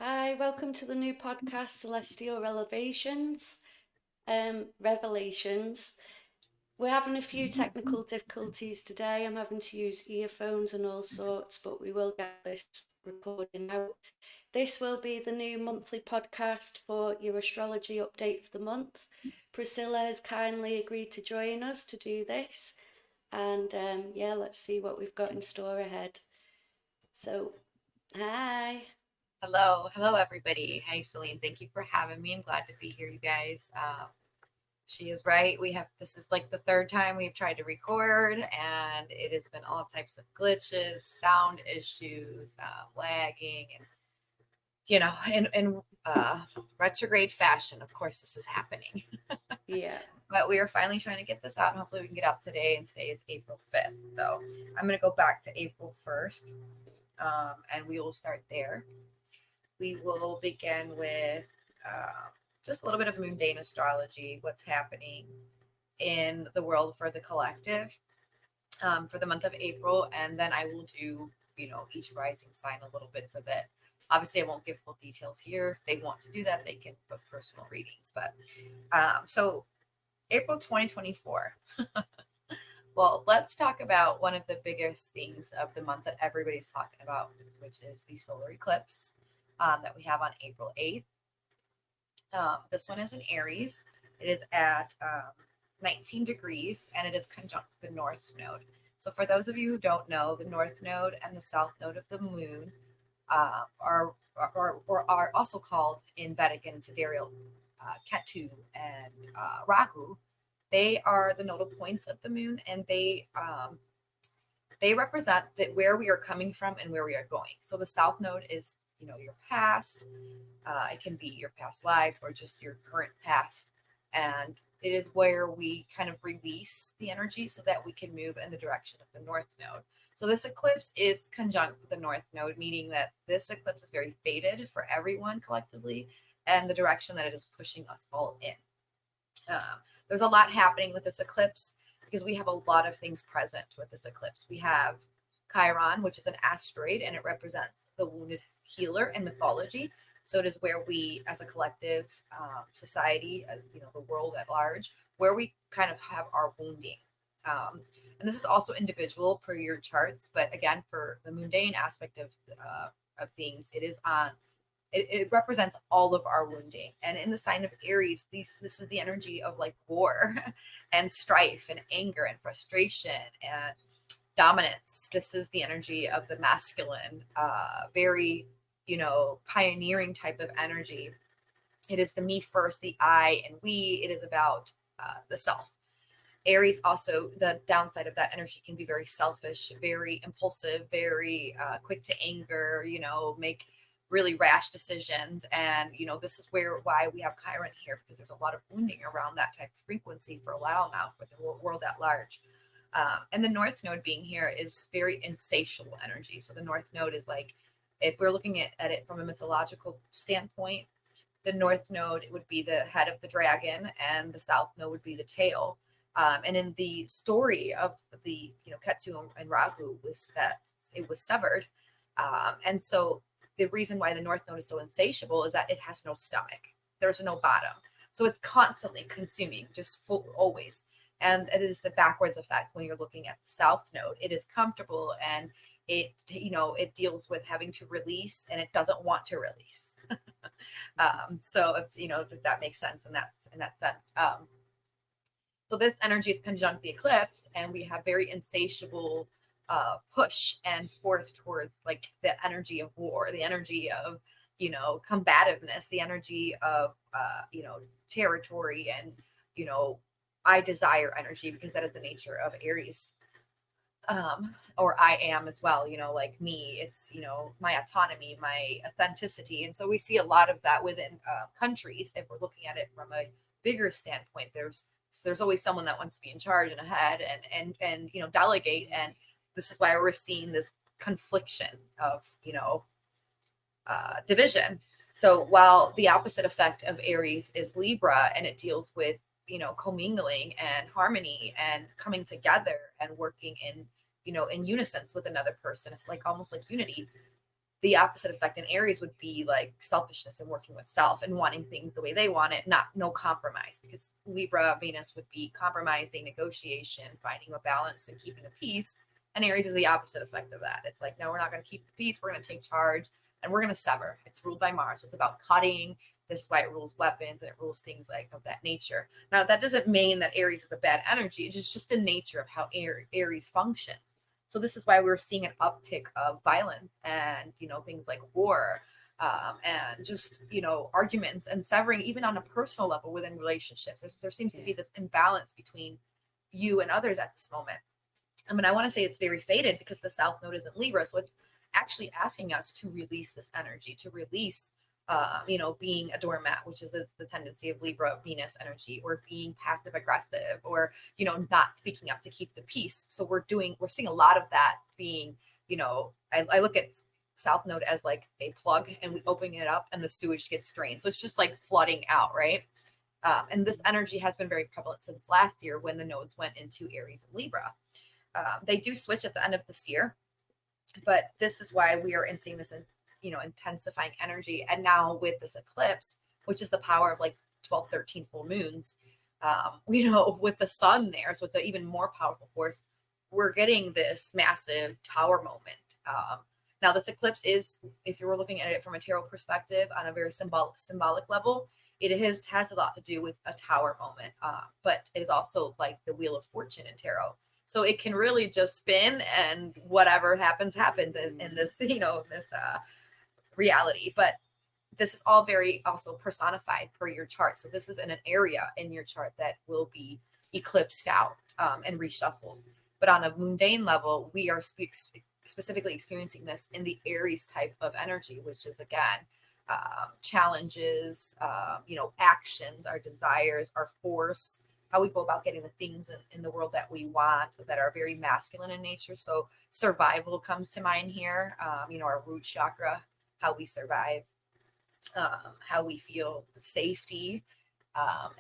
Hi, welcome to the new podcast, Celestial Revelations. We're having a few technical difficulties today. I'm having to use earphones and all sorts, but we will get this recording out. This will be the new monthly podcast for your astrology update for the month. Priscilla has kindly agreed to join us to do this. And yeah, let's see what we've got in store ahead. So, hi. Hello, everybody. Hi, Celine. Thank you for having me. I'm glad to be here, you guys. She is right. This is like the third time we've tried to record, and it has been all types of glitches, sound issues, lagging, and in retrograde fashion. Of course, this is happening. Yeah. But we are finally trying to get this out, and hopefully, we can get out today. And today is April 5th, so I'm going to go back to April 1st, and we will start there. We will begin with just a little bit of mundane astrology, what's happening in the world for the collective for the month of April. And then I will do, each rising sign a little bits of it. Obviously, I won't give full details here. If they want to do that, they can book personal readings. But so April 2024. Well, let's talk about one of the biggest things of the month that everybody's talking about, which is the solar eclipse that we have on April 8th. This one is in Aries. It is at 19 degrees and it is conjunct the North Node. So, for those of you who don't know, the North Node and the South Node of the Moon are also called in Vedic and sidereal Ketu and Rahu. They are the nodal points of the moon, and they represent that where we are coming from and where we are going. So the South Node is your past. It can be your past lives or just your current past, and it is where we kind of release the energy so that we can move in the direction of the North Node. So this eclipse is conjunct with the North Node, meaning that this eclipse is very fated for everyone collectively, and the direction that it is pushing us all in. There's a lot happening with this eclipse because we have a lot of things present with this eclipse. We have Chiron, which is an asteroid, and it represents the wounded healer in mythology. So it is where we, as a collective society, the world at large, where we kind of have our wounding. And this is also individual per your charts, but again, for the mundane aspect of things, it represents all of our wounding. And in the sign of Aries, this is the energy of like war and strife and anger and frustration and dominance. This is the energy of the masculine, very, pioneering type of energy. It is the me first, the I and we. It is about the self. Aries also, the downside of that energy can be very selfish, very impulsive, very quick to anger, make really rash decisions. And, this is why we have Chiron here, because there's a lot of wounding around that type of frequency for a while now for the world at large. And the North Node being here is very insatiable energy. So the North Node is like, if we're looking at it from a mythological standpoint, the North Node would be the head of the dragon and the South Node would be the tail. And in the story of the, Ketu and Rahu was that it was severed. And so the reason why the North Node is so insatiable is that it has no stomach. There's no bottom. So it's constantly consuming, just full, always. And it is the backwards effect when you're looking at the South Node. It is comfortable and it deals with having to release and it doesn't want to release. So if that makes sense in that sense. So this energy is conjunct the eclipse, and we have very insatiable push and force towards like the energy of war, the energy of combativeness, the energy of territory, and I desire energy because that is the nature of Aries. Or I am as well, like me, it's my autonomy, my authenticity. And so we see a lot of that within countries. If we're looking at it from a bigger standpoint, there's always someone that wants to be in charge and ahead and delegate. And this is why we're seeing this confliction of division. So while the opposite effect of Aries is Libra, and it deals with commingling and harmony and coming together and working in in unison with another person, it's like almost like unity. the opposite effect in Aries would be like selfishness and working with self and wanting things the way they want it, no compromise, because Libra Venus would be compromising, negotiation, finding a balance and keeping a peace. And Aries is the opposite effect of that. It's like, no, we're not going to keep the peace. We're going to take charge and we're going to sever. It's ruled by Mars. So it's about cutting. This is why it rules weapons and it rules things like of that nature. Now, that doesn't mean that Aries is a bad energy. It's just the nature of how Aries functions. So this is why we're seeing an uptick of violence and, things like war, and just, arguments and severing, even on a personal level within relationships. There seems to be this imbalance between you and others at this moment. I mean, I want to say it's very fated because the South Node is in Libra. So it's actually asking us to release this energy, to release, being a doormat, which is the tendency of Libra Venus energy, or being passive aggressive, or, not speaking up to keep the peace. So we're seeing a lot of that being, I look at South Node as like a plug, and we open it up and the sewage gets drained. So it's just like flooding out, right? And this energy has been very prevalent since last year when the nodes went into Aries and Libra. They do switch at the end of this year, but this is why we are seeing this intensifying energy. And now with this eclipse, which is the power of like 12, 13 full moons, with the sun there, so it's an even more powerful force. We're getting this massive tower moment. Now this eclipse is, if you were looking at it from a tarot perspective on a very symbolic level, it has a lot to do with a tower moment, but it is also like the Wheel of Fortune in tarot. So it can really just spin, and whatever happens in this, this reality. But this is all very also personified per your chart. So this is in an area in your chart that will be eclipsed out and reshuffled. But on a mundane level, we are specifically experiencing this in the Aries type of energy, which is again challenges, actions, our desires, our force, how we go about getting the things in the world that we want, that are very masculine in nature. So survival comes to mind here. Our root chakra, how we survive, how we feel safety,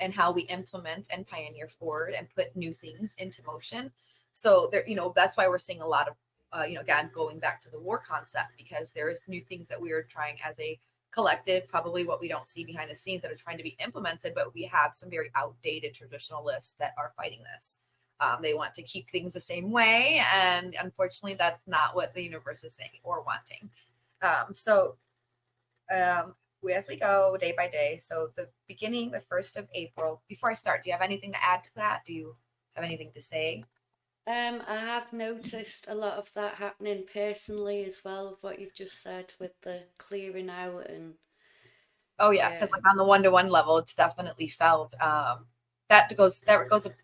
and how we implement and pioneer forward and put new things into motion. So there, that's why we're seeing a lot of, again, going back to the war concept, because there is new things that we are trying as a collective, probably what we don't see behind the scenes, that are trying to be implemented, but we have some very outdated traditionalists that are fighting this. They want to keep things the same way, and unfortunately that's not what the universe is saying or wanting. As we go day by day, so the 1st of April, before I start, do you have anything to add to that? Do you have anything to say? I have noticed a lot of that happening personally as well, of what you've just said with the clearing out and Oh yeah, because like on the 1-to-1 level, it's definitely felt. That goes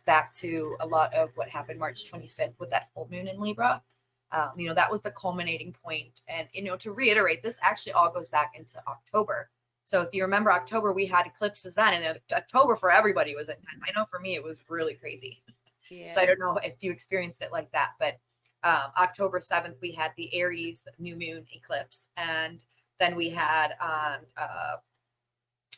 back to a lot of what happened March 25th with that full moon in Libra. That was the culminating point. And to reiterate, this actually all goes back into October. So if you remember October, we had eclipses then, and October for everybody was intense. I know for me it was really crazy. yeah. So I don't know if you experienced it like that, but October 7th we had the Aries new moon eclipse, and then we had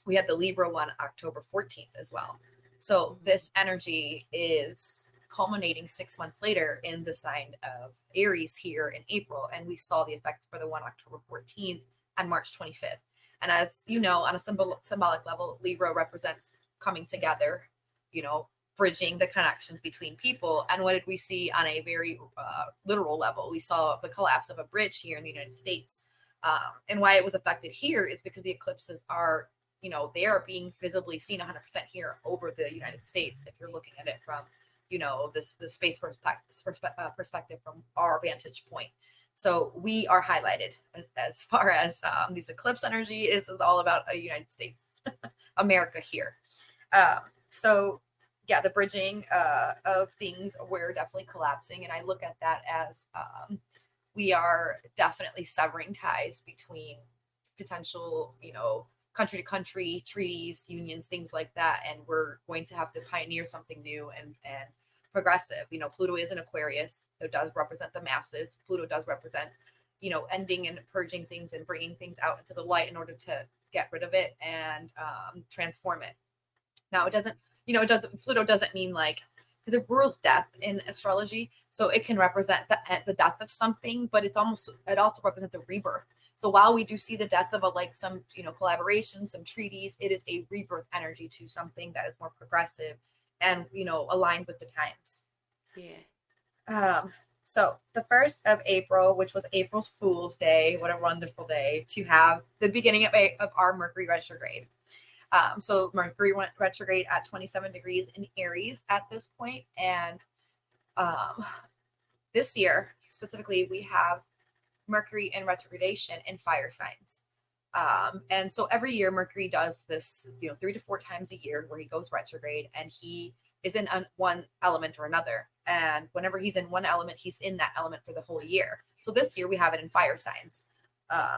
the Libra one October 14th as well. So this energy is culminating 6 months later in the sign of Aries here in April, and we saw the effects for the one October 14th and March 25th. And as you know, on a symbolic level, Libra represents coming together, bridging the connections between people. And what did we see on a very literal level? We saw the collapse of a bridge here in the United States. And why it was affected here is because the eclipses are, they are being visibly seen 100% here over the United States. If you're looking at it from, the space perspective from our vantage point. So we are highlighted as far as these eclipse energy. This is all about a United States, America here. So yeah, the bridging of things, we're definitely collapsing. And I look at that as we are definitely severing ties between potential, country to country treaties, unions, things like that. And we're going to have to pioneer something new and progressive. Pluto is in Aquarius. It does represent the masses. Pluto does represent, ending and purging things and bringing things out into the light in order to get rid of it and transform it. Now it doesn't, Pluto doesn't mean like, because it rules death in astrology. So it can represent the death of something, but it also represents a rebirth. So while we do see the death of some, collaboration, some treaties, it is a rebirth energy to something that is more progressive and, aligned with the times. Yeah. So the 1st of April, which was April's Fool's Day, what a wonderful day to have the beginning of our Mercury retrograde. So Mercury went retrograde at 27 degrees in Aries at this point. And this year, specifically, we have Mercury in retrogradation in fire signs. And so every year Mercury does this, 3 to 4 times a year where he goes retrograde and he is in one element or another. And whenever he's in one element, he's in that element for the whole year. So this year we have it in fire signs.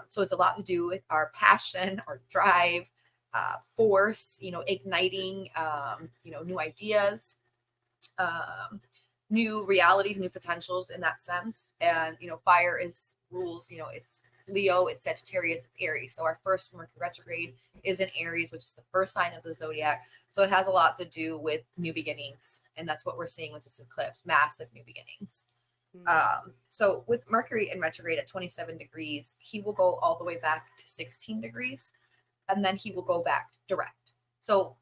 So it's a lot to do with our passion, our drive, force, igniting, new ideas, new realities, new potentials in that sense. And, fire is rules, it's Leo, it's Sagittarius, it's Aries. So our first Mercury retrograde is in Aries, which is the first sign of the zodiac. So it has a lot to do with new beginnings. And that's what we're seeing with this eclipse, massive new beginnings. So with Mercury in retrograde at 27 degrees, he will go all the way back to 16 degrees, and then he will go back direct. So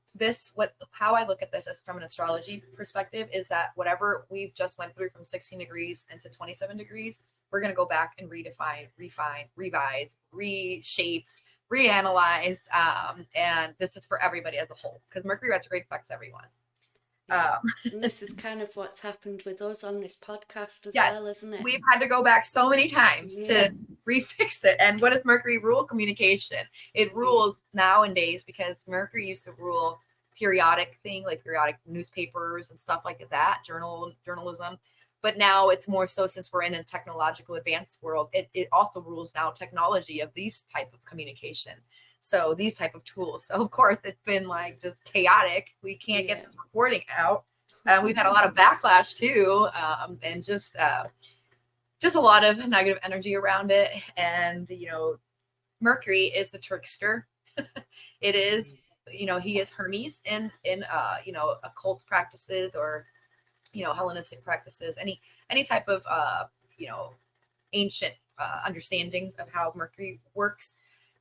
how I look at this as from an astrology perspective is that whatever we've just went through from 16 degrees into 27 degrees, we're going to go back and redefine, refine, revise, reshape, reanalyze. And this is for everybody as a whole, because Mercury retrograde affects everyone. Yeah. And this is kind of what's happened with us on this podcast as Yes, well, isn't it? we've had to go back so many times to refix it. And what does Mercury rule? Communication. It rules nowadays, because Mercury used to rule periodic newspapers and stuff like that, journalism. But now it's more so, since we're in a technological advanced world, it also rules now technology of these type of communication. So these type of tools. So of course it's been just chaotic. We can't get this recording out. We've had a lot of backlash too, and just a lot of negative energy around it. And Mercury is the trickster. It is, he is Hermes in occult practices, or Hellenistic practices, any type of ancient understandings of how Mercury works.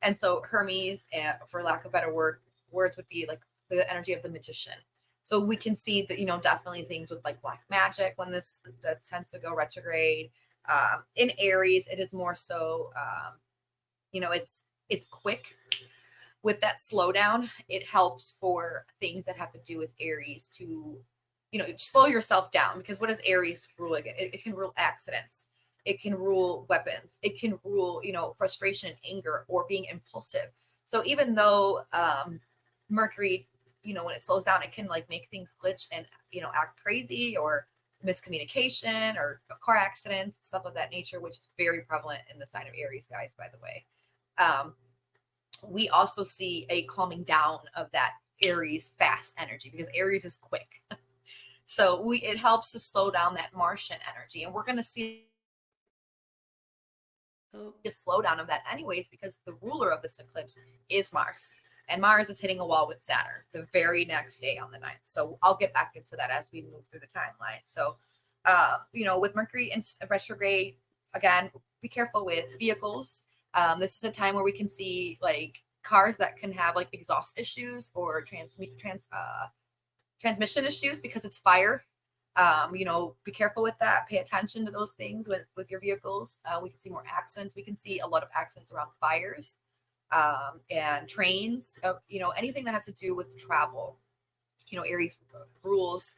And so Hermes, for lack of better words, would be like the energy of the magician. So we can see that, definitely things with black magic when that tends to go retrograde. In Aries, it is more so, it's quick. With that slowdown, it helps for things that have to do with Aries to, slow yourself down. Because what does Aries rule again? It can rule accidents. It can rule weapons. It can rule, frustration and anger, or being impulsive. So even though Mercury, when it slows down, it can make things glitch and, act crazy, or miscommunication, or car accidents, stuff of that nature, which is very prevalent in the sign of Aries, guys, by the way. We also see a calming down of that Aries fast energy, because Aries is quick. So it helps to slow down that Martian energy. And we're going to see a slowdown of that anyways, because the ruler of this eclipse is Mars. And Mars is hitting a wall with Saturn the very next day on the 9th. So I'll get back into that as we move through the timeline. So, with Mercury in retrograde, again, be careful with vehicles. This is a time where we can see cars that can have exhaust issues, or transmission issues, because it's fire. Be careful with that. Pay attention to those things with your vehicles. We can see more accidents. We can see a lot of accidents around fires, and trains. Anything that has to do with travel. Aries rules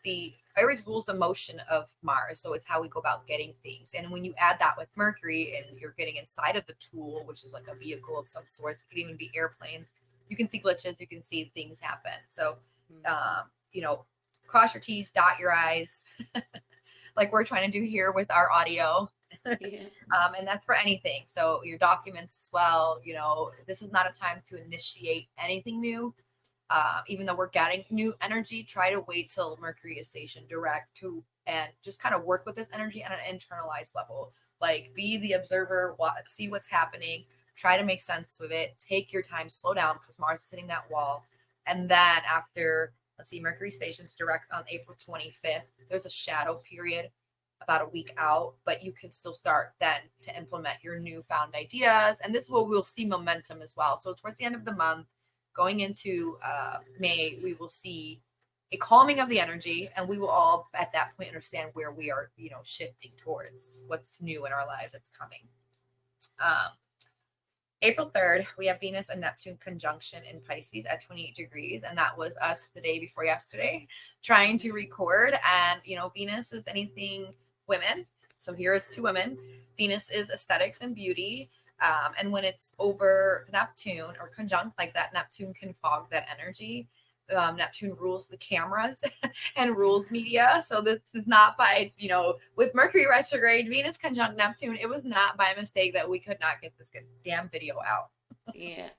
the motion of Mars. So it's how we go about getting things. And when you add that with Mercury, and you're getting inside of the tool, which is like a vehicle of some sorts, it could even be airplanes, you can see glitches, you can see things happen. So, cross your T's, dot your I's, like we're trying to do here with our audio. And that's for anything. So your documents as well, this is not a time to initiate anything new. Even though we're getting new energy, try to wait till Mercury is stationed direct and just kind of work with this energy on an internalized level. Be the observer, see what's happening, try to make sense of it, take your time, slow down, because Mars is hitting that wall. And then after, let's see, Mercury stations direct on April 25th, there's a shadow period. about a week out, but you can still start then to implement your newfound ideas. And this is where we'll see momentum as well. So towards the end of the month, going into May, we will see a calming of the energy, and we will all at that point understand where we are, shifting towards what's new in our lives that's coming. April 3rd, we have Venus and Neptune conjunction in Pisces at 28 degrees. And that was us the day before yesterday trying to record. And, Venus is anything women. So here is two women. Venus is aesthetics and beauty. And when it's over Neptune or conjunct like that, Neptune can fog that energy. Neptune rules the cameras and rules media. So this is not by, with Mercury retrograde, Venus conjunct Neptune, it was not by mistake that we could not get this damn video out. Yeah.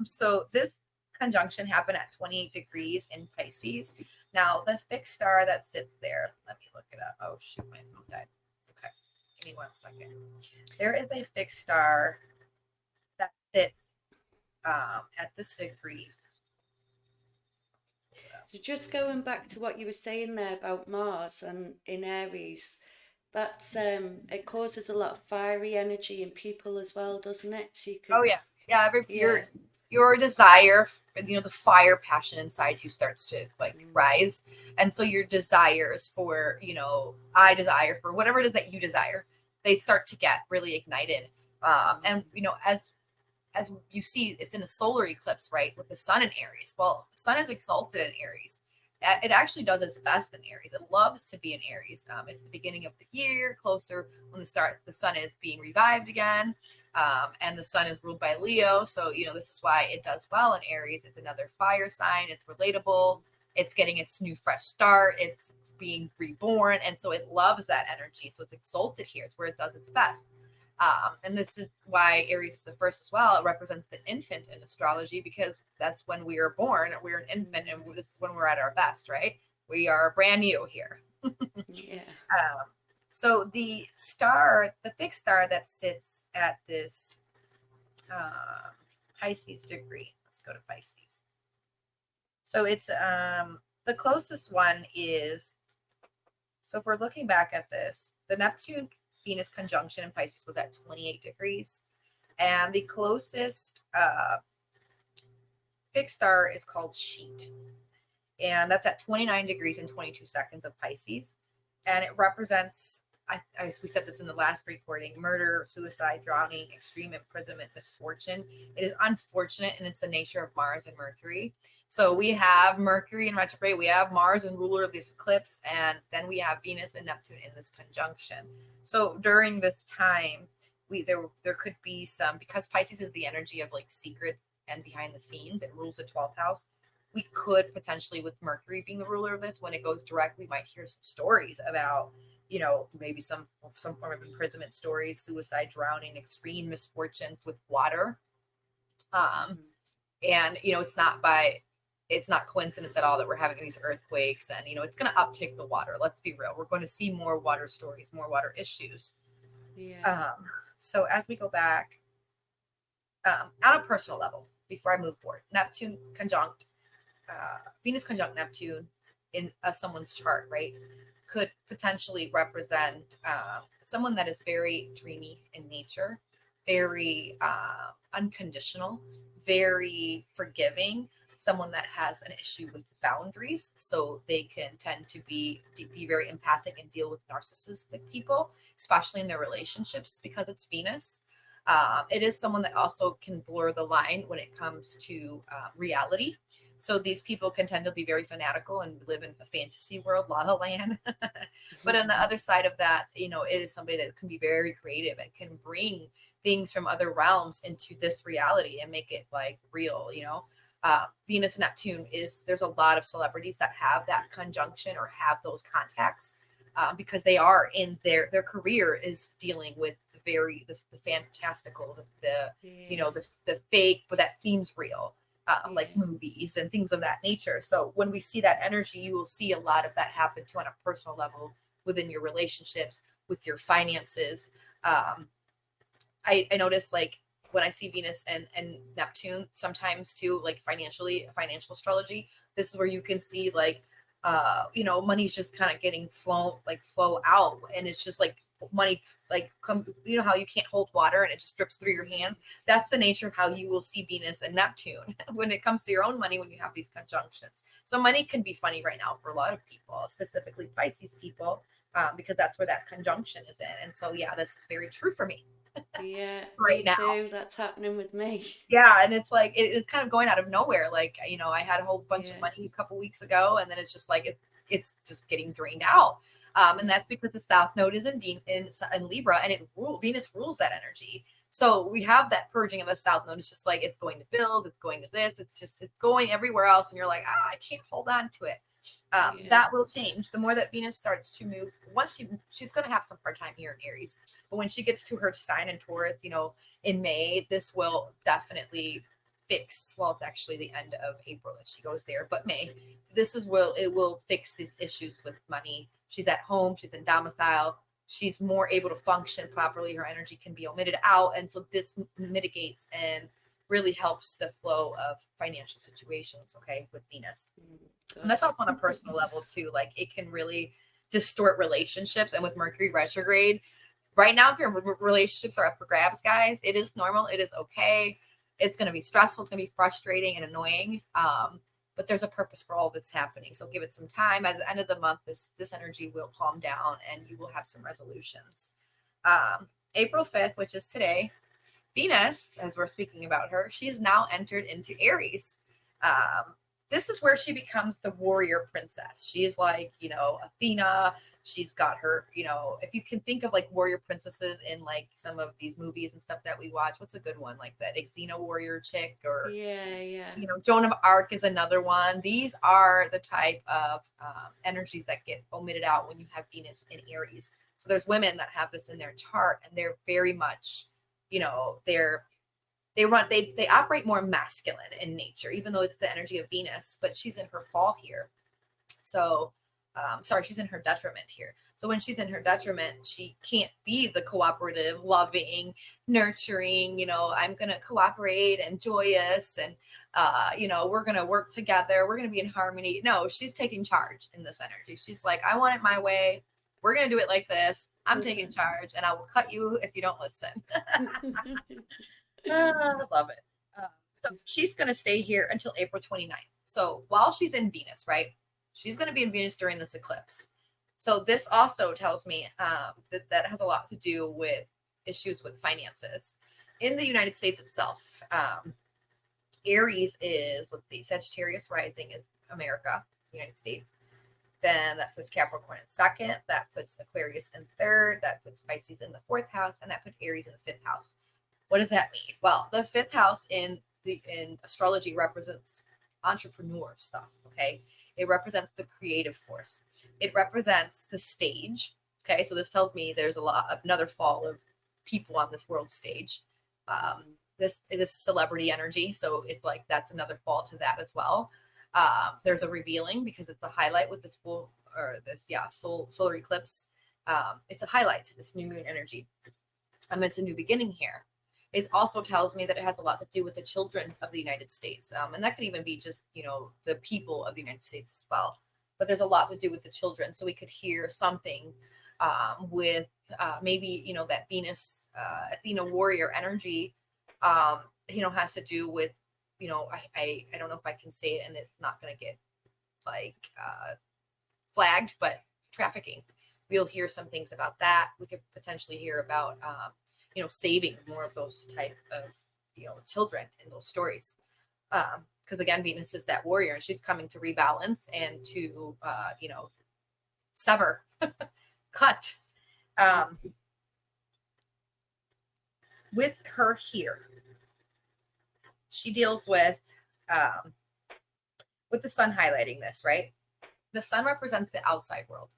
So this conjunction happened at 28 degrees in Pisces. Now, the fixed star that sits there, let me look it up. Oh, shoot, my phone died. Okay, give me 1 second. There is a fixed star that sits at this degree. So just going back to what you were saying there about Mars and in Aries, that's it causes a lot of fiery energy in people as well, doesn't it? So you could, Oh yeah, yeah, your desire, the fire passion inside you starts to rise, and so your desires for, I desire for whatever it is that you desire, they start to get really ignited. And as you see, it's in a solar eclipse, right, with the sun in Aries. Well, the sun is exalted in Aries. It actually does its best in Aries. It loves to be in Aries. It's the beginning of the year, closer when the sun is being revived again. And the sun is ruled by Leo. So, this is why it does well in Aries. It's another fire sign. It's relatable. It's getting its new fresh start. It's being reborn. And so it loves that energy. So it's exalted here. It's where it does its best. And this is why Aries is the first as well. It represents the infant in astrology, because that's when we are born. We're an infant, and this is when we're at our best, right? We are brand new here. yeah. So the fixed star that sits at this Pisces degree. Let's go to Pisces. So it's the closest one is. So if we're looking back at this, the Neptune Venus conjunction in Pisces was at 28 degrees. And the closest fixed star is called Sheet. And that's at 29 degrees and 22 seconds of Pisces. And it represents, as we said this in the last recording, murder, suicide, drowning, extreme imprisonment, misfortune. It is unfortunate, and it's the nature of Mars and Mercury. So we have Mercury in retrograde, we have Mars in ruler of this eclipse, and then we have Venus and Neptune in this conjunction. So during this time, there could be some, because Pisces is the energy of secrets and behind the scenes, it rules the 12th house. We could potentially, with Mercury being the ruler of this, when it goes direct, we might hear some stories about, maybe some form of imprisonment stories, suicide, drowning, extreme misfortunes with water. And it's not coincidence at all that we're having these earthquakes, and it's going to uptick the water. Let's be real. We're going to see more water stories, more water issues. Yeah. So as we go back, on a personal level, before I move forward, Neptune conjunct Venus conjunct Neptune in someone's chart, right, could potentially represent someone that is very dreamy in nature, very unconditional, very forgiving, someone that has an issue with boundaries. So they can tend to be very empathic and deal with narcissistic people, especially in their relationships, because it's Venus. It is someone that also can blur the line when it comes to reality. So these people can tend to be very fanatical and live in a fantasy world, La La Land. But on the other side of that, it is somebody that can be very creative and can bring things from other realms into this reality and make it real. Venus and Neptune there's a lot of celebrities that have that conjunction or have those contacts because they are in their career is dealing with the fantastical, the fake, but that seems real. Like movies and things of that nature. So when we see that energy, you will see a lot of that happen on a personal level within your relationships, with your finances. I notice when I see Venus and Neptune, sometimes too, financial astrology, this is where you can see money's just kind of getting flow out, and it's just like money, like come, how you can't hold water and it just drips through your hands. That's the nature of how you will see Venus and Neptune when it comes to your own money, when you have these conjunctions. So money can be funny right now for a lot of people, specifically Pisces people, because that's where that conjunction is in. And so, yeah, this is very true for me Yeah, right me now. too. That's happening with me. Yeah, and it's like it's kind of going out of nowhere. Like, I had a whole bunch of Yeah. money a couple weeks ago, and then it's just like it's just getting drained out. And that's because the South Node is in Libra, and Venus rules that energy. So we have that purging of the South Node. It's just like it's going to bills, it's going to this, it's going everywhere else, and you're like, I can't hold on to it. Yeah. That will change the more that Venus starts to move. Once she's going to have some hard time here in Aries, but when she gets to her sign in Taurus, in May, this will definitely fix. Well, it's actually the end of April that she goes there, but May, it will fix these issues with money. She's at home, she's in domicile, she's more able to function properly. Her energy can be omitted out, and so this mitigates and really helps the flow of financial situations. Okay, with Venus. And that's also on a personal level too. Like, it can really distort relationships. And with Mercury retrograde right now, if your relationships are up for grabs, guys, it is normal. It is okay. It's going to be stressful. It's going to be frustrating and annoying. But there's a purpose for all this happening. So give it some time. At the end of the month, this energy will calm down and you will have some resolutions. April 5th, which is today, Venus, as we're speaking about her, she's now entered into Aries. This is where she becomes the warrior princess. She's like, Athena. She's got her, if you can think of like warrior princesses in like some of these movies and stuff that we watch, what's a good one? Like that Xena warrior chick, or, Yeah. Joan of Arc is another one. These are the type of energies that get omitted out when you have Venus in Aries. So there's women that have this in their chart, and they're very much, they operate more masculine in nature, even though it's the energy of Venus, but she's in her fall here. So, she's in her detriment here. So when she's in her detriment, she can't be the cooperative, loving, nurturing, I'm going to cooperate and joyous, and, we're going to work together. We're going to be in harmony. No, she's taking charge in this energy. She's like, I want it my way. We're going to do it like this. I'm taking charge, and I will cut you if you don't listen. I love it. So she's going to stay here until April 29th. So while she's in Venus, right? She's going to be in Venus during this eclipse. So this also tells me that has a lot to do with issues with finances. In the United States itself, Aries is, Sagittarius rising is America, United States. Then that puts Capricorn in second. That puts Aquarius in third. That puts Pisces in the fourth house. And that puts Aries in the fifth house. What does that mean? Well, the fifth house in astrology represents entrepreneur stuff. Okay, it represents the creative force. It represents the stage. Okay, so this tells me there's another fall of people on this world stage. This is celebrity energy, so it's like that's another fall to that as well. There's a revealing because it's a highlight with this solar eclipse. It's a highlight to this new moon energy. It's a new beginning here. It also tells me that it has a lot to do with the children of the United States. And that could even be just, the people of the United States as well. But there's a lot to do with the children. So we could hear something with maybe, that Venus, Athena warrior energy, has to do with, I don't know if I can say it and it's not going to get like flagged, but trafficking. We'll hear some things about that. We could potentially hear about, saving more of those type of, children in those stories. Because again, Venus is that warrior and she's coming to rebalance and to, sever, cut. With her here, she deals with the sun highlighting this, right? The sun represents the outside world.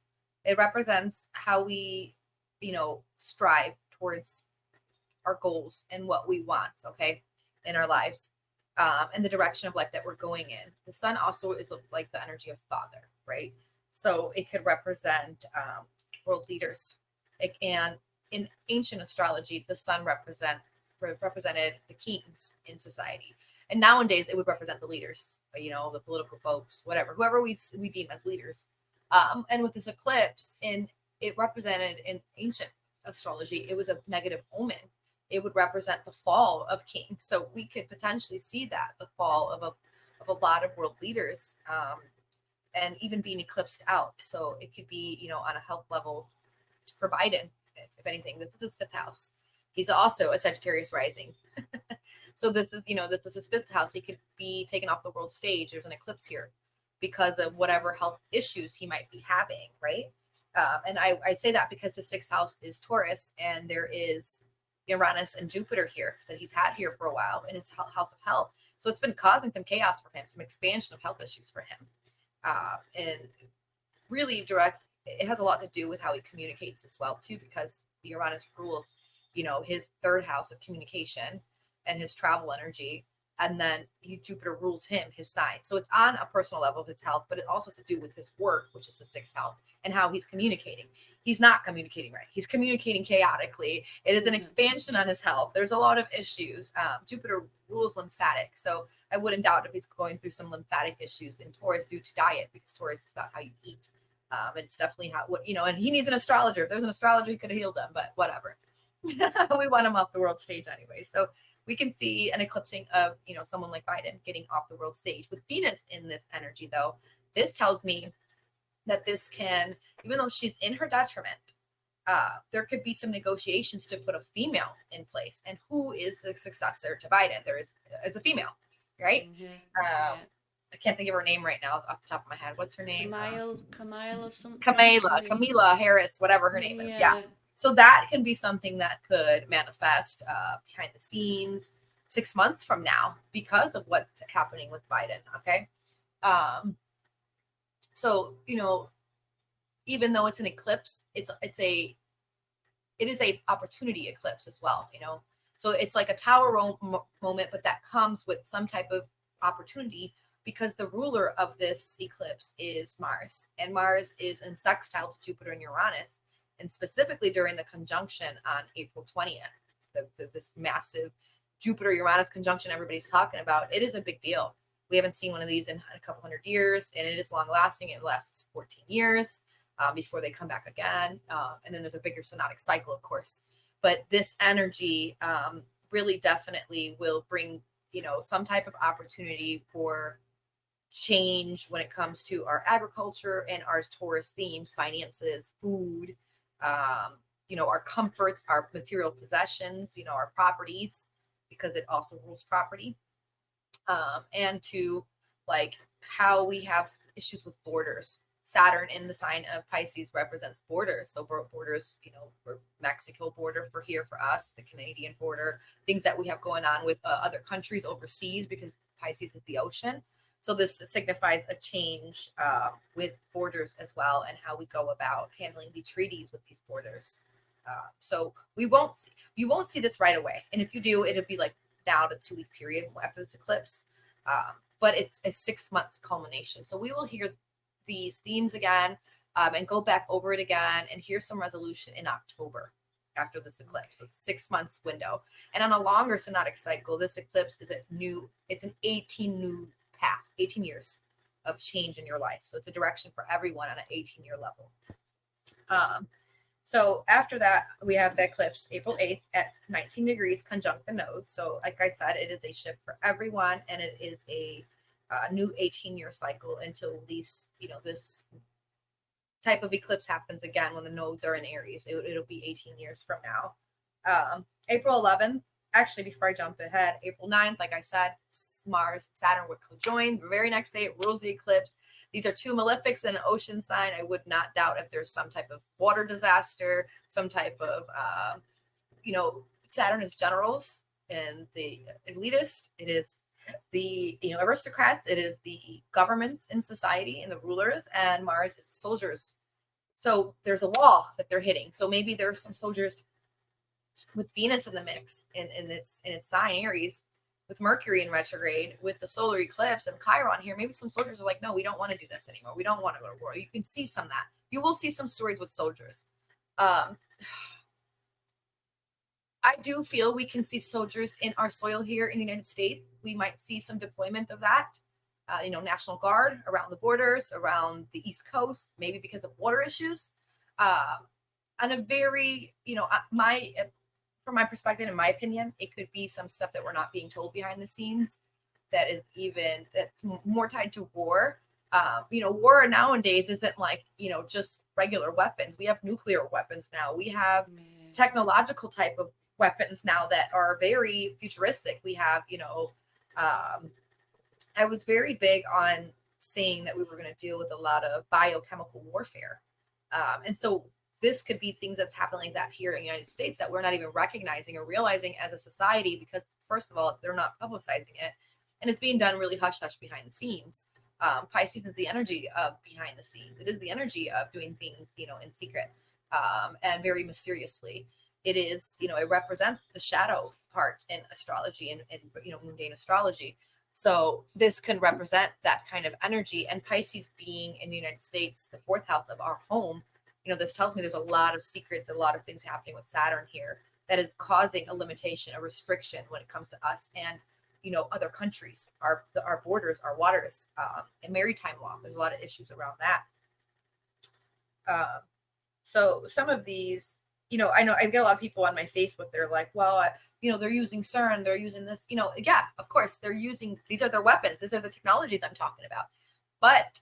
It represents how we, strive towards our goals and what we want, okay, in our lives, and the direction of life that we're going in. The sun also is like the energy of father, right? So it could represent world leaders. And in ancient astrology, the sun represented the kings in society. And nowadays it would represent the leaders, the political folks, whoever we deem as leaders. And with this eclipse, and it represented in ancient astrology, it was a negative omen. It would represent the fall of kings. So we could potentially see that, the fall of a lot of world leaders, and even being eclipsed out. So it could be, on a health level for Biden, if anything. This is his fifth house. He's also a Sagittarius rising. So this is his fifth house. He could be taken off the world stage. There's an eclipse here because of whatever health issues he might be having, right? And I say that because his sixth house is Taurus, and there is Uranus and Jupiter here that he's had here for a while in his house of health. So it's been causing some chaos for him, some expansion of health issues for him. And really it has a lot to do with how he communicates as well, too, because the Uranus rules, his third house of communication and his travel energy. And then Jupiter rules him, his sign. So it's on a personal level of his health, but it also has to do with his work, which is the sixth house, and how he's communicating. He's not communicating right. He's communicating chaotically. It is an expansion on his health. There's a lot of issues. Jupiter rules lymphatic. So I wouldn't doubt if he's going through some lymphatic issues in Taurus due to diet, because Taurus is about how you eat. And it's definitely and he needs an astrologer. If there's an astrologer, he could have healed him, but whatever. We want him off the world stage anyway. So we can see an eclipsing of, someone like Biden getting off the world stage. With Venus in this energy, though, this tells me that this can, even though she's in her detriment, there could be some negotiations to put a female in place. And who is the successor to Biden? There is a female, right? Mm-hmm. I can't think of her name right now off the top of my head. What's her name? Camille or something. Camila Harris, whatever her name is. Yeah. So that can be something that could manifest behind the scenes 6 months from now because of what's happening with Biden. Okay. So, even though it's an eclipse, it is a opportunity eclipse as well, So it's like a tower moment, but that comes with some type of opportunity because the ruler of this eclipse is Mars, and Mars is in sextile to Jupiter and Uranus. And specifically during the conjunction on April 20th, this massive Jupiter-Uranus conjunction everybody's talking about, it is a big deal. We haven't seen one of these in a couple hundred years, and it is long-lasting. It lasts 14 years before they come back again. And then there's a bigger synodic cycle, of course. But this energy really definitely will bring, some type of opportunity for change when it comes to our agriculture and our Taurus themes, finances, food, our comforts, our material possessions, our properties, because it also rules property, and to like how we have issues with borders. Saturn in the sign of Pisces represents borders. So borders, for Mexico border for here for us, the Canadian border, things that we have going on with other countries overseas, because Pisces is the ocean. So this signifies a change with borders as well, and how we go about handling the treaties with these borders. So you won't see this right away, and if you do, it'll be like now the 2-week period after this eclipse. But it's a 6 months culmination. So we will hear these themes again and go back over it again and hear some resolution in October after this eclipse. So 6 months window. And on a longer synodic cycle, this eclipse is it's an 18 new path, 18 years of change in your life. So it's a direction for everyone on an 18-year level. So after that, we have the eclipse April 8th at 19 degrees conjunct the nodes. So like I said, it is a shift for everyone, and it is a new 18-year cycle until this type of eclipse happens again when the nodes are in Aries. It'll be 18 years from now. April 11th, actually, before I jump ahead, April 9th, like I said, Mars, Saturn would conjoin. The very next day, it rules the eclipse. These are two malefics in an ocean sign. I would not doubt if there's some type of water disaster, some type of, Saturn is generals and the elitist. It is the, aristocrats. It is the governments in society and the rulers, and Mars is the soldiers. So there's a wall that they're hitting. So maybe there's some soldiers with Venus in the mix in its sign Aries, with Mercury in retrograde, with the solar eclipse and Chiron here. Maybe some soldiers are like, no, we don't want to do this anymore. We don't want to go to war. You can see some of that. You will see some stories with soldiers. I do feel we can see soldiers in our soil here in the United States. We might see some deployment of that, National Guard around the borders, around the East Coast, maybe because of water issues. On a very, from my perspective, in my opinion, it could be some stuff that we're not being told behind the scenes that's more tied to war. War nowadays isn't like, just regular weapons. We have nuclear weapons now. We have technological type of weapons now that are very futuristic. We have, I was very big on saying that we were going to deal with a lot of biochemical warfare. And so this could be things that's happening like that here in the United States that we're not even recognizing or realizing as a society, because first of all, they're not publicizing it. And it's being done really hush hush behind the scenes. Pisces is the energy of behind the scenes. It is the energy of doing things, in secret, and very mysteriously. It is, it represents the shadow part in astrology and mundane astrology. So this can represent that kind of energy. And Pisces being in the United States, the fourth house of our home, this tells me there's a lot of secrets, a lot of things happening with Saturn here that is causing a limitation, a restriction when it comes to us and, other countries, our borders, our waters, and maritime law. There's a lot of issues around that. So some of these, I know I get a lot of people on my Facebook. They're like, well, they're using CERN, they're using this, yeah, of course they're using, these are their weapons. These are the technologies I'm talking about. But,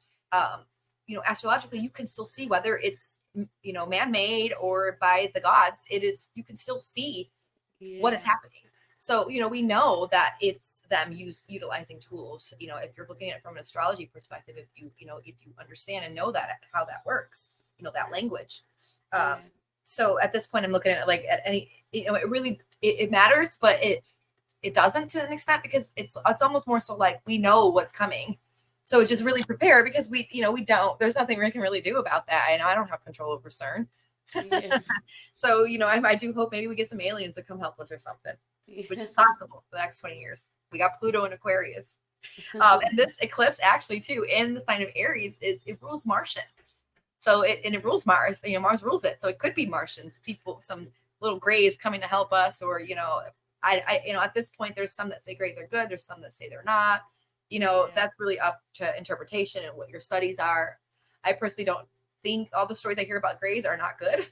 astrologically, you can still see whether it's, man-made or by the gods. You can still see what is happening. So, we know that it's them utilizing tools, if you're looking at it from an astrology perspective, if you understand and know that, how that works, that language. So at this point, I'm looking at it like at any, it really, it matters, but it doesn't to an extent, because it's almost more so like we know what's coming. So it's just really prepare, because we there's nothing we can really do about that. I don't have control over CERN. So, I do hope maybe we get some aliens to come help us or something, which is possible for the next 20 years. We got Pluto in Aquarius. And this eclipse actually too, in the sign of Aries, it rules Martian. So it rules Mars, Mars rules it. So it could be Martians, people, some little grays coming to help us, or, at this point, there's some that say grays are good. There's some that say they're not, that's really up to interpretation and what your studies are. I personally don't think all the stories I hear about grays are not good.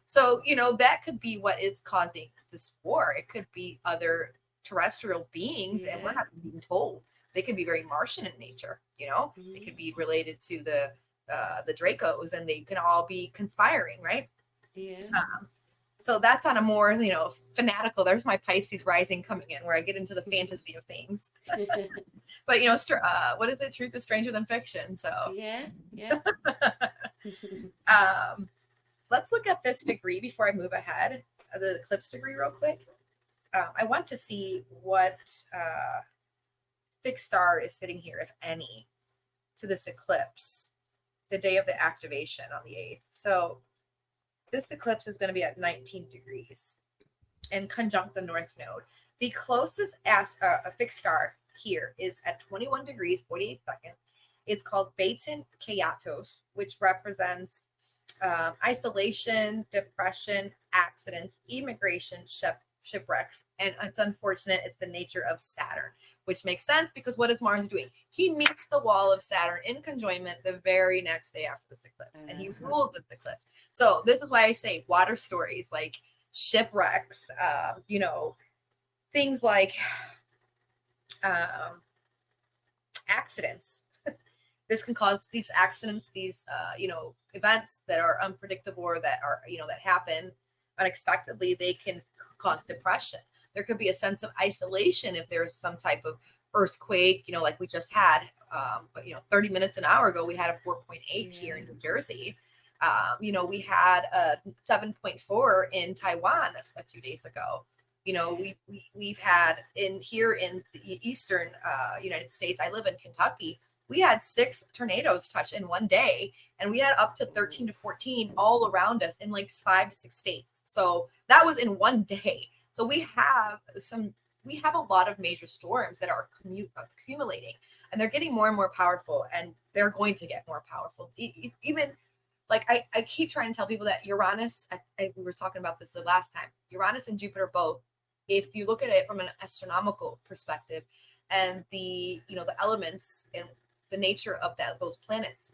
So, that could be what is causing this war. It could be other terrestrial beings, and we're not being told. They could be very Martian in nature, They could be related to the Dracos, and they can all be conspiring, right? So that's on a more, fanatical. There's my Pisces rising coming in, where I get into the fantasy of things. But what is it? Truth is stranger than fiction. So let's look at this degree before I move ahead. The eclipse degree, real quick. I want to see what fixed star is sitting here, if any, to this eclipse, the day of the activation on the 8th. So this eclipse is going to be at 19 degrees and conjunct the North Node. The closest fixed star here is at 21 degrees, 48 seconds. It's called Baton Kayatos, which represents isolation, depression, accidents, immigration, shipwrecks. And it's unfortunate, it's the nature of Saturn, which makes sense, because what is Mars doing? He meets the wall of Saturn in conjoinment the very next day after this eclipse, and he rules this eclipse. So this is why I say water stories like shipwrecks, things like accidents. This can cause these accidents, these, events that are unpredictable, or that are, that happen unexpectedly. They can cause depression. There could be a sense of isolation if there's some type of earthquake, like we just had. But 30 minutes an hour ago, we had a 4.8 here in New Jersey. We had a 7.4 in Taiwan a few days ago. We've had here in the eastern United States. I live in Kentucky. We had 6 tornadoes touch in one day, and we had up to 13 to 14 all around us in like 5 to 6 states. So that was in one day. So we have a lot of major storms that are accumulating, and they're getting more and more powerful, and they're going to get more powerful. Even like I keep trying to tell people that Uranus, we were talking about this the last time, Uranus and Jupiter both, if you look at it from an astronomical perspective and the, the elements and the nature of those planets,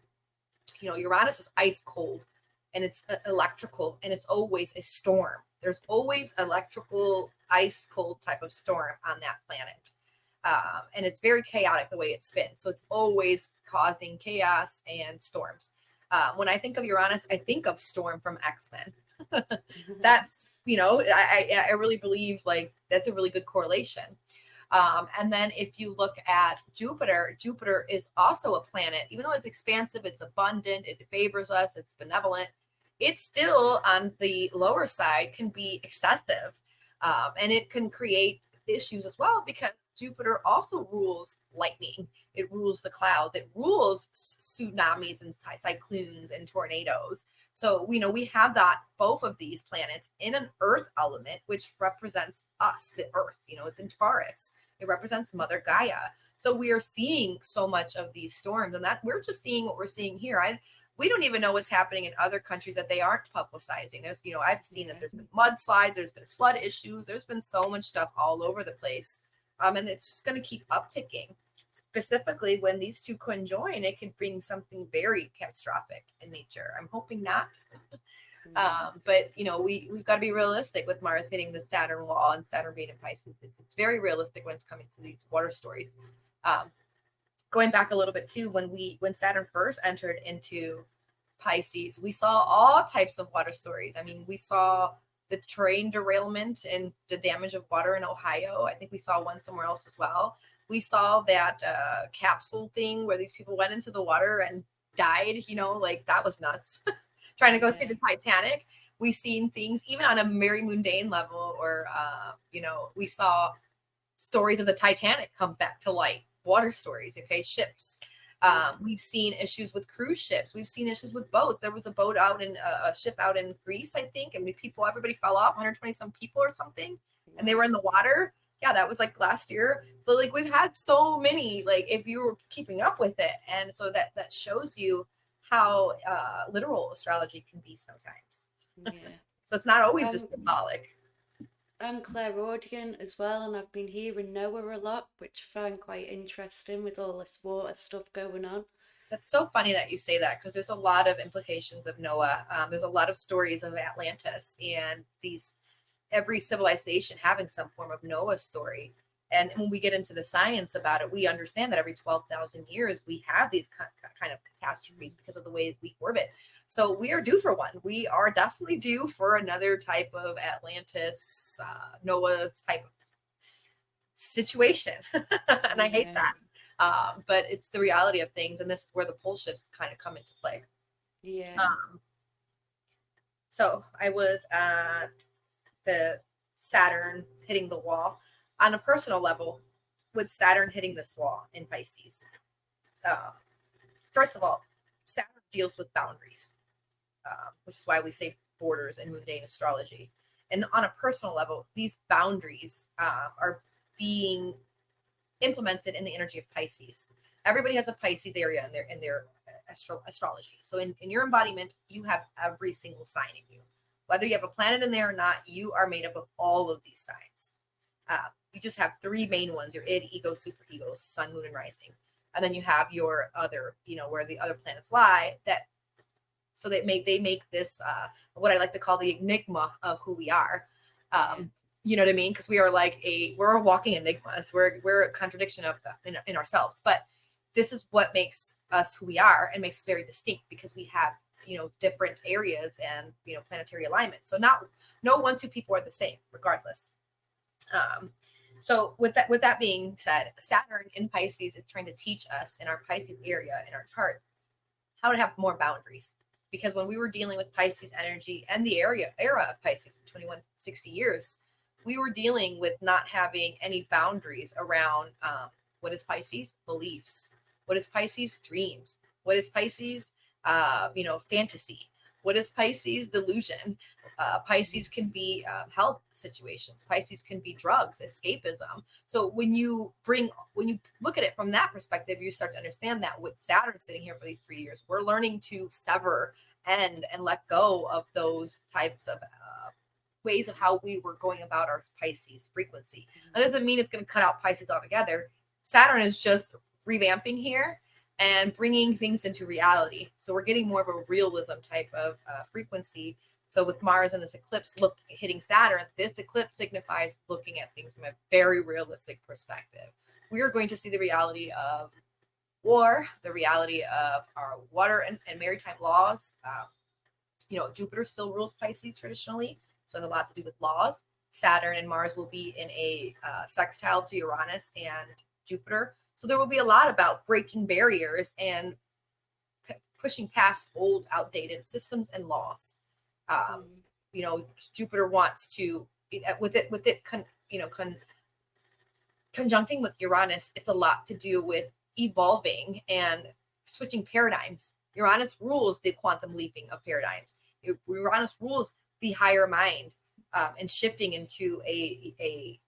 Uranus is ice cold and it's electrical and it's always a storm. There's always electrical, ice cold type of storm on that planet. And it's very chaotic the way it spins. So it's always causing chaos and storms. When I think of Uranus, I think of Storm from X-Men. That's, I really believe like that's a really good correlation. And then if you look at Jupiter, Jupiter is also a planet, even though it's expansive, it's abundant, it favors us, it's benevolent. It's still on the lower side can be excessive. And it can create issues as well because Jupiter also rules lightning. It rules the clouds. It rules tsunamis and cyclones and tornadoes. So we have that both of these planets in an earth element, which represents us, the earth. It's in Taurus. It represents Mother Gaia. So we are seeing so much of these storms, and that we're just seeing what we're seeing here. We don't even know what's happening in other countries that they aren't publicizing. There's, I've seen that there's been mudslides, there's been flood issues, there's been so much stuff all over the place. And it's just going to keep upticking. Specifically, when these two conjoin, it could bring something very catastrophic in nature. I'm hoping not. But we've got to be realistic with Mars hitting the Saturn wall and Saturn being in Pisces. It's very realistic when it's coming to these water stories. Going back a little bit too, when Saturn first entered into Pisces, we saw all types of water stories. I mean, we saw the train derailment and the damage of water in Ohio. I think we saw one somewhere else as well. We saw that capsule thing where these people went into the water and died, like that was nuts. Trying to go see the Titanic. We've seen things even on a very mundane level, or, we saw stories of the Titanic come back to light, water stories, okay, ships. We've seen issues with cruise ships. We've seen issues with boats. There was a boat out in a ship out in Greece, I think, and everybody fell off, 120 some people or something, and they were in the water. Yeah, that was like last year. So like we've had so many, like if you were keeping up with it, and so that shows you how literal astrology can be sometimes. Yeah. So it's not always just symbolic. I'm clairaudient as well, and I've been hearing Noah a lot, which I find quite interesting with all this water stuff going on. That's so funny that you say that because there's a lot of implications of Noah. There's a lot of stories of Atlantis and every civilization having some form of Noah story. And when we get into the science about it, we understand that every 12,000 years we have these kind of catastrophes because of the way we orbit. So we are due for one. We are definitely due for another type of Atlantis, Noah's type of situation. And I hate that. But it's the reality of things. And this is where the pole shifts kind of come into play. Yeah. So I was at the Saturn hitting the wall. On a personal level, with Saturn hitting this wall in Pisces, first of all, Saturn deals with boundaries, which is why we say borders in mundane astrology. And on a personal level, these boundaries are being implemented in the energy of Pisces. Everybody has a Pisces area in their astrology. So in your embodiment, you have every single sign in you. Whether you have a planet in there or not, you are made up of all of these signs. You just have three main ones: your id, ego, superego, sun, moon, and rising. And then you have your other, where the other planets lie. So they make this what I like to call the enigma of who we are. You know what I mean? Because we are we're walking enigmas. We're a contradiction of in ourselves. But this is what makes us who we are and makes us very distinct because we have different areas and planetary alignment. So no one two people are the same regardless. So with that being said, Saturn in Pisces is trying to teach us in our Pisces area in our charts how to have more boundaries. Because when we were dealing with Pisces energy and the era of Pisces for 2160 years, we were dealing with not having any boundaries around what is Pisces? Beliefs. What is Pisces? Dreams. What is Pisces? Fantasy. What is Pisces? Delusion. Pisces can be health situations. Pisces can be drugs, escapism. So when you look at it from that perspective, you start to understand that with Saturn sitting here for these 3 years, we're learning to sever end and let go of those types of ways of how we were going about our Pisces frequency. That doesn't mean it's going to cut out Pisces altogether. Saturn is just revamping here and bringing things into reality. So we're getting more of a realism type of frequency. So with Mars and this eclipse hitting Saturn, this eclipse signifies looking at things from a very realistic perspective. We are going to see the reality of war, the reality of our water and maritime laws. Jupiter still rules Pisces traditionally, so it has a lot to do with laws. Saturn and Mars will be in a sextile to Uranus and Jupiter. So there will be a lot about breaking barriers and pushing past old, outdated systems and laws. Jupiter wants to, conjuncting with Uranus, it's a lot to do with evolving and switching paradigms. Uranus rules the quantum leaping of paradigms. Uranus rules the higher mind and shifting into a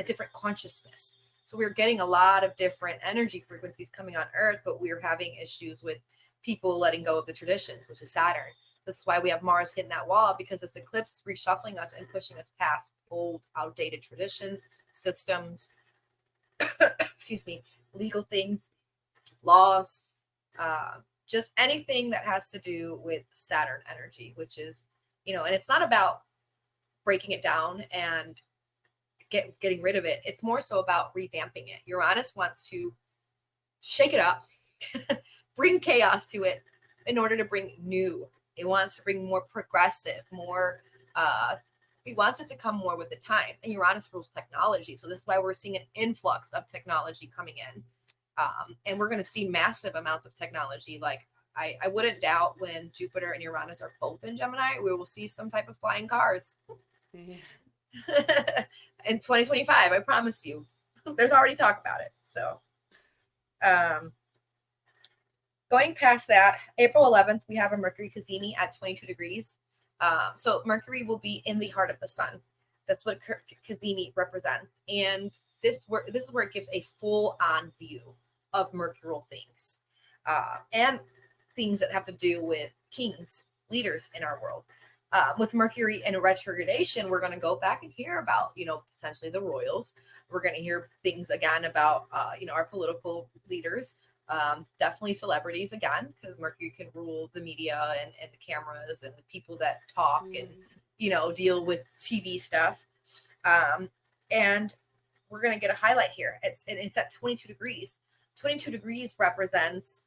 different consciousness. So we're getting a lot of different energy frequencies coming on Earth, but we're having issues with people letting go of the traditions, which is Saturn. This is why we have Mars hitting that wall, because this eclipse is reshuffling us and pushing us past old, outdated traditions, systems, legal things, laws, just anything that has to do with Saturn energy, which is, and it's not about breaking it down and getting rid of it. It's more so about revamping it. Uranus wants to shake it up, bring chaos to it in order to bring new. It wants to bring more progressive, more, he wants it to come more with the time. And Uranus rules technology. So this is why we're seeing an influx of technology coming in. And we're going to see massive amounts of technology. Like I wouldn't doubt when Jupiter and Uranus are both in Gemini, we will see some type of flying cars. Yeah. In 2025, I promise you. There's already talk about it. So going past that, April 11th, we have a Mercury cazimi at 22 degrees. So Mercury will be in the heart of the sun. That's what cazimi represents. And this is where it gives a full-on view of mercurial things and things that have to do with kings, leaders in our world. With Mercury in retrogradation, we're going to go back and hear about, potentially the royals. We're going to hear things again about, our political leaders. Definitely celebrities again, because Mercury can rule the media and the cameras and the people that talk and, deal with TV stuff. And we're going to get a highlight here. It's at 22 degrees. 22 degrees represents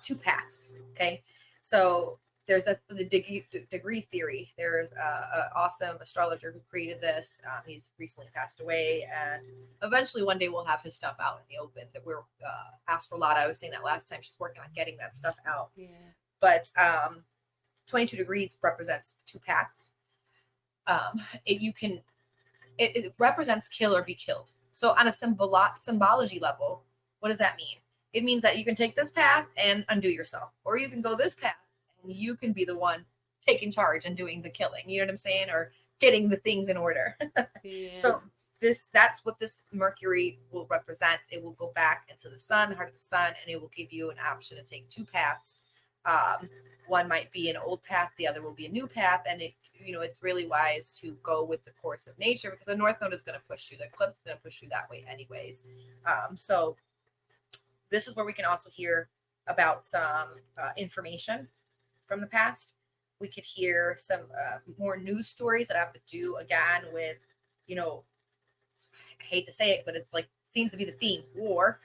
2 paths. Okay. So there's the degree theory. There's an awesome astrologer who created this. He's recently passed away, and eventually one day we'll have his stuff out in the open. That we're Astrolata. I was saying that last time. She's working on getting that stuff out. Yeah. But 22 degrees represents 2 paths. It represents kill or be killed. So on a symbology level, what does that mean? It means that you can take this path and undo yourself, or you can go this path and you can be the one taking charge and doing the killing. You know what I'm saying? Or getting the things in order. Yeah. So that's what this Mercury will represent. It will go back into the sun, heart of the sun, and it will give you an option to take 2 paths. One might be an old path, the other will be a new path, and it's really wise to go with the course of nature, because the North Node is going to push you, the eclipse is going to push you that way anyways. So this is where we can also hear about some information from the past. We could hear some more news stories that have to do again with, I hate to say it, but it's like seems to be the theme, war.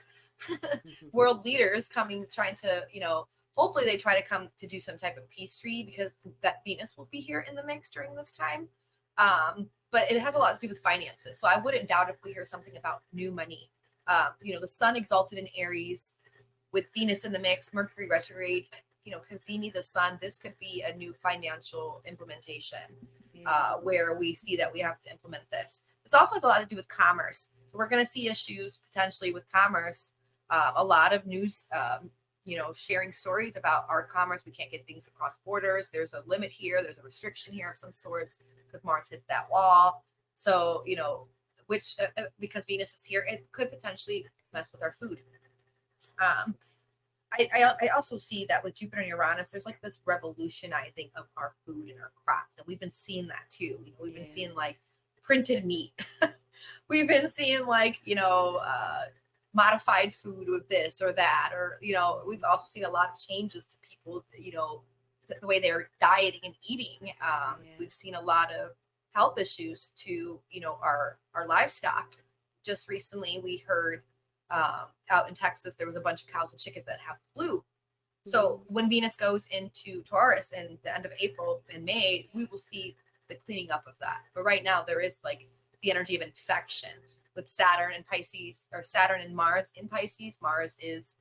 World leaders trying to, hopefully they try to come to do some type of peace treaty, because that Venus will be here in the mix during this time. But it has a lot to do with finances. So I wouldn't doubt if we hear something about new money. The sun exalted in Aries with Venus in the mix, Mercury retrograde, cazimi the sun. This could be a new financial implementation where we see that we have to implement this. This also has a lot to do with commerce. So we're going to see issues potentially with commerce. A lot of news, sharing stories about our commerce. We can't get things across borders. There's a limit here. There's a restriction here of some sorts because Mars hits that wall. So, which because Venus is here, it could potentially mess with our food. I also see that with Jupiter and Uranus, there's like this revolutionizing of our food and our crops. And we've been seeing that too. You know, we've been seeing like printed meat. We've been seeing like, modified food with this or that, or, we've also seen a lot of changes to people, the way they're dieting and eating. We've seen a lot of health issues to, our livestock. Just recently we heard out in Texas, there was a bunch of cows and chickens that have flu. So when Venus goes into Taurus in the end of April and May, we will see the cleaning up of that. But right now there is like the energy of infection with Saturn and Pisces, or Saturn and Mars in Pisces. Mars is,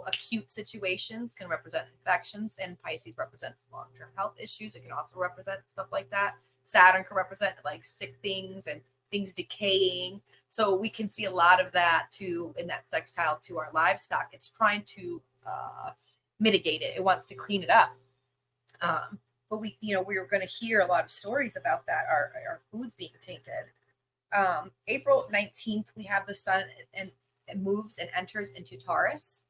acute situations, can represent infections, and Pisces represents long-term health issues. It can also represent stuff like that. Saturn can represent like sick things and things decaying. So we can see a lot of that too in that sextile to our livestock. It's trying to mitigate it. It wants to clean it up. But we're going to hear a lot of stories about that. Our foods being tainted. April 19th, we have the sun and it moves and enters into Taurus.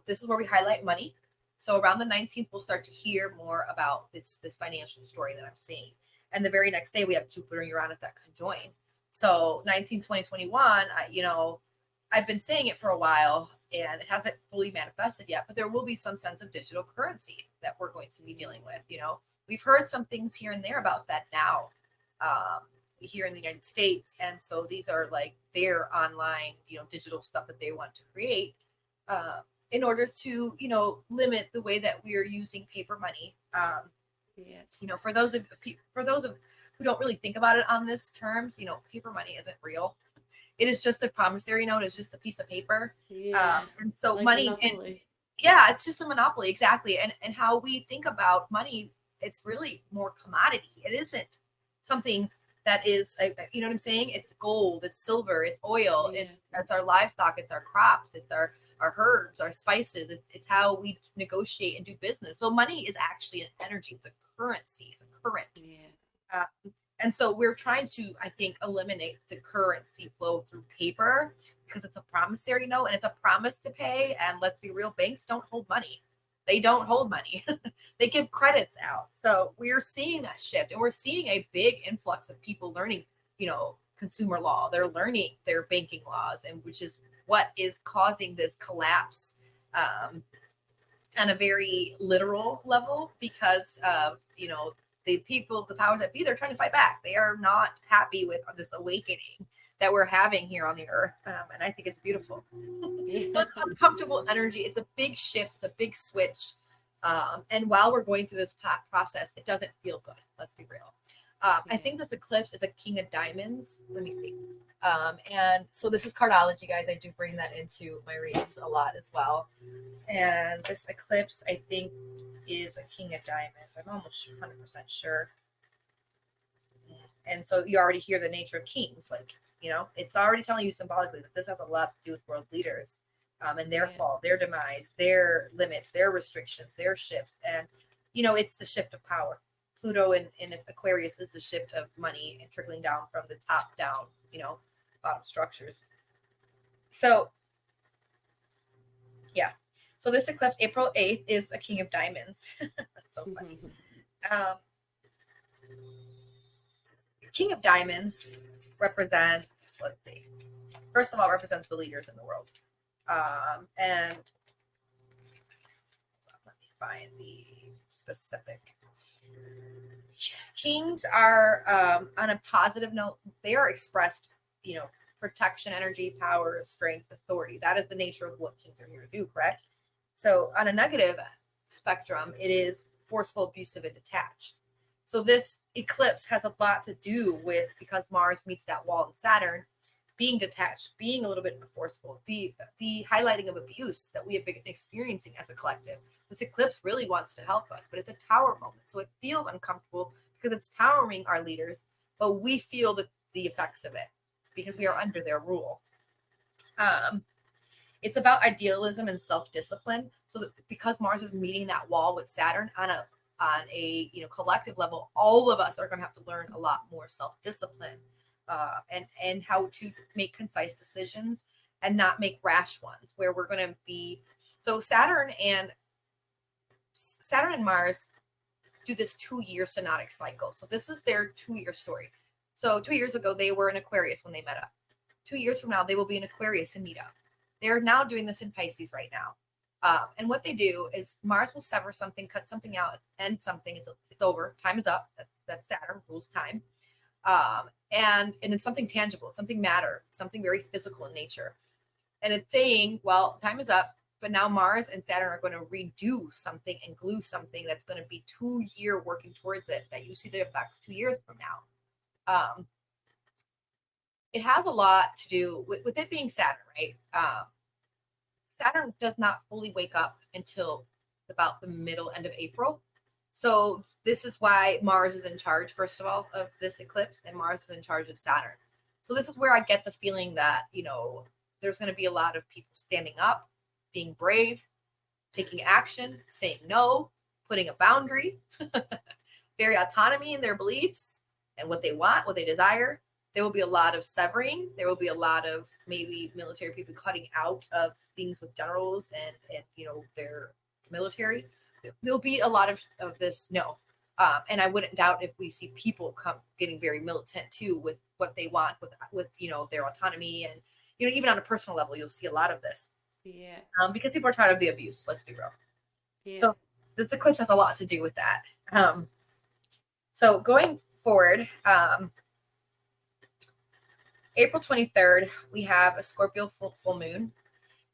This is where we highlight money. So around the 19th, we'll start to hear more about this financial story that I'm seeing. And the very next day, we have Jupiter and Uranus that conjoin. So 19, 20, 21, I've been saying it for a while and it hasn't fully manifested yet, but there will be some sense of digital currency that we're going to be dealing with. We've heard some things here and there about that now here in the United States. And so these are like their online, digital stuff that they want to create in order to, limit the way that we are using paper money. For those of who don't really think about it on this terms, paper money isn't real. It is just a promissory note. It's just a piece of paper. And so like money, it's just a monopoly. Exactly. And how we think about money, it's really more commodity. It isn't something that is, you know what I'm saying? It's gold, it's silver, it's oil, it's our livestock, it's our crops, it's our herbs, our spices. It's how we negotiate and do business. So money is actually an energy. It's a currency. It's a current. And so we're trying to, I think, eliminate the currency flow through paper because it's a promissory note and it's a promise to pay. And let's be real, banks don't hold money. They don't hold money. They give credits out. So we're seeing that shift, and we're seeing a big influx of people learning, consumer law. They're learning their banking laws, and which is what is causing this collapse on a very literal level because of, the people, the powers that be, they're trying to fight back. They are not happy with this awakening that we're having here on the earth. And I think it's beautiful. So it's uncomfortable energy. It's a big shift. It's a big switch. And while we're going through this process, it doesn't feel good. Let's be real. I think this eclipse is a King of Diamonds. Let me see. And so this is cardology, guys. I do bring that into my readings a lot as well. And this eclipse, I think, is a King of Diamonds. I'm almost 100% sure. And so you already hear the nature of kings. Like, it's already telling you symbolically that this has a lot to do with world leaders and their fall, their demise, their limits, their restrictions, their shifts. And, it's the shift of power. Pluto in Aquarius is the shift of money and trickling down from the top down, bottom structures. So, yeah. So this eclipse, April 8th, is a King of Diamonds. That's so funny. King of Diamonds represents, let's see, first of all, represents the leaders in the world. And let me find the specific. Kings are, on a positive note, they are expressed, protection, energy, power, strength, authority. That is the nature of what kings are here to do, correct? So on a negative spectrum, it is forceful, abusive, and detached. So this eclipse has a lot to do with, because Mars meets that wall in Saturn, being detached, being a little bit forceful, the highlighting of abuse that we have been experiencing as a collective. This eclipse really wants to help us, but it's a tower moment. So it feels uncomfortable because it's towering our leaders, but we feel the effects of it because we are under their rule. It's about idealism and self-discipline. So that because Mars is meeting that wall with Saturn on a collective level, all of us are going to have to learn a lot more self-discipline and how to make concise decisions and not make rash ones where we're going to be So Saturn and Mars do this 2-year synodic cycle. So this is their 2-year story. So 2 years ago, they were in Aquarius when they met up. 2 years from now, they will be in Aquarius and meet up. They're now doing this in Pisces right now. And what they do is Mars will sever something, cut something out, end something. It's over. Time is up. That's Saturn rules time. And it's something tangible, something matter, something very physical in nature. And it's saying, well, time is up, but now Mars and Saturn are going to redo something and glue something that's going to be 2-year working towards it, that you see the effects 2 years from now. It has a lot to do with it being Saturn, right? Saturn does not fully wake up until about the end of April. So this is why Mars is in charge, first of all, of this eclipse, and Mars is in charge of Saturn. So this is where I get the feeling that, there's going to be a lot of people standing up, being brave, taking action, saying no, putting a boundary, very autonomy in their beliefs and what they want, what they desire. There will be a lot of severing. There will be a lot of maybe military people cutting out of things with generals and their military. There'll be a lot of this no. And I wouldn't doubt if we see people come getting very militant too with what they want with their autonomy, and even on a personal level, you'll see a lot of this. Yeah. Because people are tired of the abuse. Let's be real. Yeah. So this eclipse has a lot to do with that. So going forward, April 23rd, we have a Scorpio full moon,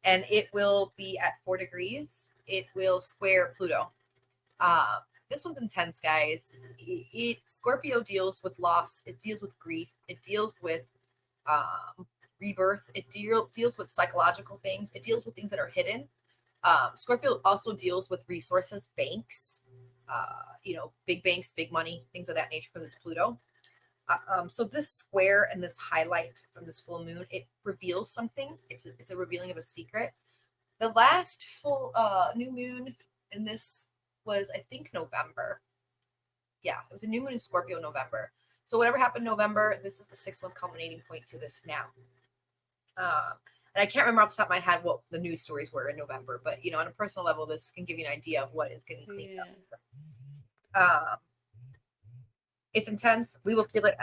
and it will be at 4 degrees. It will square Pluto. This one's intense, guys. Scorpio deals with loss. It deals with grief. It deals with rebirth. It deals with psychological things. It deals with things that are hidden. Scorpio also deals with resources, banks, big banks, big money, things of that nature, because it's Pluto. So this square and this highlight from this full moon, it reveals something. It's a revealing of a secret. The last full new moon in this was, I think, November. Yeah, it was a new moon in Scorpio in November. So whatever happened in November, this is the 6-month culminating point to this now. And I can't remember off the top of my head what the news stories were in November, but on a personal level, this can give you an idea of what is getting cleaned up. It's intense. We will feel it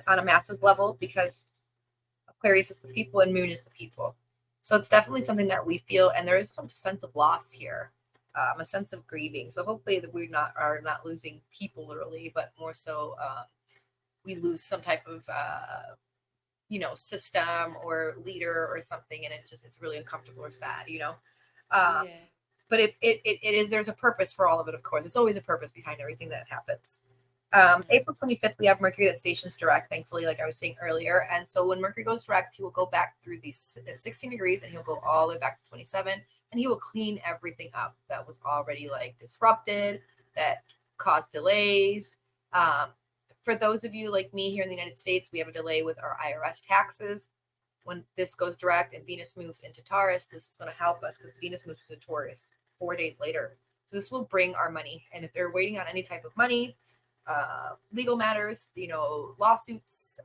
on a massive level because Aquarius is the people and Moon is the people. So it's definitely something that we feel, and there is some sense of loss here, a sense of grieving. So hopefully that we are not losing people literally, but more so we lose some type of system or leader or something, and it's really uncomfortable or sad, But it is, there's a purpose for all of it, of course. It's always a purpose behind everything that happens. April 25th, we have Mercury that stations direct, thankfully, like I was saying earlier. And so when Mercury goes direct, he will go back through these 16 degrees, and he'll go all the way back to 27, and he will clean everything up that was already disrupted, that caused delays. For those of you like me here in the United States, we have a delay with our IRS taxes. When this goes direct and Venus moves into Taurus, this is going to help us because Venus moves into Taurus 4 days later. So this will bring our money. And if they're waiting on any type of money, legal matters, lawsuits,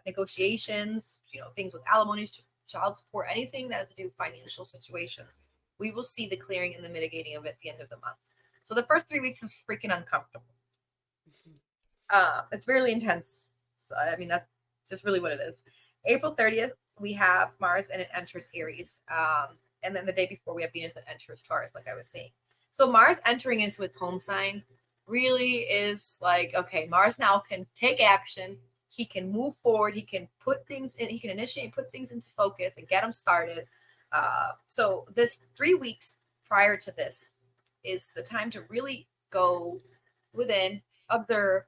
negotiations, things with alimony, child support, anything that has to do with financial situations, we will see the clearing and the mitigating of it at the end of the month. So the first 3 weeks is freaking uncomfortable. It's really intense. So, I mean, that's just really what it is. April 30th, we have Mars, and it enters Aries. And then the day before, we have Venus that enters Taurus, like I was saying. So Mars entering into its home sign really is okay, Mars now can take action. He can move forward. He can put things in. He can initiate, put things into focus and get them started. So this 3 weeks prior to this is the time to really go within, observe,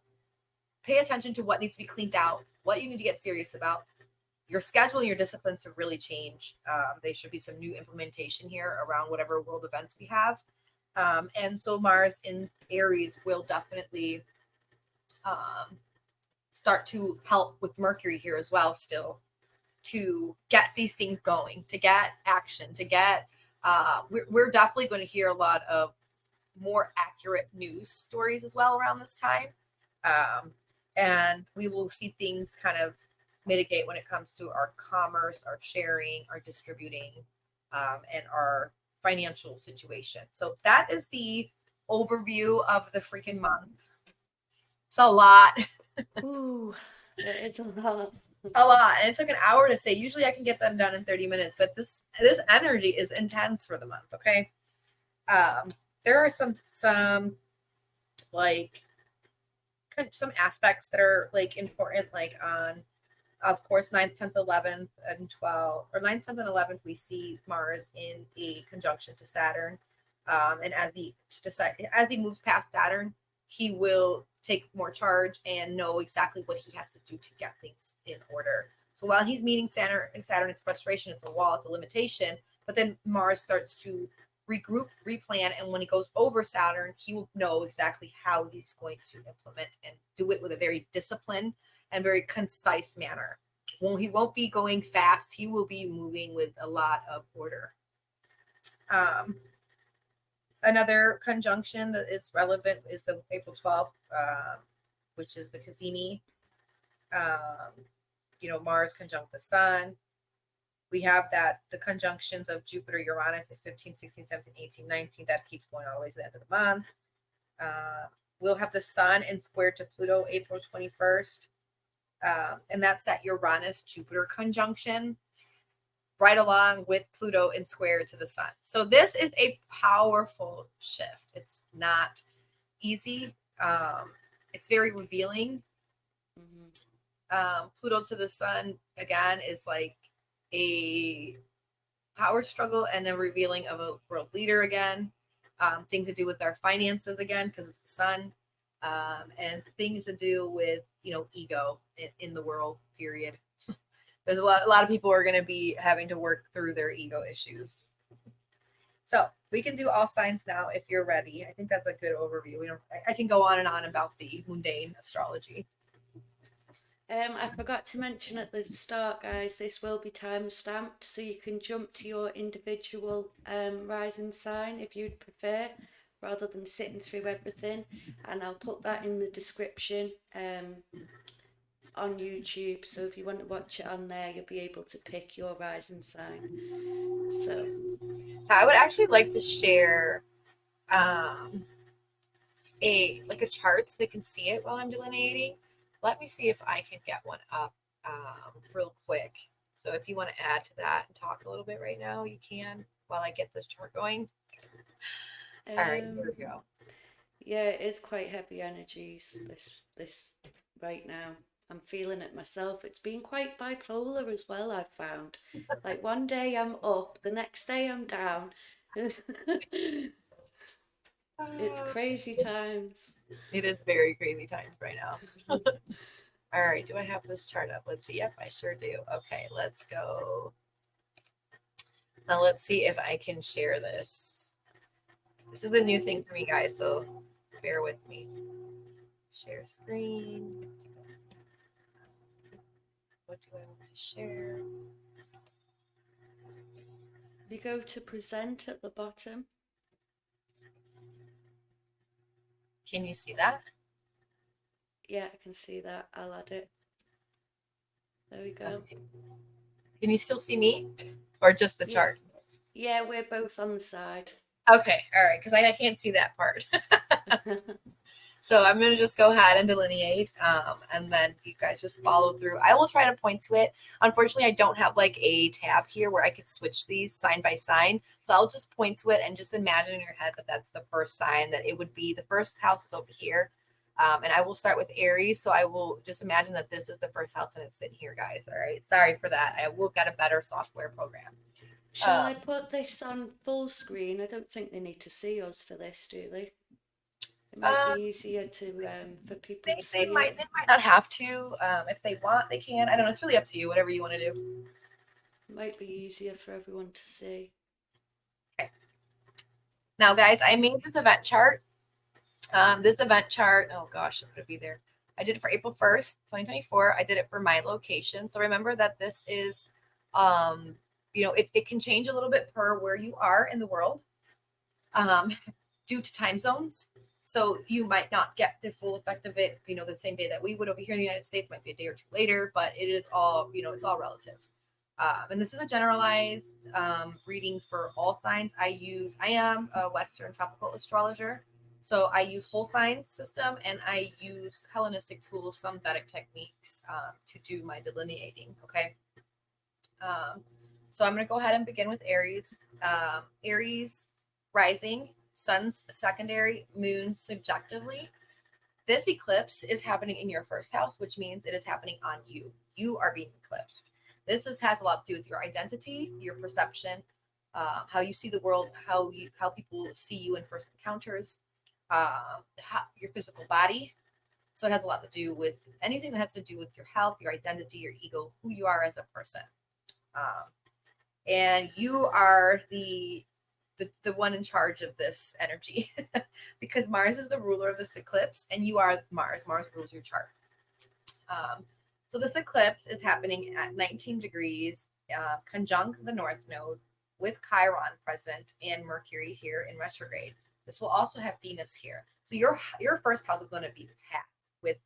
pay attention to what needs to be cleaned out, what you need to get serious about. Your schedule and your discipline should really change. There should be some new implementation here around whatever world events we have. And so Mars in Aries will definitely start to help with Mercury here as well, still, to get these things going, to get action, to get, we're definitely going to hear a lot of more accurate news stories as well around this time. And we will see things kind of mitigate when it comes to our commerce, our sharing, our distributing. and our financial situation. So that is the overview of the freaking month. It's a lot. Ooh, it is a lot. A lot. And it took an hour to say. Usually I can get them done in 30 minutes, but this energy is intense for the month, okay? There are some like some aspects that are like important, like on, of course, 9th, 10th, 11th, and 12th, or 9th, 10th, and 11th, we see Mars in a conjunction to Saturn. And as he moves past Saturn, he will take more charge and know exactly what he has to do to get things in order. So while he's meeting Saturn, it's frustration, it's a wall, it's a limitation. But then Mars starts to regroup, replan, and when he goes over Saturn, he will know exactly how he's going to implement and do it with a very disciplined and very concise manner. Well, he won't be going fast. He will be moving with a lot of order. Another conjunction that is relevant is the April 12th, which is the Cazimi. Mars conjunct the Sun. We have the conjunctions of Jupiter, Uranus at 15, 16, 17, 18, 19. That keeps going all the way to the end of the month. We'll have the Sun in square to Pluto April 21st. And that's that Uranus-Jupiter conjunction, right along with Pluto in square to the Sun. So this is a powerful shift. It's not easy. It's very revealing. Pluto to the Sun, again, is like a power struggle and a revealing of a world leader again. Things to do with our finances again, because it's the Sun. And things to do with, ego in the world, period. There's a lot of people are going to be having to work through their ego issues. So we can do all signs now if you're ready. I think that's a good overview. I can go on and on about the mundane astrology. I forgot to mention at the start, guys, this will be time stamped, so you can jump to your individual rising sign if you'd prefer, rather than sitting through everything. And I'll put that in the description on YouTube, so if you want to watch it on there, you'll be able to pick your rising sign. So I would actually like to share a chart so they can see it while I'm delineating. Let me see if I can get one up real quick. So if you want to add to that and talk a little bit right now, you can while I get this chart going. All right, here we go. Yeah, it is quite heavy energies this right now. I'm feeling it myself. It's been quite bipolar as well, I've found. Like one day I'm up, the next day I'm down. It's crazy times. It is very crazy times right now. All right, do I have this chart up? Let's see. Yep, I sure do. Okay, let's go. Now let's see if I can share this. This is a new thing for me, guys, so bear with me. Share screen. What do I want to share? You go to present at the bottom. Can you see that? Yeah, I can see that. I'll add it. There we go. Okay. Can you still see me or just the chart? Yeah, we're both on the side. Okay, all right, because I can't see that part. So I'm going to just go ahead and delineate, and then you guys just follow through. I will try to point to it. Unfortunately, I don't have like a tab here where I could switch these sign by sign. So I'll just point to it and just imagine in your head that that's the first sign, that it would be the first house is over here. And I will start with Aries. So I will just imagine that this is the first house and it's sitting here, guys. All right. Sorry for that. I will get a better software program. Shall I put this on full screen? I don't think they need to see us for this, do they? It might be easier to for people to see it. They might not have to. If they want, they can. I don't know. It's really up to you. Whatever you want to do. It might be easier for everyone to see. Okay. Now, guys, I made this event chart. This event chart, oh gosh, it would be there. I did it for April 1st, 2024. I did it for my location. So remember that this is, it can change a little bit per where you are in the world due to time zones. So you might not get the full effect of it, the same day that we would over here in the United States. Might be a day or two later, but it is all, it's all relative. And this is a generalized reading for all signs. I am a Western tropical astrologer. So I use whole signs system, and I use Hellenistic tools, some Vedic techniques to do my delineating. Okay. So I'm going to go ahead and begin with Aries. Aries rising, sun's secondary, moon subjectively. This eclipse is happening in your first house, which means it is happening on you. You are being eclipsed. Has a lot to do with your identity, your perception, how you see the world, how people see you in first encounters, your physical body. So it has a lot to do with anything that has to do with your health, your identity, your ego, who you are as a person. And you are the one in charge of this energy because Mars is the ruler of this eclipse, and you are Mars. Mars rules your chart. So this eclipse is happening at 19 degrees, conjunct the North Node with Chiron present and Mercury here in retrograde. This will also have Venus here. So your first house is going to be packed with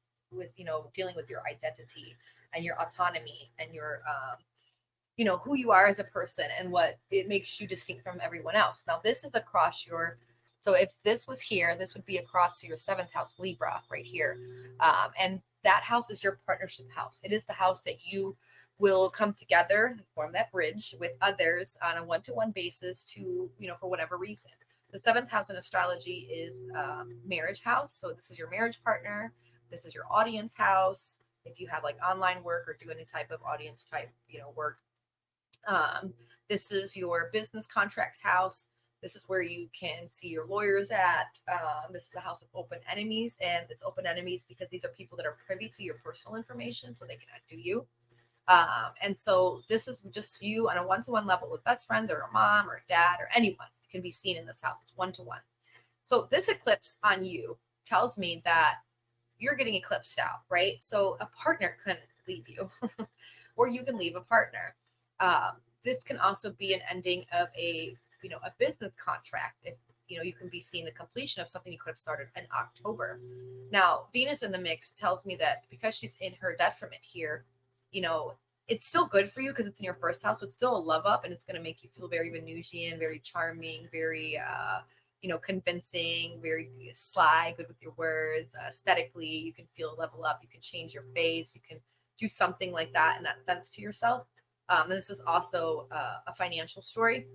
dealing with your identity and your autonomy and your who you are as a person and what it makes you distinct from everyone else. Now this is across so if this was here, this would be across to your 7th house, Libra, right here. And that house is your partnership house. It is the house that you will come together and form that bridge with others on a one-to-one basis to, for whatever reason. The 7th house in astrology is marriage house. So this is your marriage partner. This is your audience house. If you have like online work or do any type of audience type, work. This is your business contracts house. This is where you can see your lawyers at. This is a house of open enemies, and it's open enemies because these are people that are privy to your personal information, so they can undo you. And so this is just you on a one-to-one level with best friends or a mom or a dad or anyone can be seen in this house. It's one-to-one. So this eclipse on you tells me that you're getting eclipsed out, right? So a partner can leave you or you can leave a partner. This can also be an ending of a business contract. If you can be seeing the completion of something you could have started in October. Now, Venus in the mix tells me that because she's in her detriment here, it's still good for you because it's in your first house. So it's still a love up, and it's going to make you feel very Venusian, very charming, very, convincing, very sly, good with your words. Aesthetically, you can feel level up. You can change your face. You can do something like that in that sense to yourself. This is also a financial story.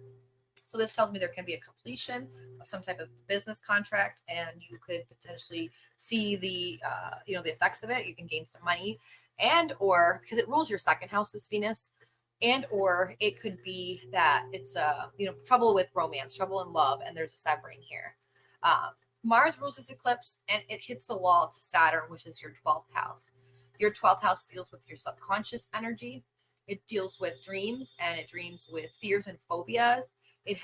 So this tells me there can be a completion of some type of business contract, and you could potentially see the effects of it. You can gain some money, and or because it rules your second house, this Venus, and or it could be that it's trouble with romance, trouble in love, and there's a severing here. Mars rules this eclipse, and it hits the wall to Saturn, which is your 12th house. Your 12th house deals with your subconscious energy. It deals with dreams, and it dreams with fears and phobias. It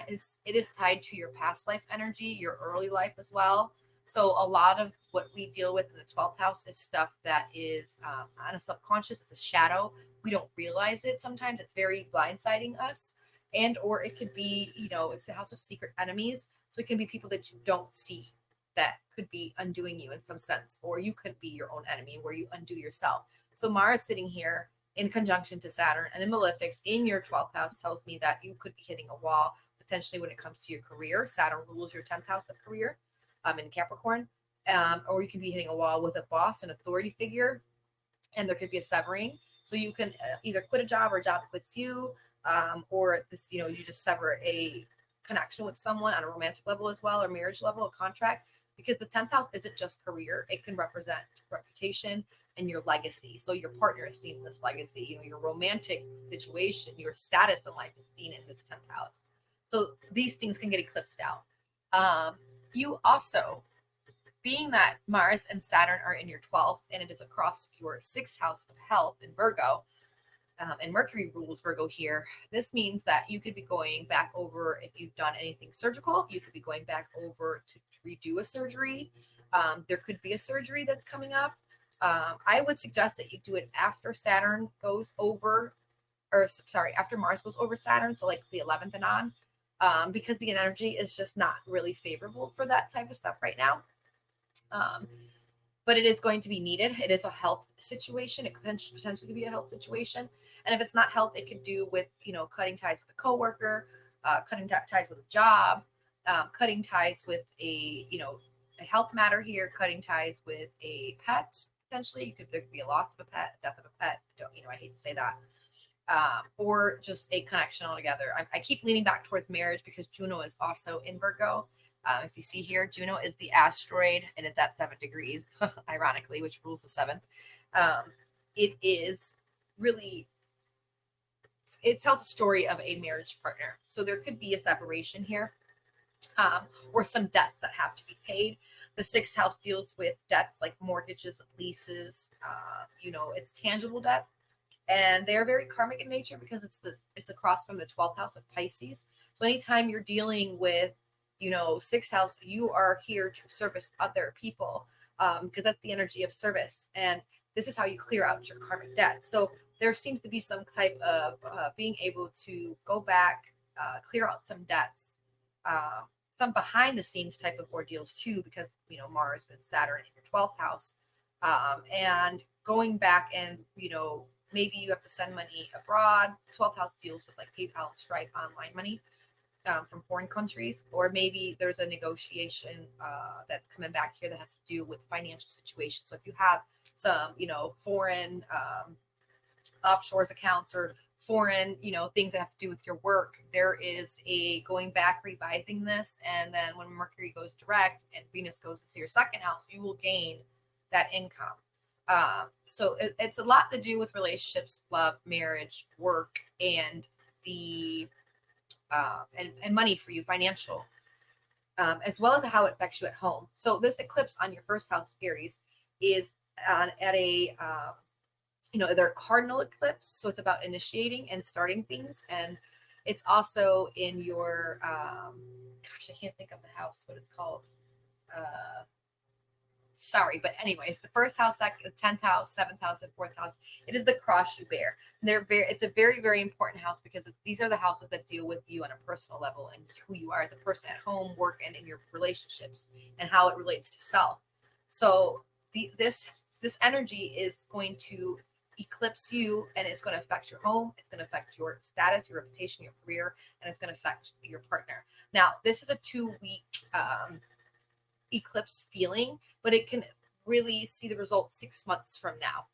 is tied to your past life energy, your early life as well. So a lot of what we deal with in the 12th house is stuff that is on a subconscious. It's a shadow. We don't realize it. Sometimes it's very blindsiding us. And or it could be, it's the house of secret enemies. So it can be people that you don't see that could be undoing you in some sense. Or you could be your own enemy where you undo yourself. So Mars sitting here in conjunction to Saturn and in malefics in your 12th house tells me that you could be hitting a wall potentially when it comes to your career. Saturn rules your 10th house of career in Capricorn. Or you can be hitting a wall with a boss, an authority figure, and there could be a severing. So you can either quit a job or a job quits you, or this, you just sever a connection with someone on a romantic level as well, or marriage level, a contract, because the 10th house isn't just career. It can represent reputation and your legacy. So your partner is seeing this legacy, your romantic situation, your status in life is seen in this 10th house. So these things can get eclipsed out. You also, being that Mars and Saturn are in your 12th and it is across your 6th house of health in Virgo, and Mercury rules Virgo here, this means that you could be going back over, if you've done anything surgical, you could be going back over to redo a surgery. There could be a surgery that's coming up. I would suggest that you do it after Saturn goes over, after Mars goes over Saturn, so like the 11th and on, because the energy is just not really favorable for that type of stuff right now. but it is going to be needed. It is a health situation. It could potentially be a health situation. And if it's not health, it could do with, cutting ties with a coworker, cutting ties with a job, cutting ties with a health matter here, cutting ties with a pet. Potentially, there could be a loss of a pet, death of a pet. I hate to say that. Or just a connection altogether. I keep leaning back towards marriage because Juno is also in Virgo. If you see here, Juno is the asteroid and it's at 7 degrees, ironically, which rules the seventh. It is really, it tells a story of a marriage partner. So there could be a separation here, or some debts that have to be paid. The sixth house deals with debts like mortgages, leases, it's tangible debts. And they're very karmic in nature because it's across from the 12th house of Pisces. So anytime you're dealing with, sixth house, you are here to service other people, because that's the energy of service. And this is how you clear out your karmic debts. So there seems to be some type of being able to go back, clear out some debts, some behind the scenes type of ordeals too, because, Mars and Saturn in your 12th house, and going back and, maybe you have to send money abroad. 12th house deals with like PayPal and Stripe online money, from foreign countries, or maybe there's a negotiation that's coming back here that has to do with financial situations. So if you have some, foreign offshores accounts or foreign, things that have to do with your work, there is a going back, revising this. And then when Mercury goes direct and Venus goes into your second house, you will gain that income. So it's a lot to do with relationships, love, marriage, work, and the and money for you, financial, as well as how it affects you at home. So this eclipse on your first house, Aries, is at a they're cardinal eclipse, so it's about initiating and starting things. And it's also in your gosh, I can't think of the house, what it's called. Sorry, but anyways, the first house, the 10th house, 7th house, and 4th house, it is the cross you bear. And it's a very, very important house because these are the houses that deal with you on a personal level and who you are as a person at home, work, and in your relationships, and how it relates to self. So this energy is going to eclipse you, and it's going to affect your home. It's going to affect your status, your reputation, your career, and it's going to affect your partner. Now, this is a 2-week eclipse feeling, but it can really see the results 6 months from now.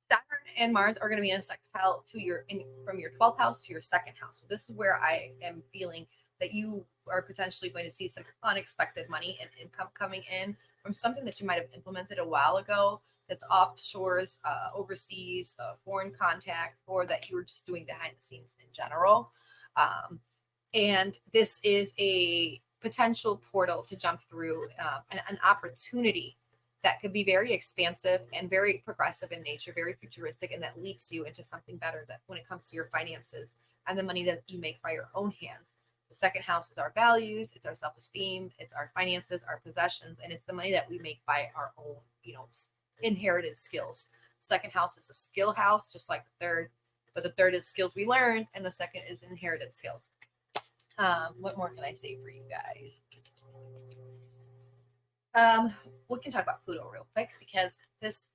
Saturn and Mars are going to be in a sextile to from your 12th house to your second house. So this is where I am feeling that you are potentially going to see some unexpected money and income coming in from something that you might have implemented a while ago that's offshores, overseas, foreign contacts, or that you were just doing behind the scenes in general. And this is a potential portal to jump through, an opportunity that could be very expansive and very progressive in nature, very futuristic, and that leaps you into something better that when it comes to your finances and the money that you make by your own hands. The second house is our values, it's our self-esteem, it's our finances, our possessions, and it's the money that we make by our own, inherited skills. Second house is a skill house, just like the third, but the third is skills we learn, and the second is inherited skills. What more can I say for you guys? We can talk about Pluto real quick because this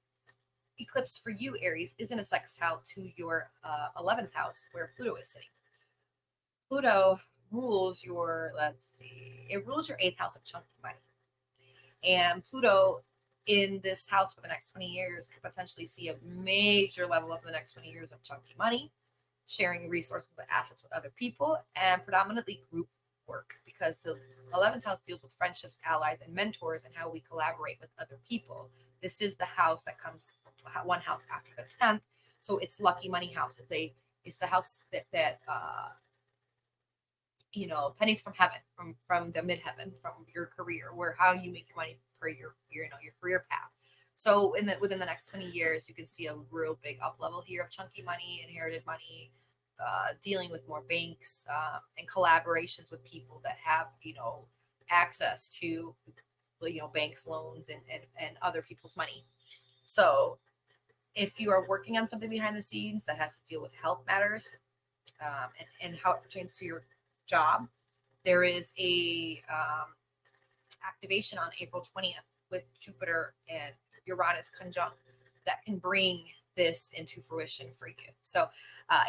eclipse for you, Aries, is in a sextile to your 11th house where Pluto is sitting. Pluto rules your, it rules your 8th house of chunky money. And Pluto in this house for the next 20 years could potentially see a major level of the next 20 years of chunky money, sharing resources and assets with other people, and predominantly group work, because the 11th house deals with friendships, allies, and mentors, and how we collaborate with other people. This is the house that comes one house after the 10th, so it's lucky money house. It's the house that pennies from heaven, from the midheaven, from your career, where how you make your money per your career path. So within the next 20 years, you can see a real big up level here of chunky money, inherited money, dealing with more banks, and collaborations with people that have, access to, banks, loans, and other people's money. So if you are working on something behind the scenes that has to deal with health matters, and how it pertains to your job, there is a activation on April 20th with Jupiter and Uranus conjunct that can bring this into fruition for you. So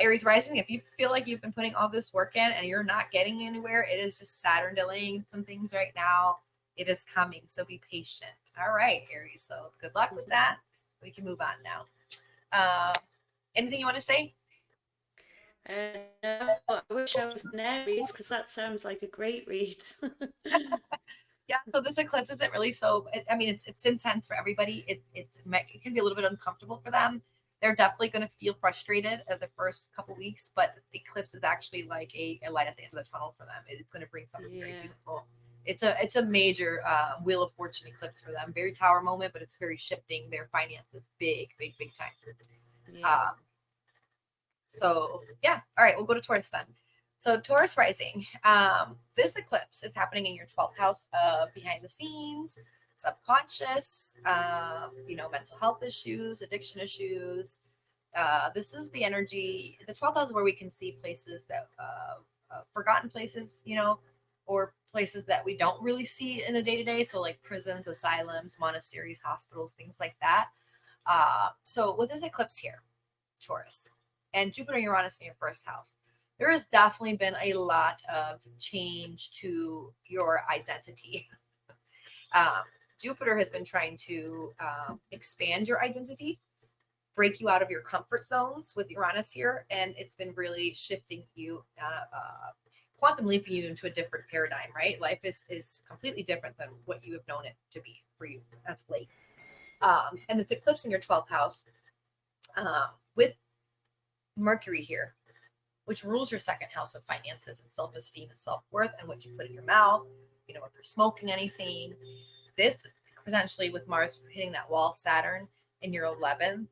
Aries rising, if you feel like you've been putting all this work in and you're not getting anywhere, it is just Saturn delaying some things right now. It is coming, so be patient. All right, Aries, so good luck with that. We can move on now. Anything you want to say? No, I wish I was an Aries because that sounds like a great read. Yeah, so this eclipse isn't really so. I mean, it's intense for everybody. It can be a little bit uncomfortable for them. They're definitely going to feel frustrated the first couple weeks, but the eclipse is actually like a light at the end of the tunnel for them. It is going to bring something very beautiful. It's a major Wheel of Fortune eclipse for them. Very tower moment, but it's very shifting their finances, big time. Yeah. So yeah, all right, we'll go to Taurus then. So Taurus rising, this eclipse is happening in your 12th house of behind the scenes, subconscious, mental health issues, addiction issues. This is the energy. The 12th house is where we can see places that forgotten places, or places that we don't really see in the day to day. So like prisons, asylums, monasteries, hospitals, things like that. So with this eclipse here, Taurus, and Jupiter and Uranus in your first house, there has definitely been a lot of change to your identity. Jupiter has been trying to expand your identity, break you out of your comfort zones with Uranus here, and it's been really shifting you, quantum leaping you into a different paradigm, right? Life is completely different than what you have known it to be for you as of late. And this eclipse in your 12th house, with Mercury here, which rules your second house of finances and self-esteem and self-worth and what you put in your mouth, if you're smoking anything. This potentially with Mars hitting that wall, Saturn in your 11th,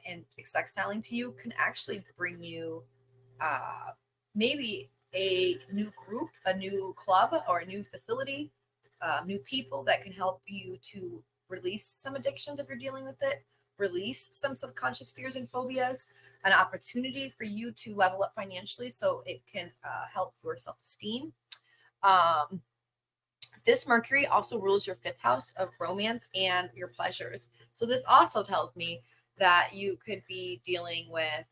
and sextiling to you can actually bring you maybe a new group, a new club, or a new facility, new people that can help you to release some addictions if you're dealing with it, release some subconscious fears and phobias, an opportunity for you to level up financially so it can help your self-esteem. This Mercury also rules your 5th house of romance and your pleasures. So this also tells me that you could be dealing with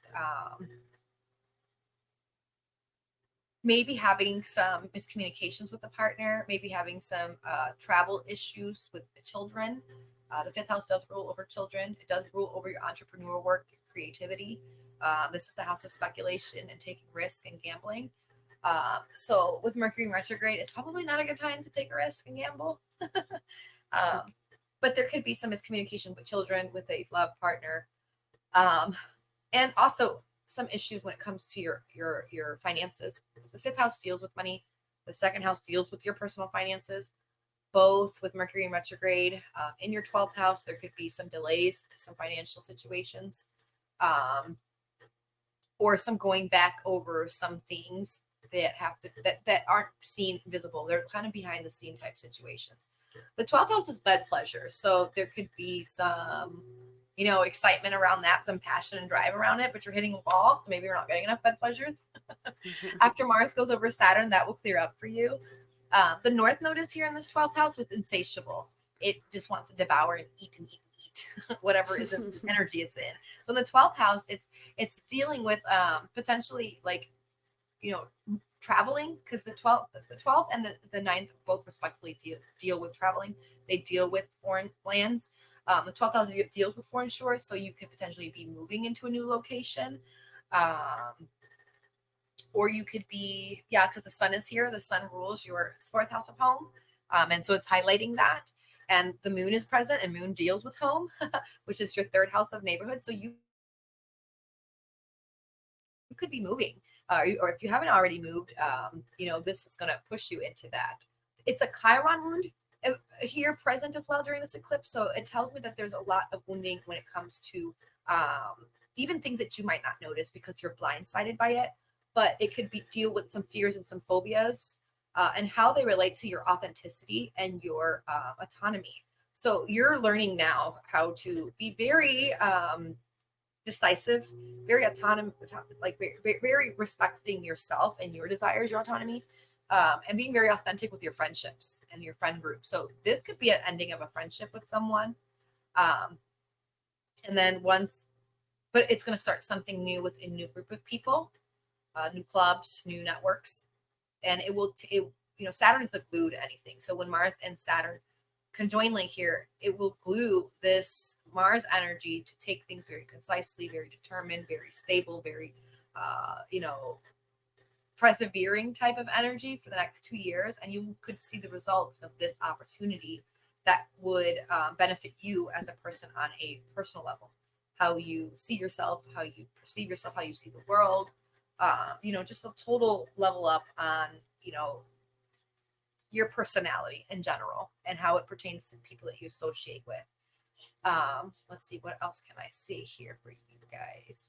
maybe having some miscommunications with the partner, maybe having some travel issues with the children. The 5th house does rule over children. It does rule over your entrepreneurial work, your creativity. This is the house of speculation and taking risk and gambling. So with Mercury in retrograde, it's probably not a good time to take a risk and gamble. But there could be some miscommunication with children, with a loved partner, and also some issues when it comes to your finances. The 5th house deals with money. The 2nd house deals with your personal finances. Both with Mercury in retrograde. In your 12th house, there could be some delays to some financial situations, or some going back over some things that aren't seen visible. They're kind of behind the scene type situations. The 12th house is bed pleasure, so there could be some excitement around that, some passion and drive around it, but you're hitting a wall, so maybe you're not getting enough bed pleasures. After Mars goes over Saturn, that will clear up for you. The North Node is here in this 12th house with insatiable. It just wants to devour and eat and eat and eat whatever is in energy it's in. So in the 12th house, it's dealing with potentially like traveling, because the 12th and the 9th both respectively deal with traveling. They deal with foreign lands. The 12th house deals with foreign shores, so you could potentially be moving into a new location. Or you could be, because the sun is here. The sun rules your 4th house of home. And so it's highlighting that. And the moon is present, and moon deals with home, which is your 3rd house of neighborhood. So you could be moving, or if you haven't already moved, this is going to push you into that. It's a Chiron wound here present as well during this eclipse. So it tells me that there's a lot of wounding when it comes to even things that you might not notice because you're blindsided by it. But it could be deal with some fears and some phobias, and how they relate to your authenticity and your autonomy. So you're learning now how to be very decisive, very autonomous, like very respecting yourself and your desires, your autonomy. and being very authentic with your friendships and your friend group. So this could be an ending of a friendship with someone. And then but it's going to start something new with a new group of people, new clubs, new networks. And Saturn is the glue to anything. So when Mars and Saturn conjointly here, it will glue this Mars energy to take things very concisely, very determined, very stable, very, persevering type of energy for the next 2 years. And you could see the results of this opportunity that would benefit you as a person on a personal level. How you see yourself, how you perceive yourself, how you see the world, just a total level up on, your personality in general and how it pertains to people that you associate with. Let's see, what else can I see here for you guys?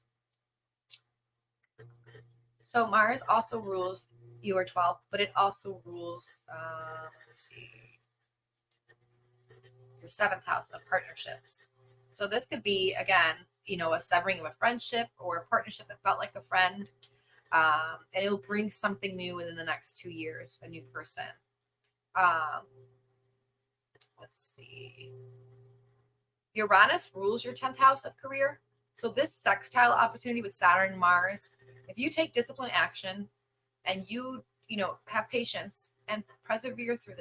So Mars also rules your 12th, but it also rules, let's see, your 7th house of partnerships. So this could be, again, a severing of a friendship or a partnership that felt like a friend. And it'll bring something new within the next 2 years, a new person. Let's see. Uranus rules your 10th house of career. So this sextile opportunity with Saturn and Mars, if you take disciplined action and you have patience and persevere through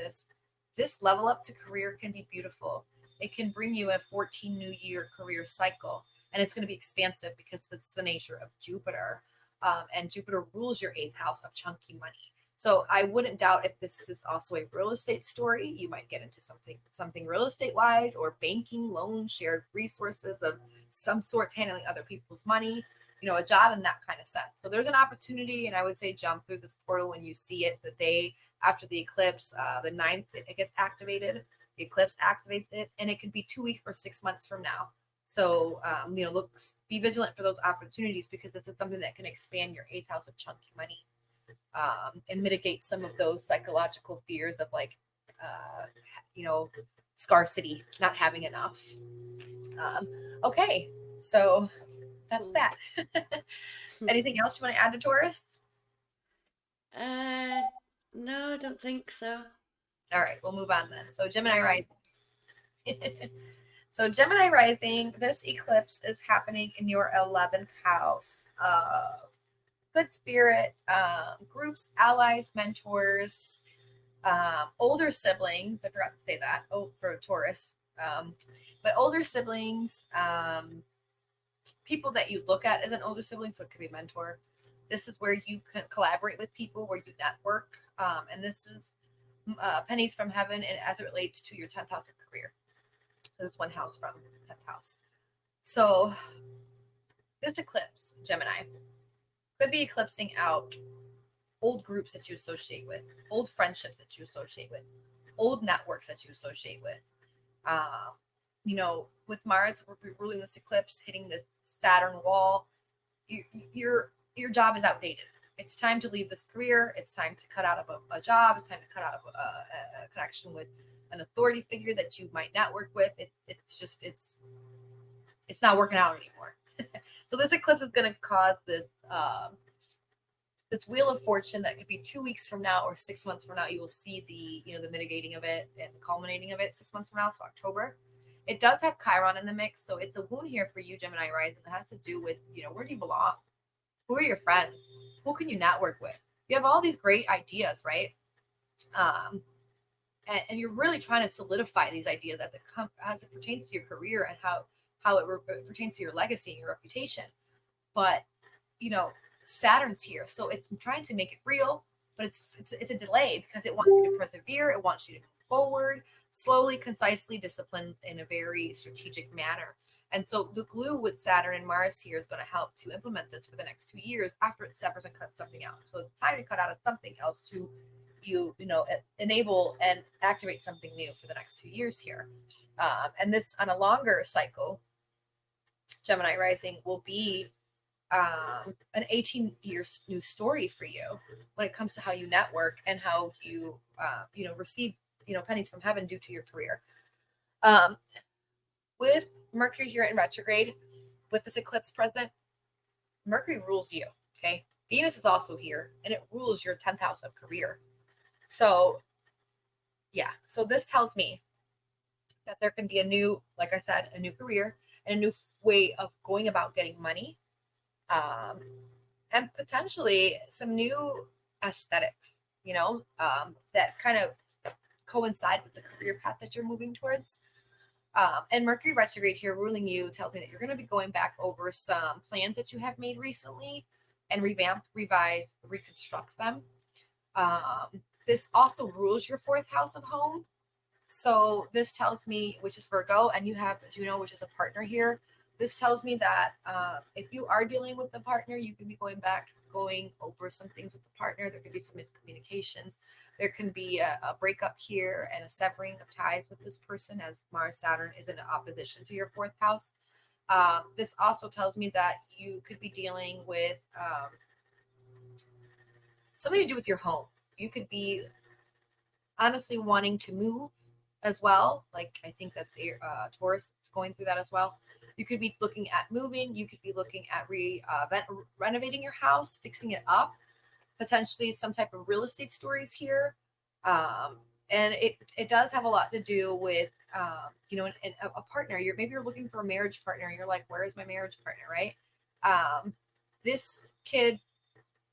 this level up to career can be beautiful. It can bring you a 14 new year career cycle, and it's going to be expansive because that's the nature of Jupiter. And Jupiter rules your 8th house of chunky money. So I wouldn't doubt if this is also a real estate story. You might get into something real estate wise, or banking, loans, shared resources of some sorts, handling other people's money, a job in that kind of sense. So there's an opportunity, and I would say jump through this portal when you see it. The day after the eclipse, the 9th, it gets activated. The eclipse activates it, and it could be 2 weeks or 6 months from now. So, be vigilant for those opportunities, because this is something that can expand your 8th house of chunky money, and mitigate some of those psychological fears of scarcity, not having enough. Okay, so that's that. Anything else you want to add to Taurus? No, I don't think so. All right, we'll move on then. So Gemini rising. So Gemini rising, this eclipse is happening in your 11th house of good spirit, groups, allies, mentors, older siblings. I forgot to say that. For Taurus. But older siblings, people that you look at as an older sibling, so it could be a mentor. This is where you can collaborate with people, where you network. And this is pennies from heaven, and as it relates to your 10th house of career. This is one house from 10th house. So this eclipse, Gemini, could be eclipsing out old groups that you associate with, old friendships that you associate with, old networks that you associate with. With Mars ruling this eclipse, hitting this Saturn wall, your job is outdated. It's time to leave this career. It's time to cut out of a job. It's time to cut out of a connection with an authority figure that you might network with. It's not working out anymore. So this eclipse is going to cause this wheel of fortune that could be 2 weeks from now or 6 months from now. You will see the mitigating of it and the culminating of it 6 months from now, so October. It does have Chiron in the mix, so it's a wound here for you, Gemini rising. It has to do with, where do you belong? Who are your friends? Who can you network with? You have all these great ideas, right? And you're really trying to solidify these ideas as it pertains to your career and how it pertains to your legacy and your reputation. But Saturn's here, so it's trying to make it real, but it's a delay because it wants you to persevere. It wants you to move forward slowly, concisely, disciplined in a very strategic manner. And so the glue with Saturn and Mars here is going to help to implement this for the next 2 years after it severs and cuts something out. So it's time to cut out of something else to enable and activate something new for the next 2 years here. And this, on a longer cycle, Gemini rising will be an 18-year new story for you when it comes to how you network and how you receive pennies from heaven due to your career. With Mercury here in retrograde, with this eclipse present, Mercury rules you. Okay, Venus is also here, and it rules your 10th house of career. So yeah, so this tells me that there can be a new, like I said, a new career and a new way of going about getting money, um, and potentially some new aesthetics, that kind of coincide with the career path that you're moving towards. And Mercury retrograde here ruling you tells me that you're going to be going back over some plans that you have made recently and revamp, revise, reconstruct them. This also rules your fourth house of home. So this tells me, which is Virgo, and you have Juno, which is a partner here. This tells me that if you are dealing with the partner, you can be going over some things with the partner. There could be some miscommunications. There can be a breakup here and a severing of ties with this person, as Mars Saturn is in opposition to your fourth house. This also tells me that you could be dealing with something to do with your home. You could be honestly wanting to move as well. Like I think that's Taurus going through that as well. You could be looking at moving. You could be looking at renovating your house, fixing it up, potentially some type of real estate stories here. And it does have a lot to do with a partner. You're looking for a marriage partner. You're like, where is my marriage partner, right? This could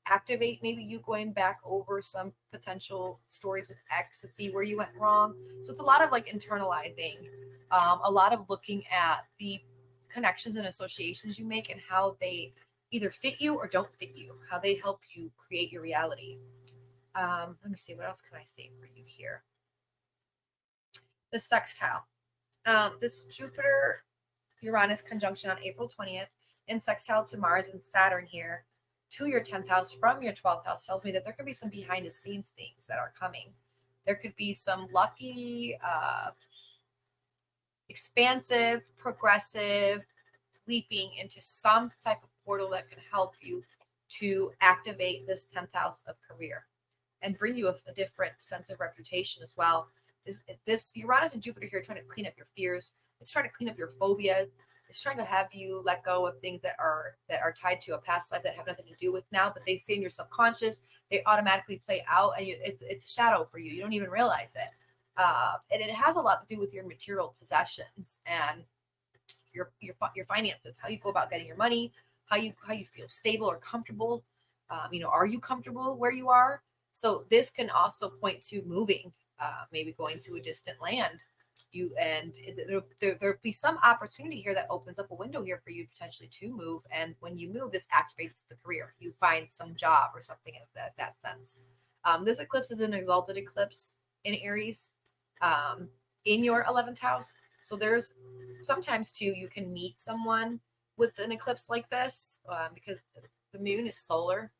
activate maybe you going back over some potential stories with X to see where you went wrong. So it's a lot of like internalizing, a lot of looking at the connections and associations you make and how they either fit you or don't fit you, how they help you create your reality. Let me see, what else can I say for you here? The sextile. This Jupiter Uranus conjunction on April 20th in sextile to Mars and Saturn here to your 10th house from your 12th house tells me that there could be some behind the scenes things that are coming. There could be some lucky, expansive, progressive leaping into some type of portal that can help you to activate this 10th house of career and bring you a different sense of reputation as well. This Uranus and Jupiter here trying to clean up your fears. It's trying to clean up your phobias. It's trying to have you let go of things that are tied to a past life that have nothing to do with now, but they stay in your subconscious. They automatically play out, and it's a shadow for you. You don't even realize it. And it has a lot to do with your material possessions and your finances, how you go about getting your money, how you feel stable or comfortable. Are you comfortable where you are? So this can also point to moving, maybe going to a distant land. There'll be some opportunity here that opens up a window here for you potentially to move. And when you move, this activates the career. You find some job or something of that sense. This eclipse is an exalted eclipse in Aries, in your 11th house. So there's sometimes too, you can meet someone with an eclipse like this, because the moon is solar.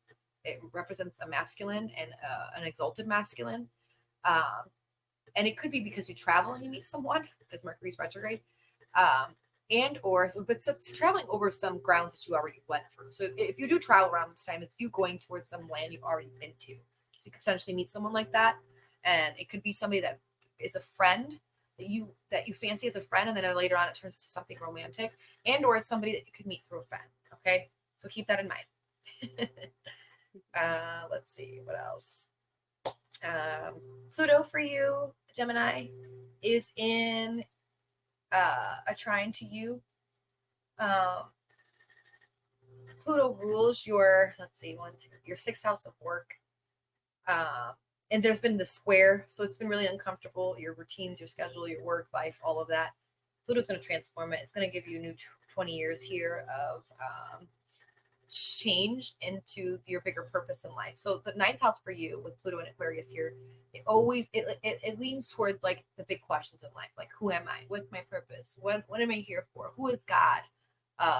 It represents a masculine and an exalted masculine. And it could be because you travel and you meet someone because Mercury's retrograde, but it's traveling over some grounds that you already went through. So if you do travel around this time, it's you going towards some land you've already been to. So you could potentially meet someone like that, and it could be somebody that is a friend that you fancy as a friend, and then later on it turns to something romantic, or it's somebody that you could meet through a friend. Okay, so keep that in mind. Let's see what else. Pluto for you, Gemini, is in a trine to you. Pluto rules your your 6th house of work. And there's been the square, so it's been really uncomfortable. Your routines, your schedule, your work life, all of that. Pluto's going to transform it. It's going to give you a new 20 years here of change into your bigger purpose in life. So the 9th house for you with Pluto and Aquarius here, it leans towards like the big questions in life, like who am I? What's my purpose? What am I here for? Who is God?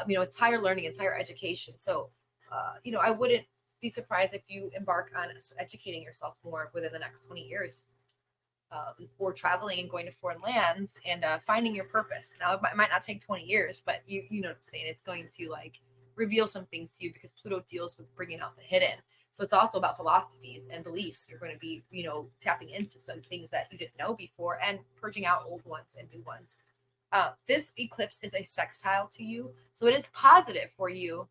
It's higher learning, it's higher education. So I wouldn't be surprised if you embark on educating yourself more within the next 20 years, or traveling and going to foreign lands and finding your purpose. Now, it might not take 20 years, but you know what I'm saying? It's going to like reveal some things to you because Pluto deals with bringing out the hidden. So it's also about philosophies and beliefs. You're going to be, tapping into some things that you didn't know before and purging out old ones and new ones. This eclipse is a sextile to you. So it is positive for you,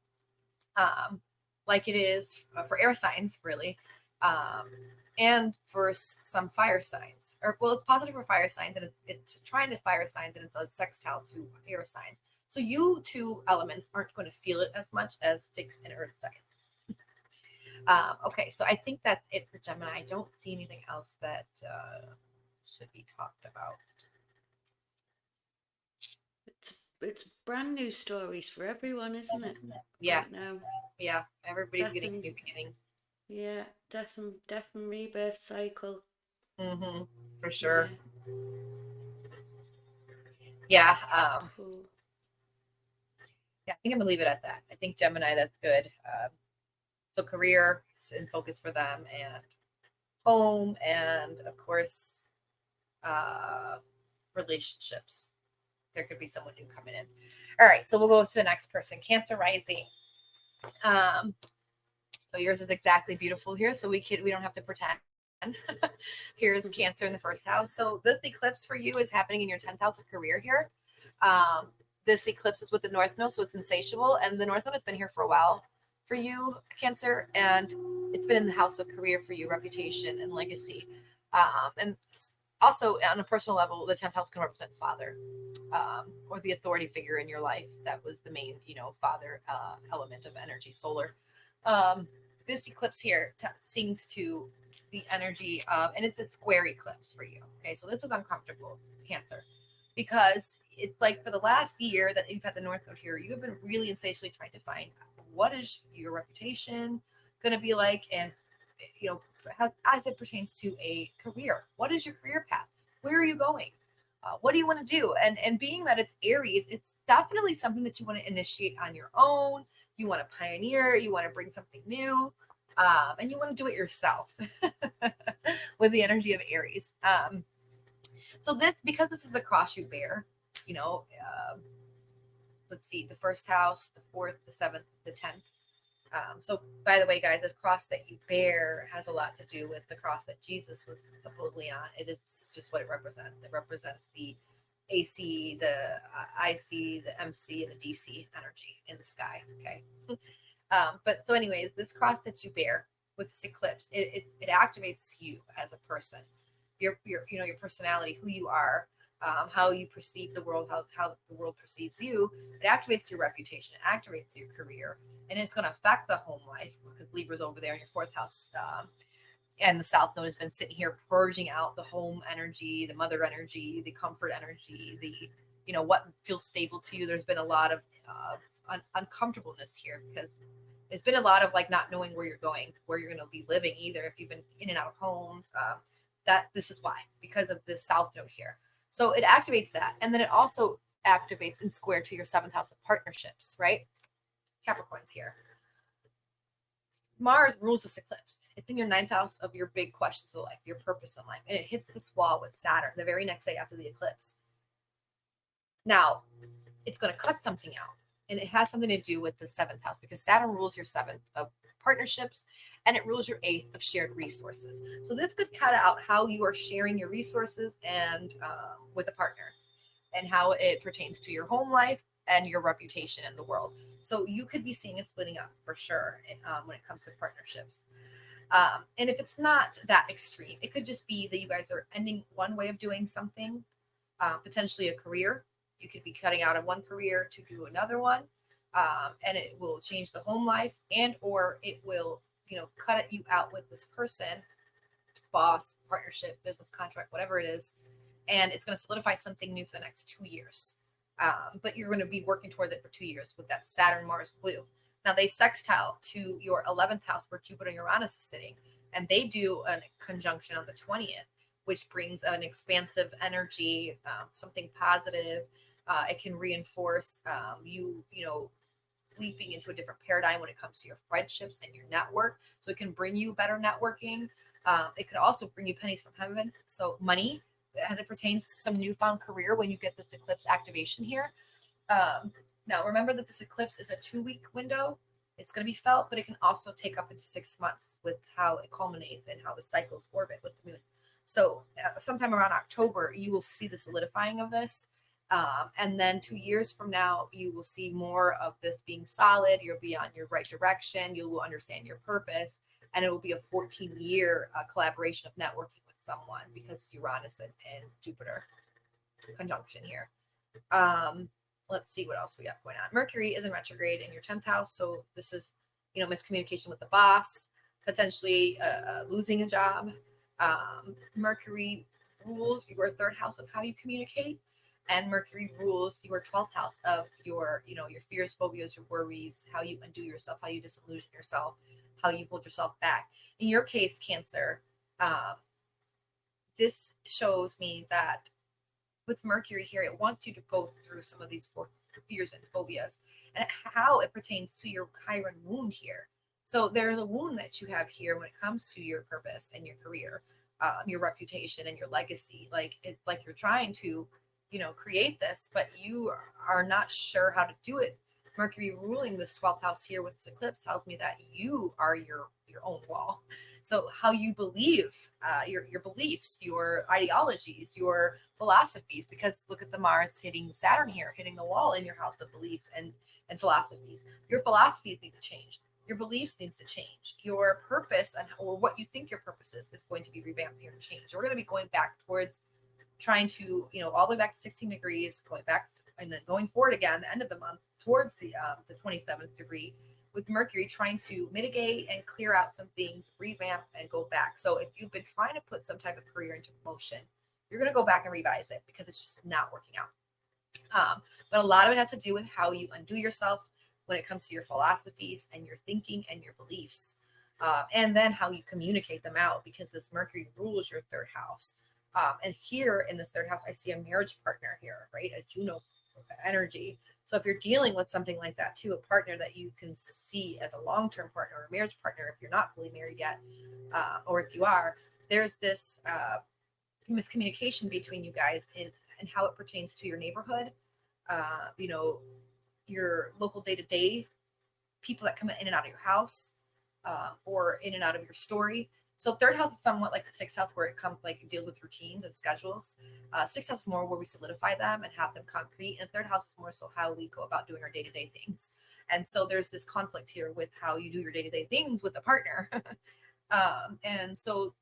like it is for air signs, really. And for some fire signs, or well, it's positive for fire signs, and it's trying to fire signs, and it's a sextile to air signs. So you two elements aren't going to feel it as much as fixed and earth signs. Okay, so I think that's it for Gemini. I don't see anything else that should be talked about. It's brand new stories for everyone, isn't it? Yeah, Right now. yeah. Everybody's Death getting a and new beginning. yeah, death and rebirth cycle. Mm-hmm. For sure. Yeah. Yeah. Cool. Yeah, I think I'm gonna leave it at that. I think Gemini, that's good. So career and focus for them, and home, and of course, uh, relationships. There could be someone new coming in. All right, so we'll go to the next person. Cancer rising. So yours is exactly beautiful here, so we don't have to pretend. Here's Cancer in the first house. So this eclipse for you is happening in your 10th house of career here. This eclipse is with the North Node, so it's insatiable, and the North Node has been here for a while for you, Cancer, and it's been in the house of career for you, reputation and legacy. And also on a personal level, the 10th house can represent father, or the authority figure in your life. That was the main, father element of energy, solar. This eclipse here sings to the energy of, and it's a square eclipse for you. Okay, so this is uncomfortable, Cancer, because it's like for the last year that you've had the North Node here, you have been really insatiably trying to find what is your reputation going to be like, and how, as it pertains to a career, what is your career path? Where are you going? What do you want to do? And being that it's Aries, it's definitely something that you want to initiate on your own. You want to pioneer. You want to bring something new, and you want to do it yourself with the energy of Aries. So because this is the cross you bear, let's see, the first house, the fourth, the seventh, the 10th. So, by the way, guys, this cross that you bear has a lot to do with the cross that Jesus was supposedly on. It's just what it represents. It represents the AC, the IC, the MC, and the DC energy in the sky. Okay. But so, anyways, this cross that you bear with this eclipse, it activates you as a person, your personality, who you are, how you perceive the world, how the world perceives you. It activates your reputation, it activates your career, and it's going to affect the home life because Libra's over there in your fourth house. And the South Node has been sitting here purging out the home energy, the mother energy, the comfort energy, the what feels stable to you. There's been a lot of uncomfortableness here because there's been a lot of like not knowing where you're going, where you're going to be living either. If you've been in and out of homes, that this is why, because of this South Node here. So it activates that, and then it also activates in square to your 7th house of partnerships, right? Capricorn's here. Mars rules this eclipse. It's in your 9th house of your big questions of life, your purpose in life, and it hits this wall with Saturn the very next day after the eclipse. Now, it's going to cut something out, and it has something to do with the 7th house because Saturn rules your 7th of partnerships, and it rules your 8th of shared resources. So this could cut out how you are sharing your resources and with a partner, and how it pertains to your home life and your reputation in the world. So you could be seeing a splitting up for sure when it comes to partnerships. And if it's not that extreme, it could just be that you guys are ending one way of doing something, potentially a career. You could be cutting out of one career to do another one, and it will change the home life, and or it will, cut you out with this person, boss, partnership, business contract, whatever it is, and it's going to solidify something new for the next 2 years. But you're going to be working towards it for 2 years with that Saturn Mars glue. Now they sextile to your 11th house where Jupiter and Uranus is sitting, and they do a conjunction on the 20th, which brings an expansive energy, something positive. It can reinforce you leaping into a different paradigm when it comes to your friendships and your network. So it can bring you better networking. It could also bring you pennies from heaven. So money, as it pertains to some newfound career when you get this eclipse activation here. Now, remember that this eclipse is a 2-week window. It's going to be felt, but it can also take up into 6 months with how it culminates and how the cycles orbit with the moon. So sometime around October, you will see the solidifying of this. And then 2 years from now, you will see more of this being solid. You'll be on your right direction. You will understand your purpose. and it will be a 14-year collaboration of networking with someone because Uranus and Jupiter conjunction here. Let's see what else we have going on. Mercury is in retrograde in your 10th house, so this is, miscommunication with the boss, potentially losing a job. Mercury rules your 3rd house of how you communicate, and Mercury rules your 12th house of your fears, phobias, your worries, how you undo yourself, how you disillusion yourself, how you hold yourself back. In your case, Cancer, this shows me that with Mercury here, it wants you to go through some of these fears and phobias and how it pertains to your Chiron wound here. So there's a wound that you have here when it comes to your purpose and your career, your reputation and your legacy. Like it's like you're trying to, create this, but you are not sure how to do it. Mercury ruling this 12th house here with this eclipse tells me that you are your own wall. So how you believe, your beliefs, your ideologies, your philosophies, because look at the Mars hitting Saturn here, hitting the wall in your house of belief and philosophies. Your philosophies need to change. Your beliefs needs to change. Your purpose or what you think your purpose is going to be revamped here and changed. We're going to be going back towards trying to, all the way back to 16 degrees, going back and then going forward again, the end of the month towards the 27th degree, with Mercury trying to mitigate and clear out some things, revamp and go back. So if you've been trying to put some type of career into motion, you're going to go back and revise it because it's just not working out. But a lot of it has to do with how you undo yourself when it comes to your philosophies and your thinking and your beliefs. And then how you communicate them out, because this Mercury rules your 3rd house. And here in this 3rd house, I see a marriage partner here, right? A Juno energy. So if you're dealing with something like that too, a partner that you can see as a long-term partner or a marriage partner, if you're not fully married yet, or if you are, there's this miscommunication between you guys and how it pertains to your neighborhood, your local day-to-day people that come in and out of your house, or in and out of your story. So 3rd house is somewhat like the 6th house, where it comes like it deals with routines and schedules. 6th house is more where we solidify them and have them concrete, and 3rd house is more so how we go about doing our day-to-day things. And so there's this conflict here with how you do your day-to-day things with a partner. And so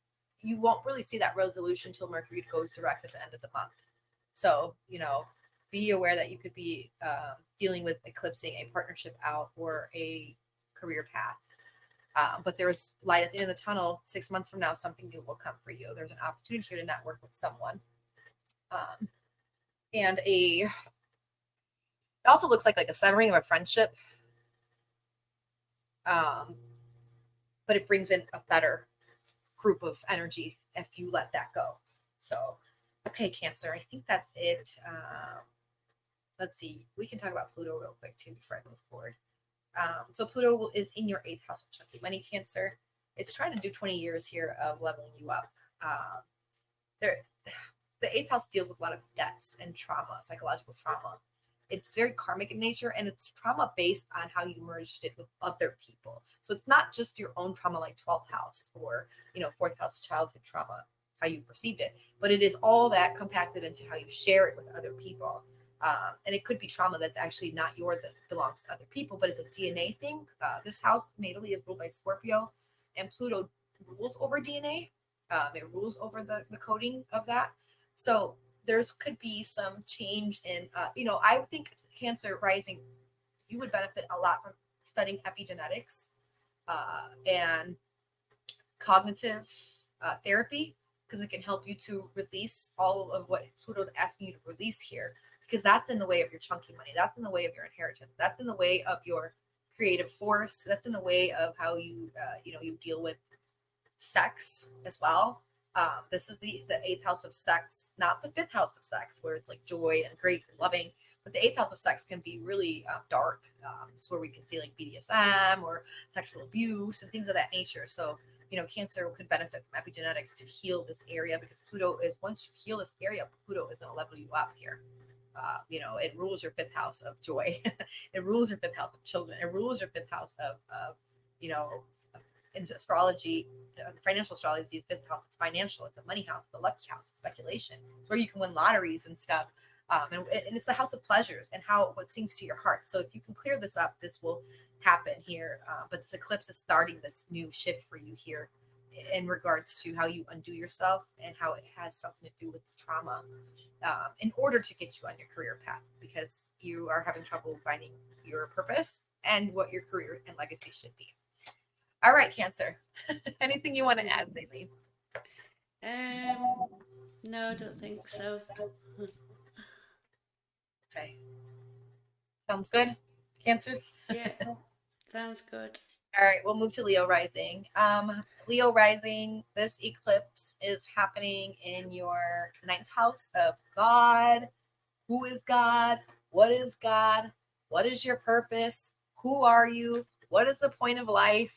you won't really see that resolution until Mercury goes direct at the end of the month. So, be aware that you could be dealing with eclipsing a partnership out or a career path. But there's light at the end of the tunnel. 6 months from now, something new will come for you. There's an opportunity here to network with someone. And it also looks like a severing of a friendship. But it brings in a better group of energy if you let that go. So, okay, Cancer, I think that's it. Let's see. We can talk about Pluto real quick too before I move forward. So Pluto is in your 8th house of chunky money, Cancer. It's trying to do 20 years here of leveling you up. The 8th house deals with a lot of debts and trauma, psychological trauma. It's very karmic in nature, and it's trauma based on how you merged it with other people. So it's not just your own trauma like 12th house or 4th house childhood trauma, how you perceived it, but it is all that compacted into how you share it with other people. And it could be trauma that's actually not yours, that belongs to other people, but it's a DNA thing. This house natally is ruled by Scorpio, and Pluto rules over DNA. It rules over the coding of that. So there's could be some change in, I think Cancer rising, you would benefit a lot from studying epigenetics and cognitive therapy, because it can help you to release all of what Pluto's asking you to release here, because that's in the way of your chunky money. That's in the way of your inheritance. That's in the way of your creative force. That's in the way of how you, you deal with sex as well. This is the 8th house of sex, not the 5th house of sex, where it's like joy and great and loving, but the 8th house of sex can be really dark. It's where we can see like BDSM or sexual abuse and things of that nature. So, Cancer could benefit from epigenetics to heal this area, because Pluto is, once you heal this area, Pluto is going to level you up here. It rules your 5th house of joy. It rules your 5th house of children. It rules your 5th house of in astrology, financial astrology, the 5th house is financial. It's a money house. It's a lucky house. It's speculation. It's where you can win lotteries and stuff. And it's the house of pleasures and what sings to your heart. So if you can clear this up, this will happen here. But this eclipse is starting this new shift for you here in regards to how you undo yourself and how it has something to do with trauma, in order to get you on your career path, because you are having trouble finding your purpose and what your career and legacy should be. All right, Cancer. Anything you want to add, Lately? No, I don't think so. Okay. Sounds good. Cancers? Yeah, sounds good. All right, we'll move to Leo rising. Leo rising, this eclipse is happening in your 9th house of God. Who is God? What is God? What is your purpose? Who are you? What is the point of life?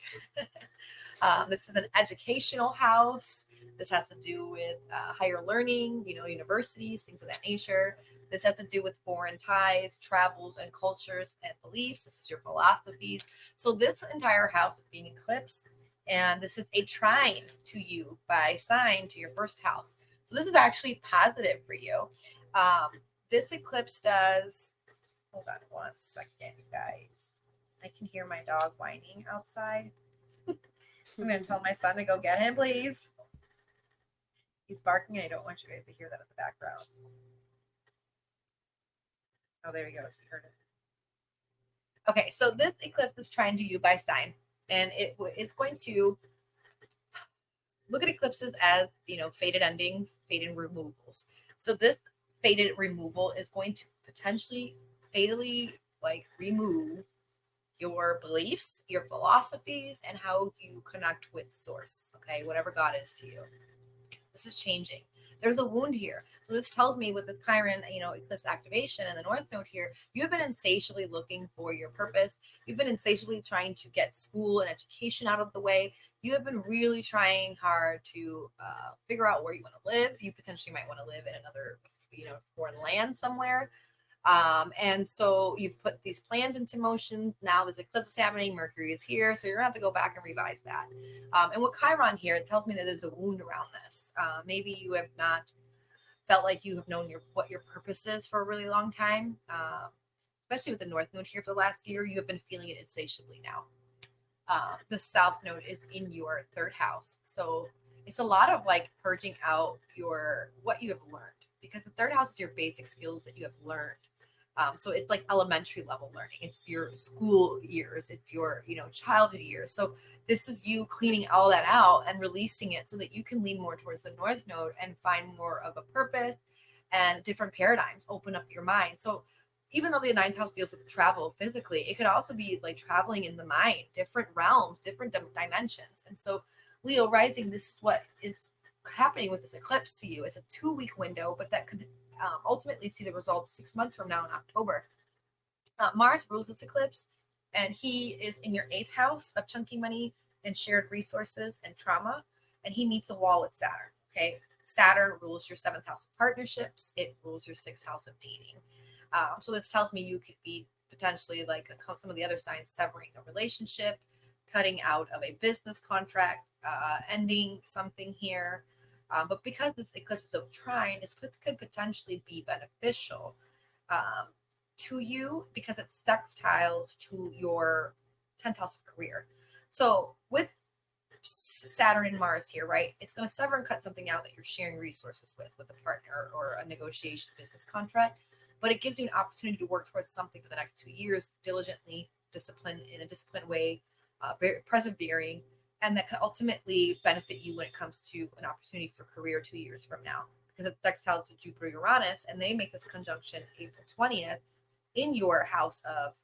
This is an educational house. This has to do with higher learning, universities, things of that nature. This has to do with foreign ties, travels, and cultures and beliefs. This is your philosophies. So this entire house is being eclipsed, and this is a trine to you by sign to your 1st house. So this is actually positive for you. This eclipse does, hold on one second, you guys. I can hear my dog whining outside. So I'm going to tell my son to go get him, please. He's barking, and I don't want you guys to hear that in the background. Oh, there we go. So you heard it. Okay, so this eclipse is trine to you by sign, and it is going to look at eclipses as, fated endings, fated removals. So this fated removal is going to potentially fatally remove your beliefs, your philosophies, and how you connect with source. Okay, whatever God is to you. This is changing. There's a wound here. So this tells me with this Chiron, eclipse activation and the North Node here, you've been insatiably looking for your purpose. You've been insatiably trying to get school and education out of the way. You have been really trying hard to figure out where you want to live. You potentially might want to live in another, foreign land somewhere. And so you've put these plans into motion. Now this eclipse is happening. Mercury is here. So you're gonna have to go back and revise that. And with Chiron here, it tells me that there's a wound around this. Maybe you have not felt like you have known what your purpose is for a really long time. Especially with the North Node here for the last year, you have been feeling it insatiably now. The South Node is in your 3rd house. So it's a lot of purging out what you have learned, because the 3rd house is your basic skills that you have learned. So it's elementary level learning. It's your school years. It's your, childhood years. So this is you cleaning all that out and releasing it so that you can lean more towards the North Node and find more of a purpose and different paradigms, open up your mind. So even though the 9th house deals with travel physically, it could also be traveling in the mind, different realms, different dimensions. And so Leo rising, this is what is happening with this eclipse to you. It's a 2-week window, but that could ultimately see the results 6 months from now in October. Mars rules this eclipse, and he is in your 8th house of chunky money and shared resources and trauma, and he meets a wall with Saturn. Okay, Saturn rules your 7th house of partnerships. It rules your 6th house of dating. So this tells me you could be potentially some of the other signs, severing a relationship, cutting out of a business contract, ending something here. But because this eclipse is a trine, this could potentially be beneficial to you because it sextiles to your 10th house of career. So with Saturn and Mars here, right, it's going to sever and cut something out that you're sharing resources with a partner or a negotiation business contract. But it gives you an opportunity to work towards something for the next 2 years, diligently, in a disciplined way, very persevering, and that can ultimately benefit you when it comes to an opportunity for career 2 years from now, because it's sextiles to Jupiter Uranus, and they make this conjunction April 20th in your house of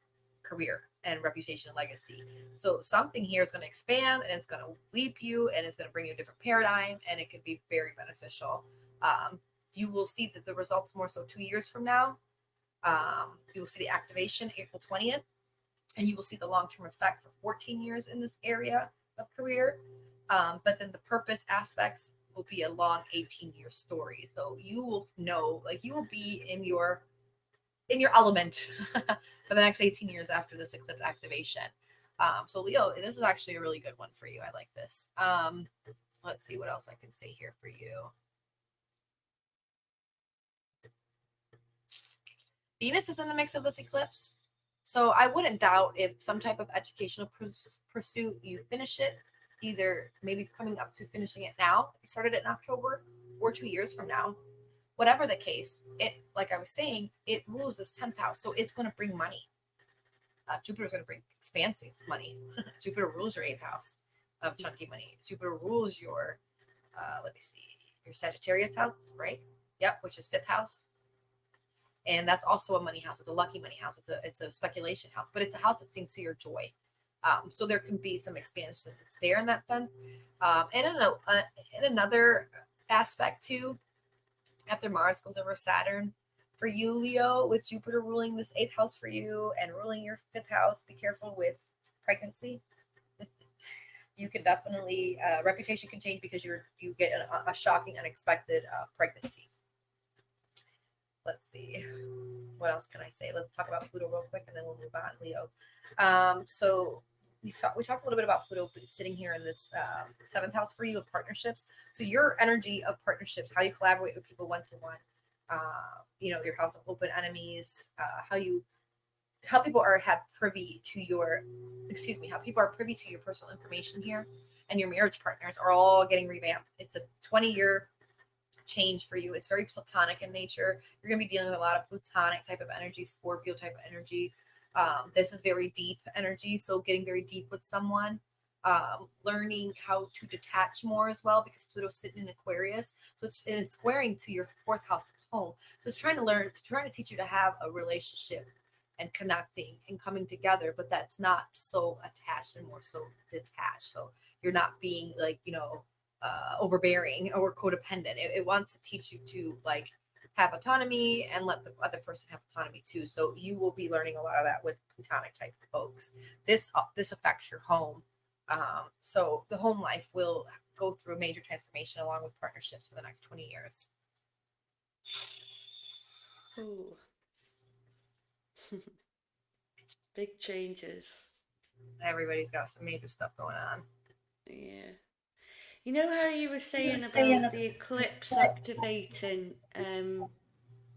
career and reputation and legacy. So something here is going to expand, and it's going to leap you, and it's going to bring you a different paradigm, and it could be very beneficial. You will see that the results more so 2 years from now. You will see the activation April 20th, and you will see the long-term effect for 14 years in this area of career. But then the purpose aspects will be a long 18-year story. So you will know, you will be in your element for the next 18 years after this eclipse activation. So Leo, this is actually a really good one for you. I like this. Let's see what else I can say here for you. Venus is in the mix of this eclipse. So I wouldn't doubt if some type of educational pursuit, you finish it, either maybe coming up to finishing it now, if you started it in October, or 2 years from now. Whatever the case, it, like I was saying, it rules this 10th house. So it's going to bring money. Jupiter's going to bring expansive money. Jupiter rules your 8th house of chunky money. Jupiter rules your, let me see, your Sagittarius house, right? Yep, which is 5th house. And that's also a money house. It's a lucky money house. It's a speculation house, but it's a house that sings to your joy. So there can be some expansion that's there in that sense. And in another aspect too, after Mars goes over Saturn, for you, Leo, with Jupiter ruling this 8th house for you and ruling your 5th house, be careful with pregnancy. You can definitely, reputation can change because you get a shocking, unexpected pregnancy. Let's see. What else can I say? Let's talk about Pluto real quick and then we'll move on, Leo. So we talked a little bit about Pluto sitting here in this 7th house for you of partnerships. So your energy of partnerships, how you collaborate with people one-to-one, your house of open enemies, how people are privy to your personal information here, and your marriage partners are all getting revamped. It's a 20-year change for you. It's very platonic in nature. You're going to be dealing with a lot of platonic type of energy, Scorpio type of energy. This is very deep energy. So getting very deep with someone, learning how to detach more as well, because Pluto's sitting in Aquarius. So it's squaring to your 4th house of home. So it's trying to teach you to have a relationship and connecting and coming together, but that's not so attached and more so detached. So you're not being overbearing or codependent. It wants to teach you to have autonomy and let the other person have autonomy too. So you will be learning a lot of that with Plutonic type folks. This affects your home. So the home life will go through a major transformation along with partnerships for the next 20 years. Ooh. Big changes. Everybody's got some major stuff going on. Yeah. You know how you were saying about the eclipse activating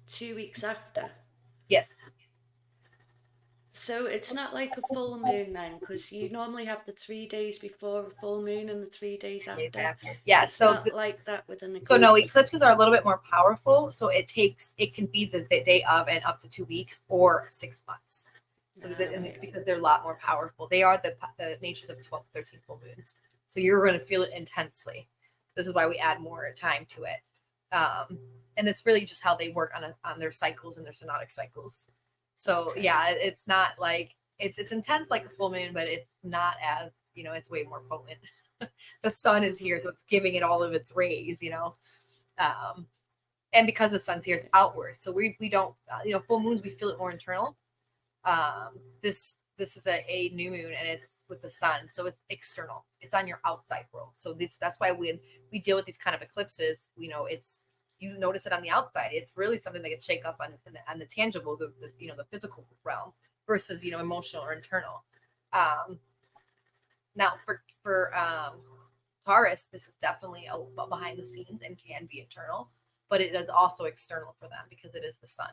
2 weeks after? Yes. So it's not like a full moon then, because you normally have the 3 days before a full moon and the 3 days after. Yeah. It's not like that with an eclipse. So no, eclipses are a little bit more powerful. So it can be the day of and up to 2 weeks or 6 months. So and it's because they're a lot more powerful. They are the natures of 12, 13 full moons. So you're going to feel it intensely. This is why we add more time to it. And it's really just how they work on their cycles and their synodic cycles. So yeah, it's not like it's intense like a full moon, but it's not as, it's way more potent. The sun is here, so it's giving it all of its rays, and because the sun's here, it's outward. So we don't, full moons, we feel it more internal. This is a new moon and it's with the sun, so it's external. It's on your outside world. So that's why when we deal with these kind of eclipses, you notice it on the outside. It's really something that gets shake up on the tangible, the physical realm versus emotional or internal. Now for Taurus, this is definitely a behind the scenes and can be internal, but it is also external for them because it is the sun.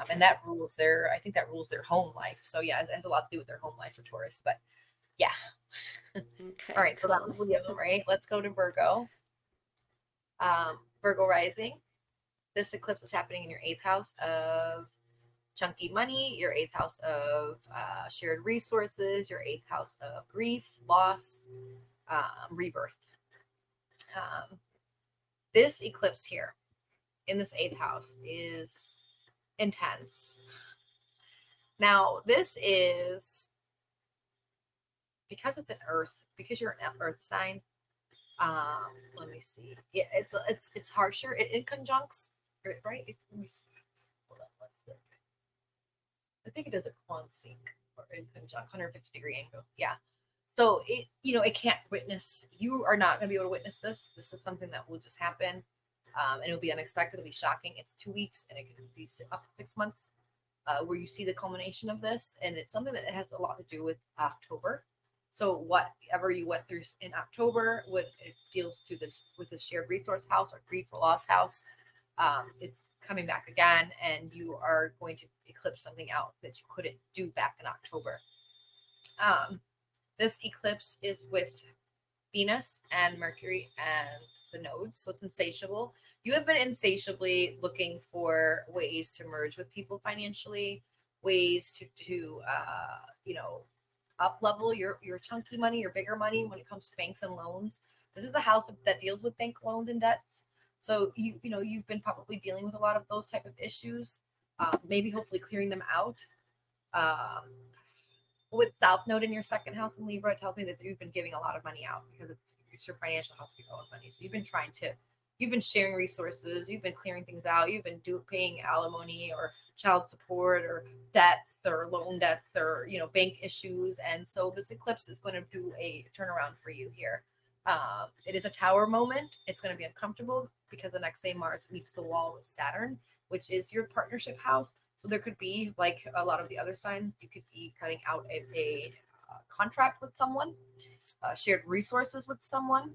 And that rules I think that rules their home life. So yeah, it has a lot to do with their home life for Taurus, but yeah. Okay. All right. So that was Leo, right? Let's go to Virgo. Virgo rising. This eclipse is happening in your 8th house of chunky money, your 8th house of shared resources, your 8th house of grief, loss, rebirth. This eclipse here in this 8th house is intense. Now, this is because it's an earth, because you're an earth sign. Let me see. Yeah, it's harsher. It conjuncts, right? Let me see. Hold on, let's see. I think it does a quansync or in conjunct, 150-degree angle. Yeah. So it can't witness. You are not going to be able to witness this. This is something that will just happen, and it'll be unexpected. It'll be shocking. It's 2 weeks, and it could be up to 6 months where you see the culmination of this, and it's something that has a lot to do with October. So whatever you went through in October, what it deals to this with the shared resource house or grief or loss house, it's coming back again, and you are going to eclipse something out that you couldn't do back in October. This eclipse is with Venus and Mercury and the nodes, so it's insatiable. You have been insatiably looking for ways to merge with people financially, ways to up level your chunky money, your bigger money when it comes to banks and loans. This is the house that deals with bank loans and debts. So you've been probably dealing with a lot of those type of issues. Maybe hopefully clearing them out. With South Node in your second house in Libra, it tells me that you've been giving a lot of money out because it's your financial house of money. So you've been sharing resources, you've been clearing things out, you've been paying alimony or child support or debts or loan debts or bank issues. And so this eclipse is going to do a turnaround for you here. It is a tower moment. It's going to be uncomfortable because the next day Mars meets the wall with Saturn, which is your partnership house. So there could be, like a lot of the other signs, you could be cutting out a contract with someone, shared resources with someone.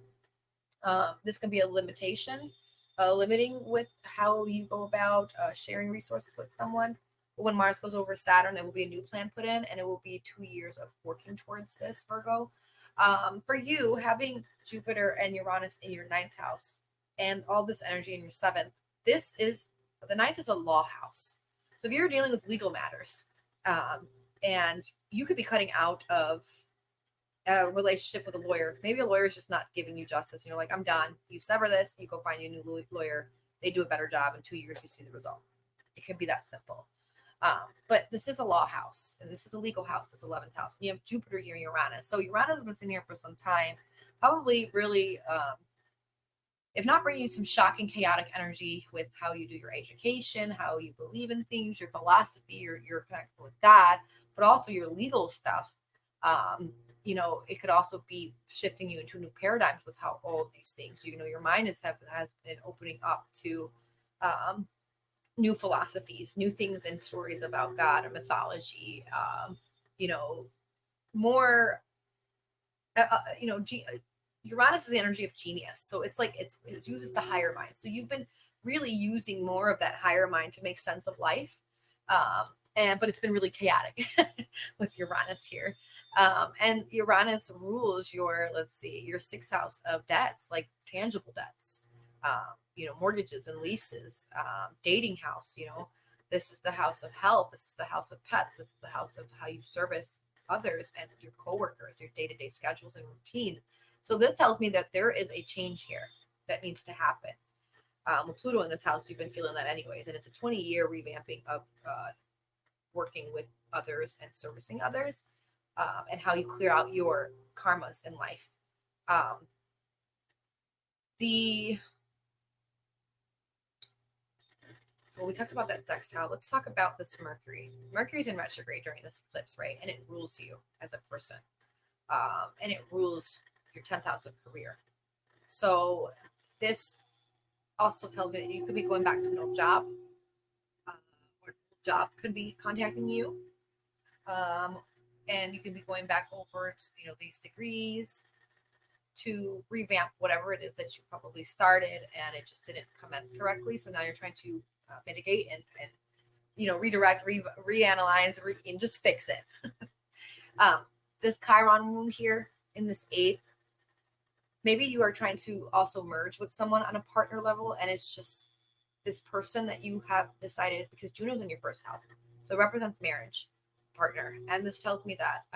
This can be a limitation, limiting with how you go about sharing resources with someone. But when Mars goes over Saturn, there will be a new plan put in, and it will be 2 years of working towards this, Virgo. For you, having Jupiter and Uranus in your ninth house and all this energy in your seventh, the ninth is a law house. So if you're dealing with legal matters, and you could be cutting out of a relationship with a lawyer, maybe a lawyer is just not giving you justice, and you're like, I'm done. You sever this, you go find you a new lawyer. They do a better job. In 2 years, you see the result. It could be that simple. But this is a law house, and this is a legal house, this 11th house. And you have Jupiter here in Uranus. So Uranus has been sitting here for some time, probably really if not bringing you some shocking, chaotic energy with how you do your education, how you believe in things, your philosophy, your connection with God, but also your legal stuff. It could also be shifting you into new paradigms with how all of these things, your mind has been opening up to new philosophies, new things and stories about God or mythology, more, Uranus is the energy of genius. So it's like it uses the higher mind. So you've been really using more of that higher mind to make sense of life. But it's been really chaotic with Uranus here. And Uranus rules your sixth house of debts, like tangible debts, mortgages and leases, dating house, this is the house of health. This is the house of pets. This is the house of how you service others and your coworkers, your day-to-day schedules and routine. So this tells me that there is a change here that needs to happen. With Pluto in this house, you've been feeling that anyways. And it's a 20-year revamping of working with others and servicing others, and how you clear out your karmas in life. We talked about that sextile. Let's talk about this Mercury. Mercury's in retrograde during this eclipse, right? And it rules you as a person. And it rules your 10th house of career. So this also tells me that you could be going back to an old job, or job could be contacting you, and you can be going back over these degrees to revamp whatever it is that you probably started and it just didn't commence correctly. So now you're trying to mitigate and redirect, reanalyze, and just fix it. This Chiron moon here in this 8th, maybe you are trying to also merge with someone on a partner level, and it's just this person that you have decided, because Juno's in your first house, so it represents marriage partner. And this tells me that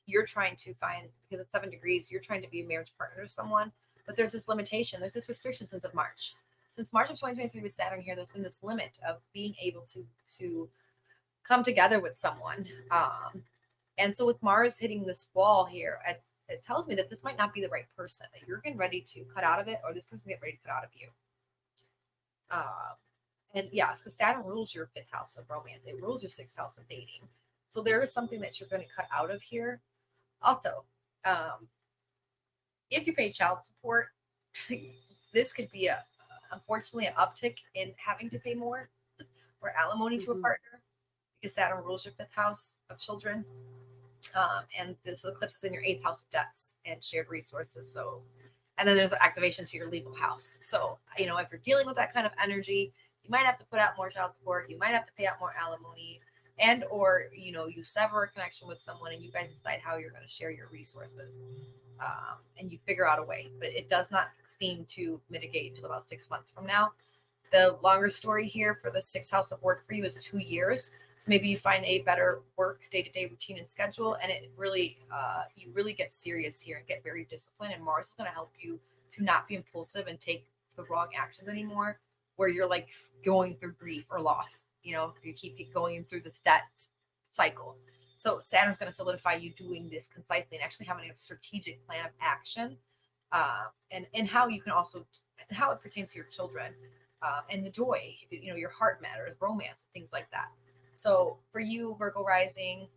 you're trying to find, because it's 7 degrees, you're trying to be a marriage partner to someone, but there's this limitation, there's this restriction since March of 2023 with Saturn here. There's been this limit of being able to come together with someone. And so with Mars hitting this wall here, it tells me that this might not be the right person, that you're getting ready to cut out of it, or this person get ready to cut out of you. And yeah, because Saturn rules your 5th house of romance. It rules your 6th house of dating. So there is something that you're going to cut out of here. Also, if you pay child support, this could be unfortunately an uptick in having to pay more or alimony to a partner, because Saturn rules your 5th house of children. And this eclipse is in your 8th house of debts and shared resources. So, and then there's an activation to your legal house. So, if you're dealing with that kind of energy, You might have to put out more child support. You might have to pay out more alimony, and or you sever a connection with someone and you guys decide how you're going to share your resources, and you figure out a way. But it does not seem to mitigate until about 6 months from now. The longer story here for the sixth house of work for you is 2 years. So maybe you find a better work day-to-day routine and schedule, and it really, you really get serious here and get very disciplined. And Mars is going to help you to not be impulsive and take the wrong actions anymore, where you're like going through grief or loss. You keep going through this debt cycle. So Saturn's going to solidify you doing this concisely and actually having a strategic plan of action, and how you can also, how it pertains to your children, and the joy, your heart matters, romance, things like that. So for you, Virgo rising,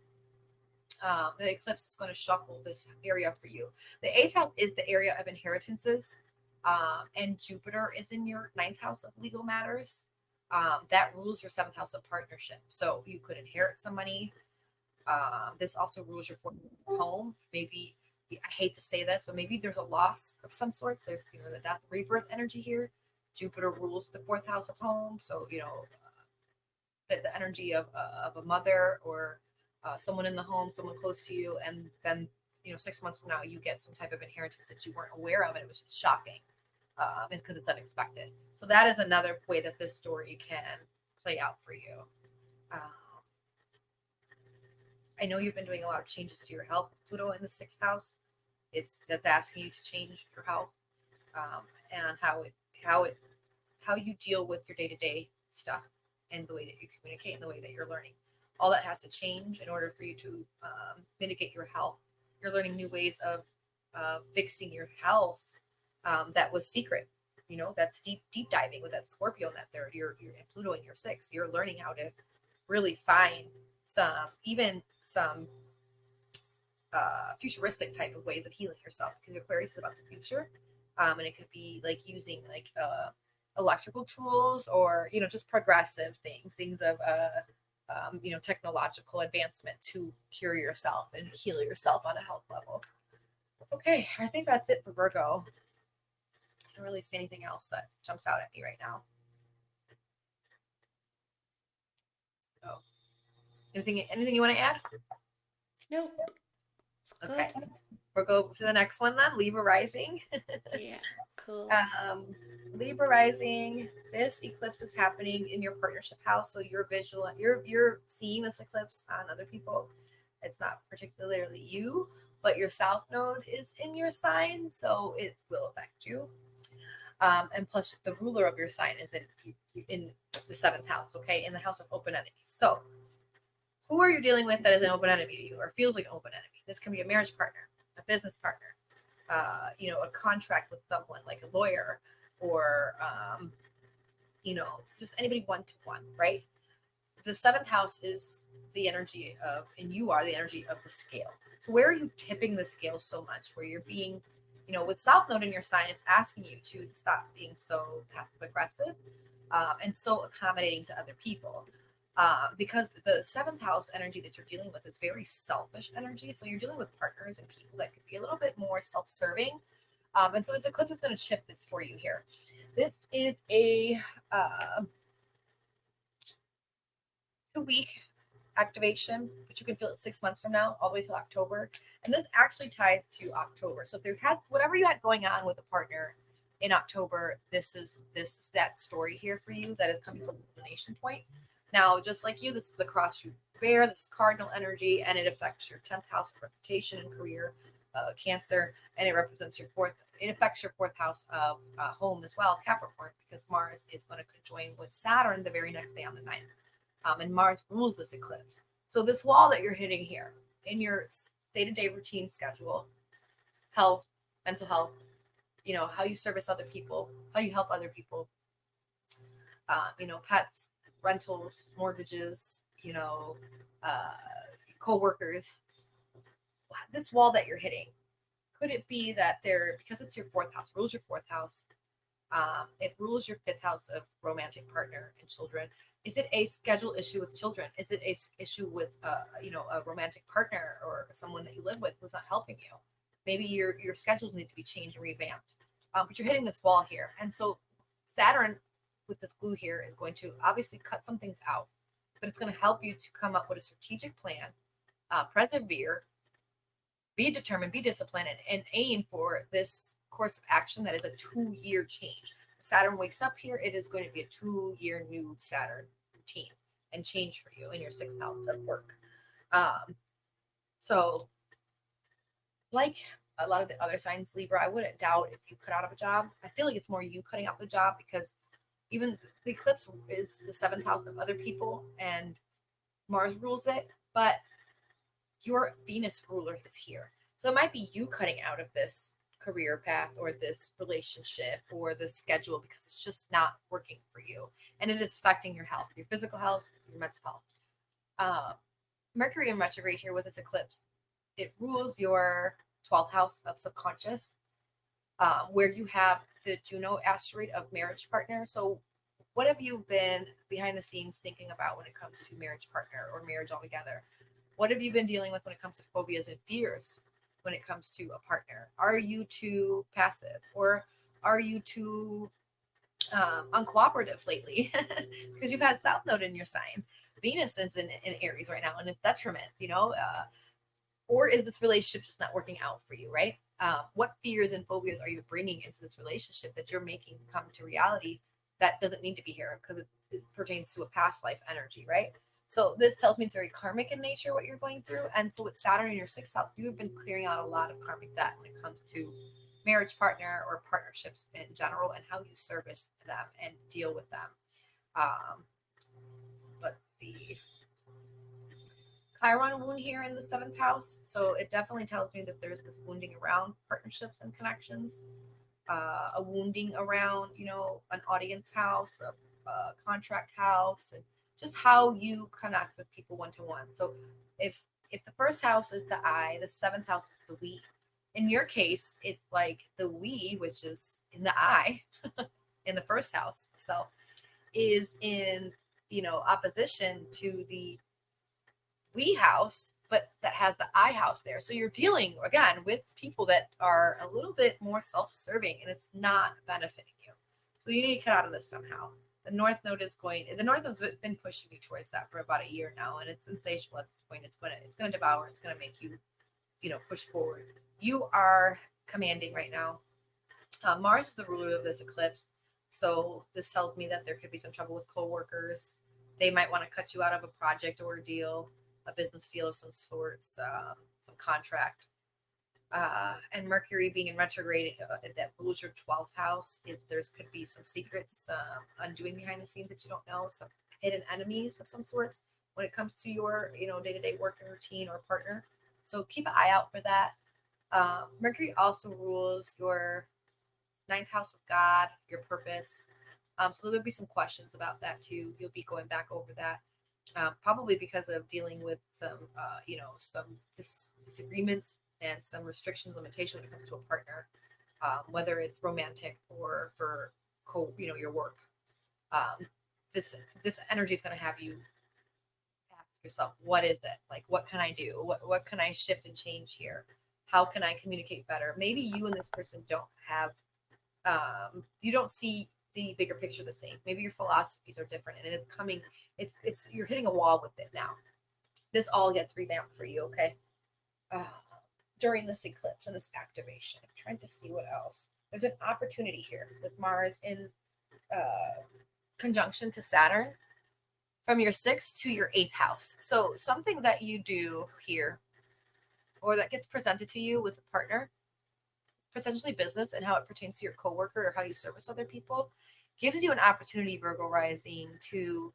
the eclipse is going to shuffle this area for you. The eighth house is the area of inheritances, and Jupiter is in your ninth house of legal matters. That rules your seventh house of partnership. So you could inherit some money. This also rules your fourth home. Maybe, I hate to say this, but maybe there's a loss of some sorts. There's the death rebirth energy here. Jupiter rules the fourth house of home. So the energy of a mother or someone in the home, someone close to you, and then 6 months from now you get some type of inheritance that you weren't aware of, and it was just shocking, because it's unexpected. So that is another way that this story can play out for you. I know you've been doing a lot of changes to your health. Pluto in the sixth house, that's asking you to change your health, and how you deal with your day-to-day stuff, and the way that you communicate and the way that you're learning. All that has to change in order for you to mitigate your health. You're learning new ways of fixing your health, that was secret. That's deep diving with that Scorpio in that third. You're Pluto in your sixth. You're learning how to really find some futuristic type of ways of healing yourself, because Aquarius is about the future, and it could be like using electrical tools, or just progressive things of technological advancement to cure yourself and heal yourself on a health level. Okay, I think that's it for Virgo. I don't really see anything else that jumps out at me right now. So, anything you want to add? Nope. Okay, Good. we'll go to the next one then. Libra rising. Yeah, cool. Libra rising. This eclipse is happening in your partnership house, so you're seeing this eclipse on other people. It's not particularly you, but your south node is in your sign, so it will affect you. And plus, the ruler of your sign is in the seventh house, okay, in the house of open enemies. So, who are you dealing with that is an open enemy to you, or feels like an open enemy? This can be a marriage partner, a business partner, a contract with someone like a lawyer, or just anybody one-to-one, right? The seventh house is the energy of, and you are the energy of the scale. So where are you tipping the scale so much, where you're being, with South Node in your sign, it's asking you to stop being so passive aggressive, and so accommodating to other people. Because the seventh house energy that you're dealing with is very selfish energy. So you're dealing with partners and people that could be a little bit more self-serving. And so this eclipse is going to shift this for you here. This is a 2-week activation, but you can feel it 6 months from now, all the way till October. And this actually ties to October. So if there had whatever you had going on with a partner in October, this is that story here for you that is coming to a culmination point. Now, just like you, this is the cross you bear. This is cardinal energy, and it affects your 10th house of reputation and career, Cancer, and it represents your fourth. It affects your fourth house of home as well, Capricorn, because Mars is going to conjoin with Saturn the very next day on the 9th. And Mars rules this eclipse. So this wall that you're hitting here in your day-to-day routine schedule, health, mental health, how you service other people, how you help other people, pets, rentals, mortgages, co-workers. This wall that you're hitting, could it be that because it's your fourth house, rules your fourth house, it rules your fifth house of romantic partner and children. Is it a schedule issue with children? Is it a issue with a romantic partner or someone that you live with who's not helping you? Maybe your schedules need to be changed and revamped. But you're hitting this wall here, and so Saturn with this glue here is going to obviously cut some things out, but it's going to help you to come up with a strategic plan, persevere, be determined, be disciplined, and aim for this course of action that is a 2-year change. Saturn wakes up here, it is going to be a 2-year new Saturn routine and change for you in your 6th house of work. So like a lot of the other signs, Libra, I wouldn't doubt if you cut out of a job. I feel like it's more you cutting out the job, because even the eclipse is the 7th house of other people and Mars rules it, but your Venus ruler is here. So it might be you cutting out of this career path or this relationship or this schedule because it's just not working for you. And it is affecting your health, your physical health, your mental health. Mercury in retrograde here with this eclipse, it rules your 12th house of subconscious, where you have the Juno asteroid of marriage partner. So what have you been behind the scenes thinking about when it comes to marriage partner or marriage altogether? What have you been dealing with when it comes to phobias and fears when it comes to a partner? Are you too passive, or are you too uncooperative lately? Because you've had South Node in your sign. Venus is in Aries right now, and it's detriment, or is this relationship just not working out for you, right? What fears and phobias are you bringing into this relationship that you're making come to reality that doesn't need to be here because it pertains to a past life energy, right? So this tells me it's very karmic in nature, what you're going through. And so with Saturn in your 6th house, you have been clearing out a lot of karmic debt when it comes to marriage partner or partnerships in general and how you service them and deal with them. Let's see. Chiron wound here in the 7th house. So it definitely tells me that there's this wounding around partnerships and connections, a wounding around, an audience house, a contract house, and just how you connect with people one-to-one. So if the 1st house is the I, the 7th house is the we. In your case, it's like the we, which is in the I, in the 1st house. So is in, opposition to the we house, but that has the I house there. So you're dealing, again, with people that are a little bit more self-serving, and it's not benefiting you. So you need to cut out of this somehow. The North Node the North has been pushing you towards that for about a year now, and it's insatiable at this point. It's going to devour. It's going to make you, push forward. You are commanding right now. Mars is the ruler of this eclipse. So this tells me that there could be some trouble with coworkers. They might want to cut you out of a project or a deal, a business deal of some sorts, some contract. And Mercury being in retrograde, that rules your 12th house. There could be some secrets undoing behind the scenes that you don't know, some hidden enemies of some sorts when it comes to your, day-to-day working routine or partner. So keep an eye out for that. Mercury also rules your 9th house of God, your purpose. So there'll be some questions about that too. You'll be going back over that. Probably because of dealing with some, some disagreements and some restrictions, limitations when it comes to a partner, whether it's romantic or for your work. This energy is going to have you ask yourself, what is it? Like, what can I do? What can I shift and change here? How can I communicate better? Maybe you and this person don't have, you don't see the bigger picture the same. Maybe your philosophies are different, and it's coming. It's you're hitting a wall with it now. This all gets revamped for you, okay? During this eclipse and this activation, I'm trying to see what else. There's an opportunity here with Mars in conjunction to Saturn from your 6th to your 8th house. So something that you do here, or that gets presented to you with a partner, potentially business, and how it pertains to your coworker or how you service other people, gives you an opportunity, Virgo rising, to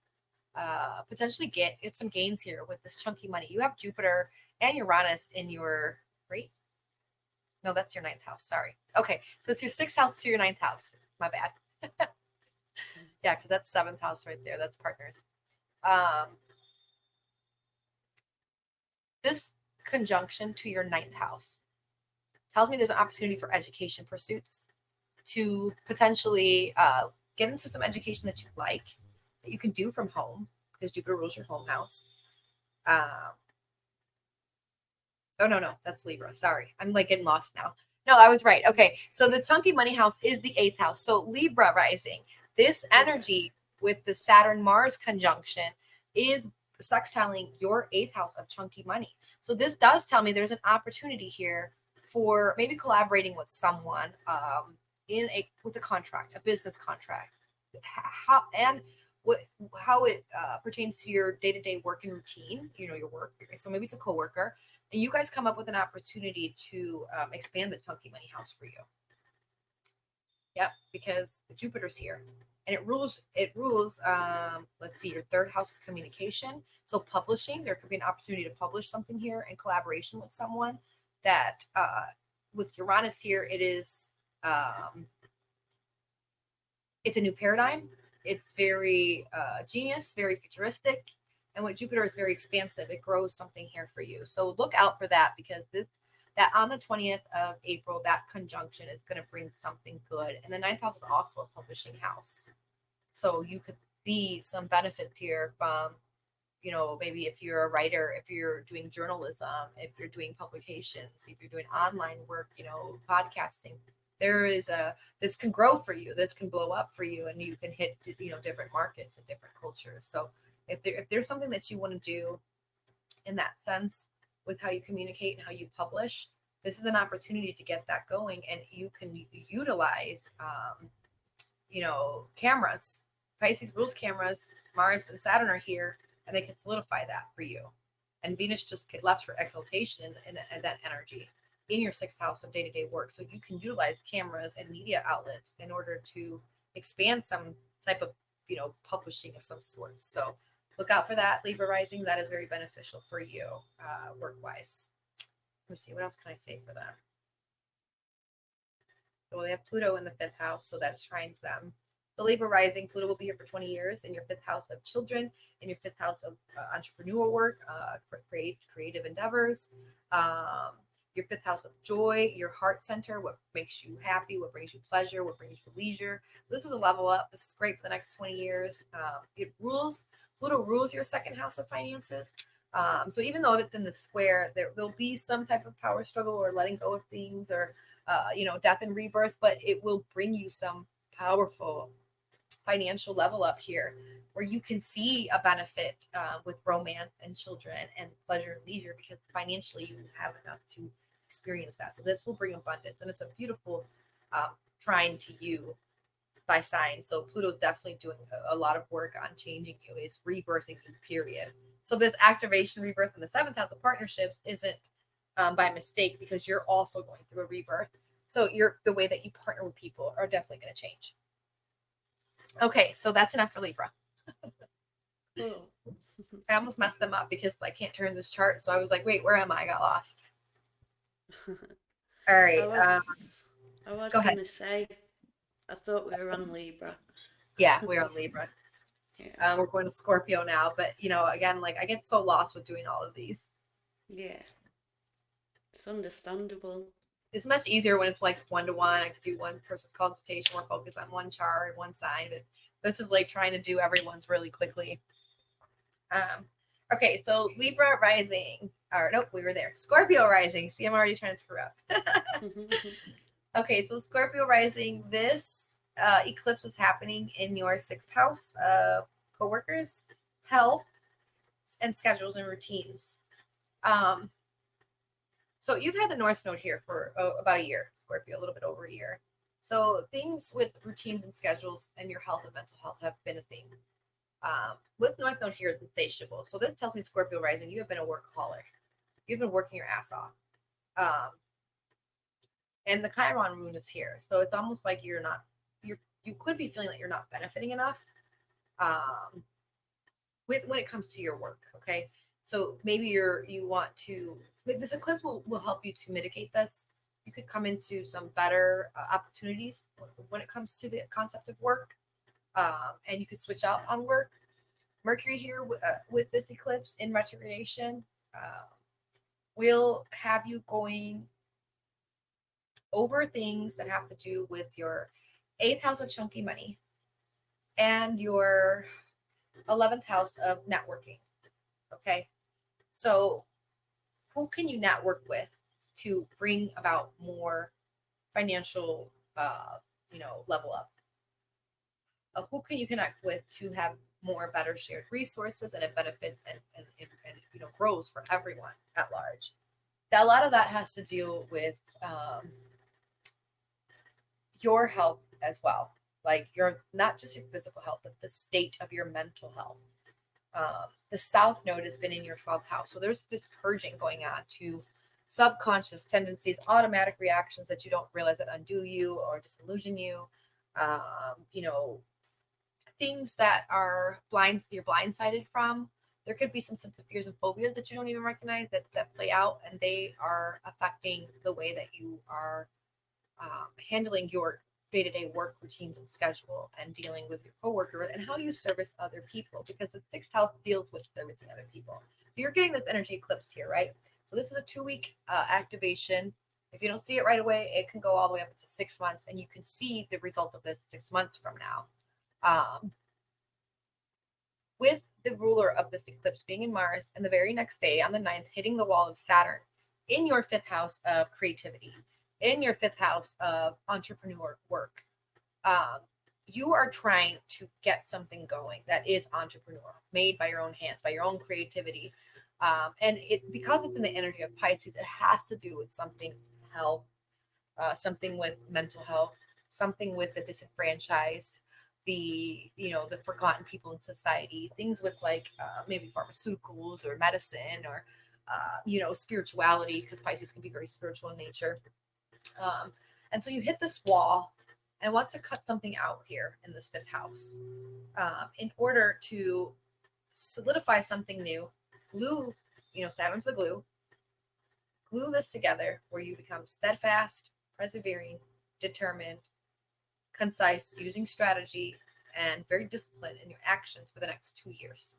potentially get some gains here with this chunky money. You have Jupiter and Uranus in your, right? No, that's your 9th house. Sorry. Okay. So it's your 6th house to your 9th house. My bad. Yeah, because that's 7th house right there. That's partners. This conjunction to your 9th house tells me there's an opportunity for education pursuits to potentially get into some education that you like, that you can do from home, because Jupiter rules your home house. Oh, no, that's Libra. Sorry. I'm like getting lost now. No, I was right. Okay. So the chunky money house is the 8th house. So Libra rising. This energy with the Saturn Mars conjunction is sextiling your 8th house of chunky money. So this does tell me there's an opportunity here for maybe collaborating with someone with a contract, a business contract, how it pertains to your day-to-day work and routine, your work. So maybe it's a coworker, and you guys come up with an opportunity to expand the chunky money house for you. Yep, because Jupiter's here, and it rules. Let's see, your 3rd house of communication. So publishing, there could be an opportunity to publish something here in collaboration with someone. That with Uranus here, it is. It's a new paradigm. It's very genius, very futuristic, and with Jupiter is very expansive. It grows something here for you. So look out for that, because that on the 20th of April, that conjunction is going to bring something good. And the 9th house is also a publishing house. So you could see some benefits here from, maybe if you're a writer, if you're doing journalism, if you're doing publications, if you're doing online work, podcasting, this can grow for you. This can blow up for you, and you can hit, different markets and different cultures. So if there's something that you want to do in that sense, with how you communicate and how you publish, this is an opportunity to get that going. And you can utilize, cameras. Pisces rules cameras. Mars and Saturn are here, and they can solidify that for you. And Venus just left for exaltation in that energy in your 6th house of day-to-day work. So you can utilize cameras and media outlets in order to expand some type of, publishing of some sort. So look out for that, Libra rising. That is very beneficial for you work-wise. Let me see. What else can I say for them? Well, they have Pluto in the 5th house, so that shrines them. So Libra rising, Pluto will be here for 20 years in your 5th house of children, in your 5th house of entrepreneurial work, creative endeavors, your 5th house of joy, your heart center, what makes you happy, what brings you pleasure, what brings you leisure. This is a level up. This is great for the next 20 years. Pluto rules your 2nd house of finances. So even though it's in the square, there'll be some type of power struggle or letting go of things, or death and rebirth, but it will bring you some powerful financial level up here, where you can see a benefit with romance and children and pleasure and leisure, because financially you have enough to experience that. So this will bring abundance, and it's a beautiful trine to you by sign. So Pluto's definitely doing a lot of work on changing you, is rebirthing you, period. So this activation rebirth in the 7th house of partnerships isn't by mistake, because you're also going through a rebirth. So the way that you partner with people are definitely going to change. Okay, so that's enough for Libra. Cool. I almost messed them up because I can't turn this chart. So I was like, wait, where am I? I got lost. All right. I was go going ahead. to say, I thought we were on Libra. Yeah, we're on Libra. Yeah. We're going to Scorpio now. But, again, I get so lost with doing all of these. Yeah. It's understandable. It's much easier when it's one-to-one. I could do one person's consultation, or focus on one chart, one sign. But this is trying to do everyone's really quickly. Okay, so Libra rising. Or nope, we were there. Scorpio rising. See, I'm already trying to screw up. Okay, so Scorpio rising. This eclipse is happening in your 6th house of coworkers, health, and schedules and routines. So you've had the North Node here for about a year, Scorpio, a little bit over a year. So things with routines and schedules and your health and mental health have been a thing. With North Node here is insatiable. So this tells me, Scorpio rising, you have been a workaholic. You've been working your ass off. And the Chiron rune is here. So it's almost like you could be feeling that you're not benefiting enough when it comes to your work. Okay. So maybe you want to, this eclipse will help you to mitigate this. You could come into some better opportunities when it comes to the concept of work. And you could switch out on work. Mercury here with this eclipse in retrogradation will have you going over things that have to do with your 8th house of chunky money and your 11th house of networking. Okay. So who can you network with to bring about more financial, level up? who can you connect with to have more better shared resources, and it benefits and grows for everyone at large. That a lot of that has to do with your health as well, like your not just your physical health, but the state of your mental health. The South Node has been in your 12th house, so there's this purging going on to subconscious tendencies, automatic reactions that you don't realize that undo you or disillusion you. You know, things that are you're blindsided from. There could be some sense of fears and phobias that you don't even recognize that play out, and they are affecting the way that you are handling your day-to-day work routines and schedule, and dealing with your coworker, and how you service other people, because the sixth house deals with servicing other people. So you're getting this energy eclipse here, right? So this is a 2-week activation. If you don't see it right away, it can go all the way up to 6 months, and you can see the results of this 6 months from now. With the ruler of this eclipse being in Mars, and the very next day on the 9th hitting the wall of Saturn in your 5th house of creativity, in your 5th house of entrepreneur work, you are trying to get something going that is entrepreneur, made by your own hands, by your own creativity. And it, because it's in the energy of Pisces, it has to do with something health, something with mental health, something with the disenfranchised, the the forgotten people in society, things with like maybe pharmaceuticals or medicine, or spirituality, because Pisces can be very spiritual in nature. And so you hit this wall and wants to cut something out here in this 5th house, in order to solidify something new. Glue, Saturn's the glue. Glue this together where you become steadfast, persevering, determined, concise, using strategy, and very disciplined in your actions for the next 2 years.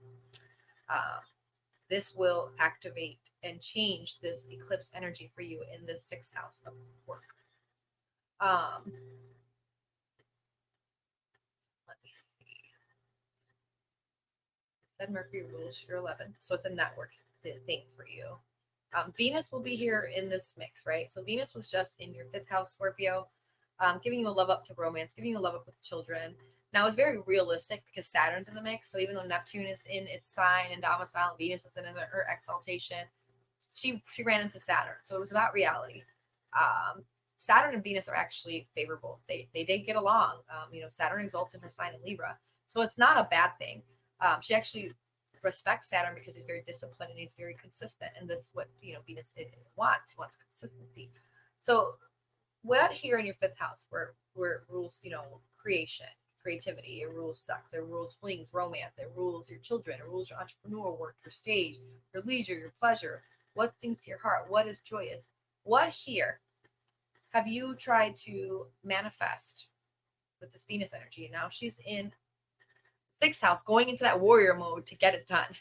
This will activate and change this eclipse energy for you in the 6th house of work. Let me see. I said Mercury rules your 11th, so it's a network thing for you. Venus will be here in this mix, right? So Venus was just in your 5th house, Scorpio, giving you a love up to romance, giving you a love up with children. Now it's very realistic because Saturn's in the mix. So even though Neptune is in its sign and domicile, and Venus is in her exaltation, she ran into Saturn. So it was about reality. Saturn and Venus are actually favorable. They get along. Saturn exalts in her sign in Libra, so it's not a bad thing. She actually respects Saturn because he's very disciplined and he's very consistent, and that's what Venus wants. He wants consistency. So what here in your 5th house, where rules creation, creativity, it rules sex, it rules flings, romance, it rules your children, it rules your entrepreneur work, your stage, your leisure, your pleasure, what stings to your heart, what is joyous, what here have you tried to manifest with this Venus energy? Now she's in 6th house, going into that warrior mode to get it done.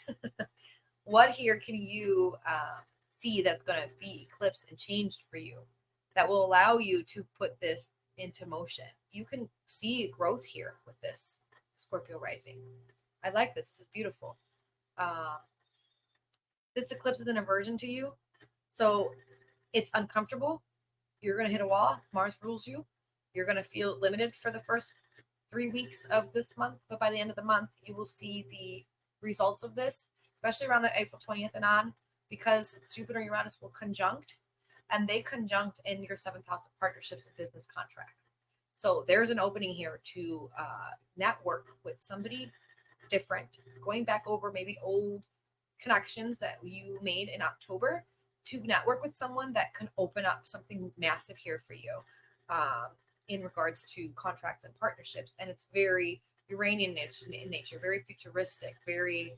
What here can you see that's going to be eclipsed and changed for you, that will allow you to put this into motion? You can see growth here with this Scorpio rising. I like this. This is beautiful. This eclipse is an aversion to you, so it's uncomfortable. You're going to hit a wall. Mars rules you. You're going to feel limited for the first 3 weeks of this month, but by the end of the month, you will see the results of this, especially around the April 20th and on, because Jupiter and Uranus will conjunct, and they conjunct in your 7th house of partnerships and business contracts. So there's an opening here to network with somebody different, going back over maybe old connections that you made in October, to network with someone that can open up something massive here for you in regards to contracts and partnerships. And it's very Uranian in nature, very futuristic, very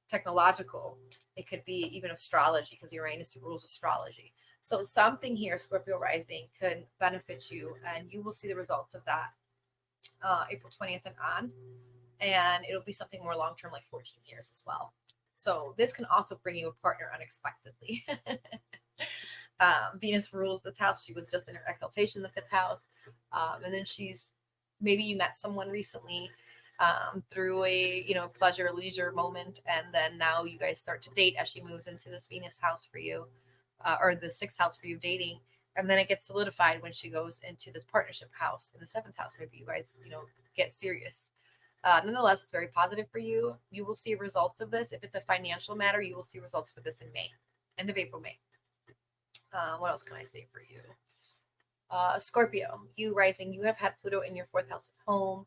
technological. It could be even astrology, because Uranus rules astrology. So something here, Scorpio rising, could benefit you, and you will see the results of that April 20th and on. And it'll be something more long-term, like 14 years as well. So this can also bring you a partner unexpectedly. Venus rules this house. She was just in her exaltation in the 5th house. And then maybe you met someone recently through a, pleasure, leisure moment. And then now you guys start to date as she moves into this Venus house for you, or the 6th house for you dating. And then it gets solidified when she goes into this partnership house in the 7th house. Maybe you guys, get serious. Nonetheless, it's very positive for you. You will see results of this. If it's a financial matter, you will see results for this in May, end of April, May. What else can I say for you? Scorpio, you rising, you have had Pluto in your 4th house of home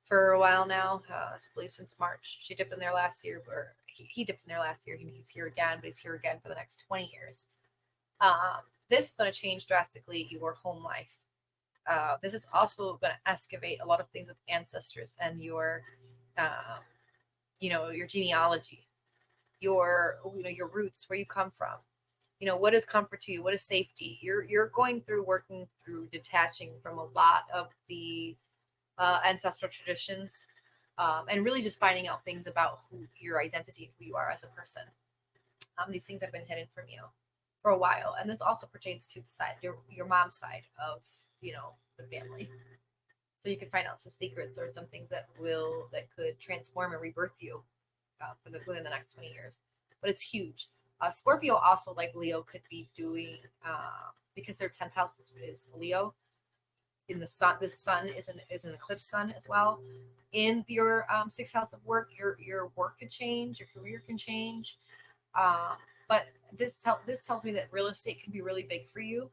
for a while now. I believe since March. She dipped in there last year, or he dipped in there last year. He's here again, but he's here again for the next 20 years. This is going to change drastically your home life. This is also going to excavate a lot of things with ancestors and your genealogy, your roots, where you come from. What is comfort to you? What is safety? You're going through, working through, detaching from a lot of the ancestral traditions, and really just finding out things about your identity, who you are as a person. These things have been hidden from you for a while, and this also pertains to the side, your mom's side of the family. So you can find out some secrets or some things that could transform and rebirth you within the next 20 years. But it's huge. Scorpio also, like Leo, could be doing, because their 10th house is Leo. In the sun, this sun is an eclipse sun as well. In your 6th house of work, your work could change, your career can change. But this tells me that real estate can be really big for you.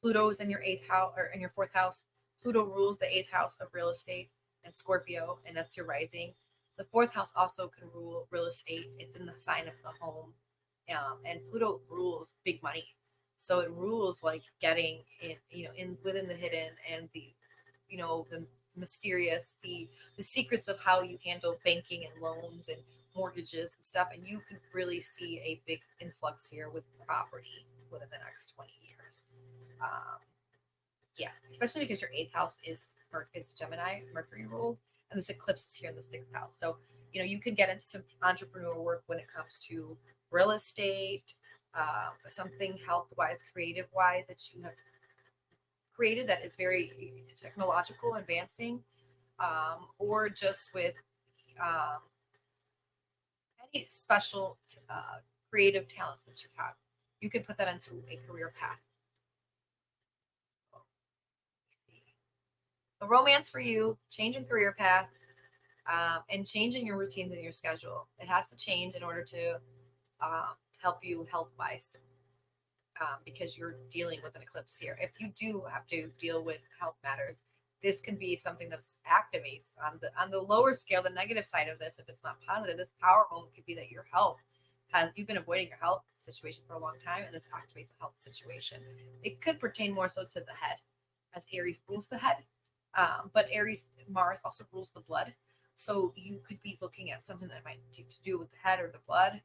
Pluto is in your 8th house, or in your 4th house. Pluto rules the 8th house of real estate and Scorpio, and that's your rising. The 4th house also can rule real estate. It's in the sign of the home. And Pluto rules big money. So it rules like getting in within the hidden and the mysterious, the secrets of how you handle banking and loans and mortgages and stuff. And you could really see a big influx here with property within the next 20 years. Especially because your 8th house is Gemini, Mercury ruled, and this eclipse is here in the 6th house. So, you can get into some entrepreneurial work when it comes to real estate, something health-wise, creative-wise that you have created that is very technological, advancing, or just with any special creative talents that you have. You can put that into a career path. The romance for you, change in career path, and changing your routines and your schedule. It has to change in order to help you health-wise, because you're dealing with an eclipse here. If you do have to deal with health matters, this can be something that activates on the lower scale, the negative side of this. If it's not positive, this power moment could be that your health you've been avoiding your health situation for a long time, and this activates a health situation. It could pertain more so to the head, as Aries rules the head. But Aries, Mars also rules the blood. So you could be looking at something that might to do with the head or the blood.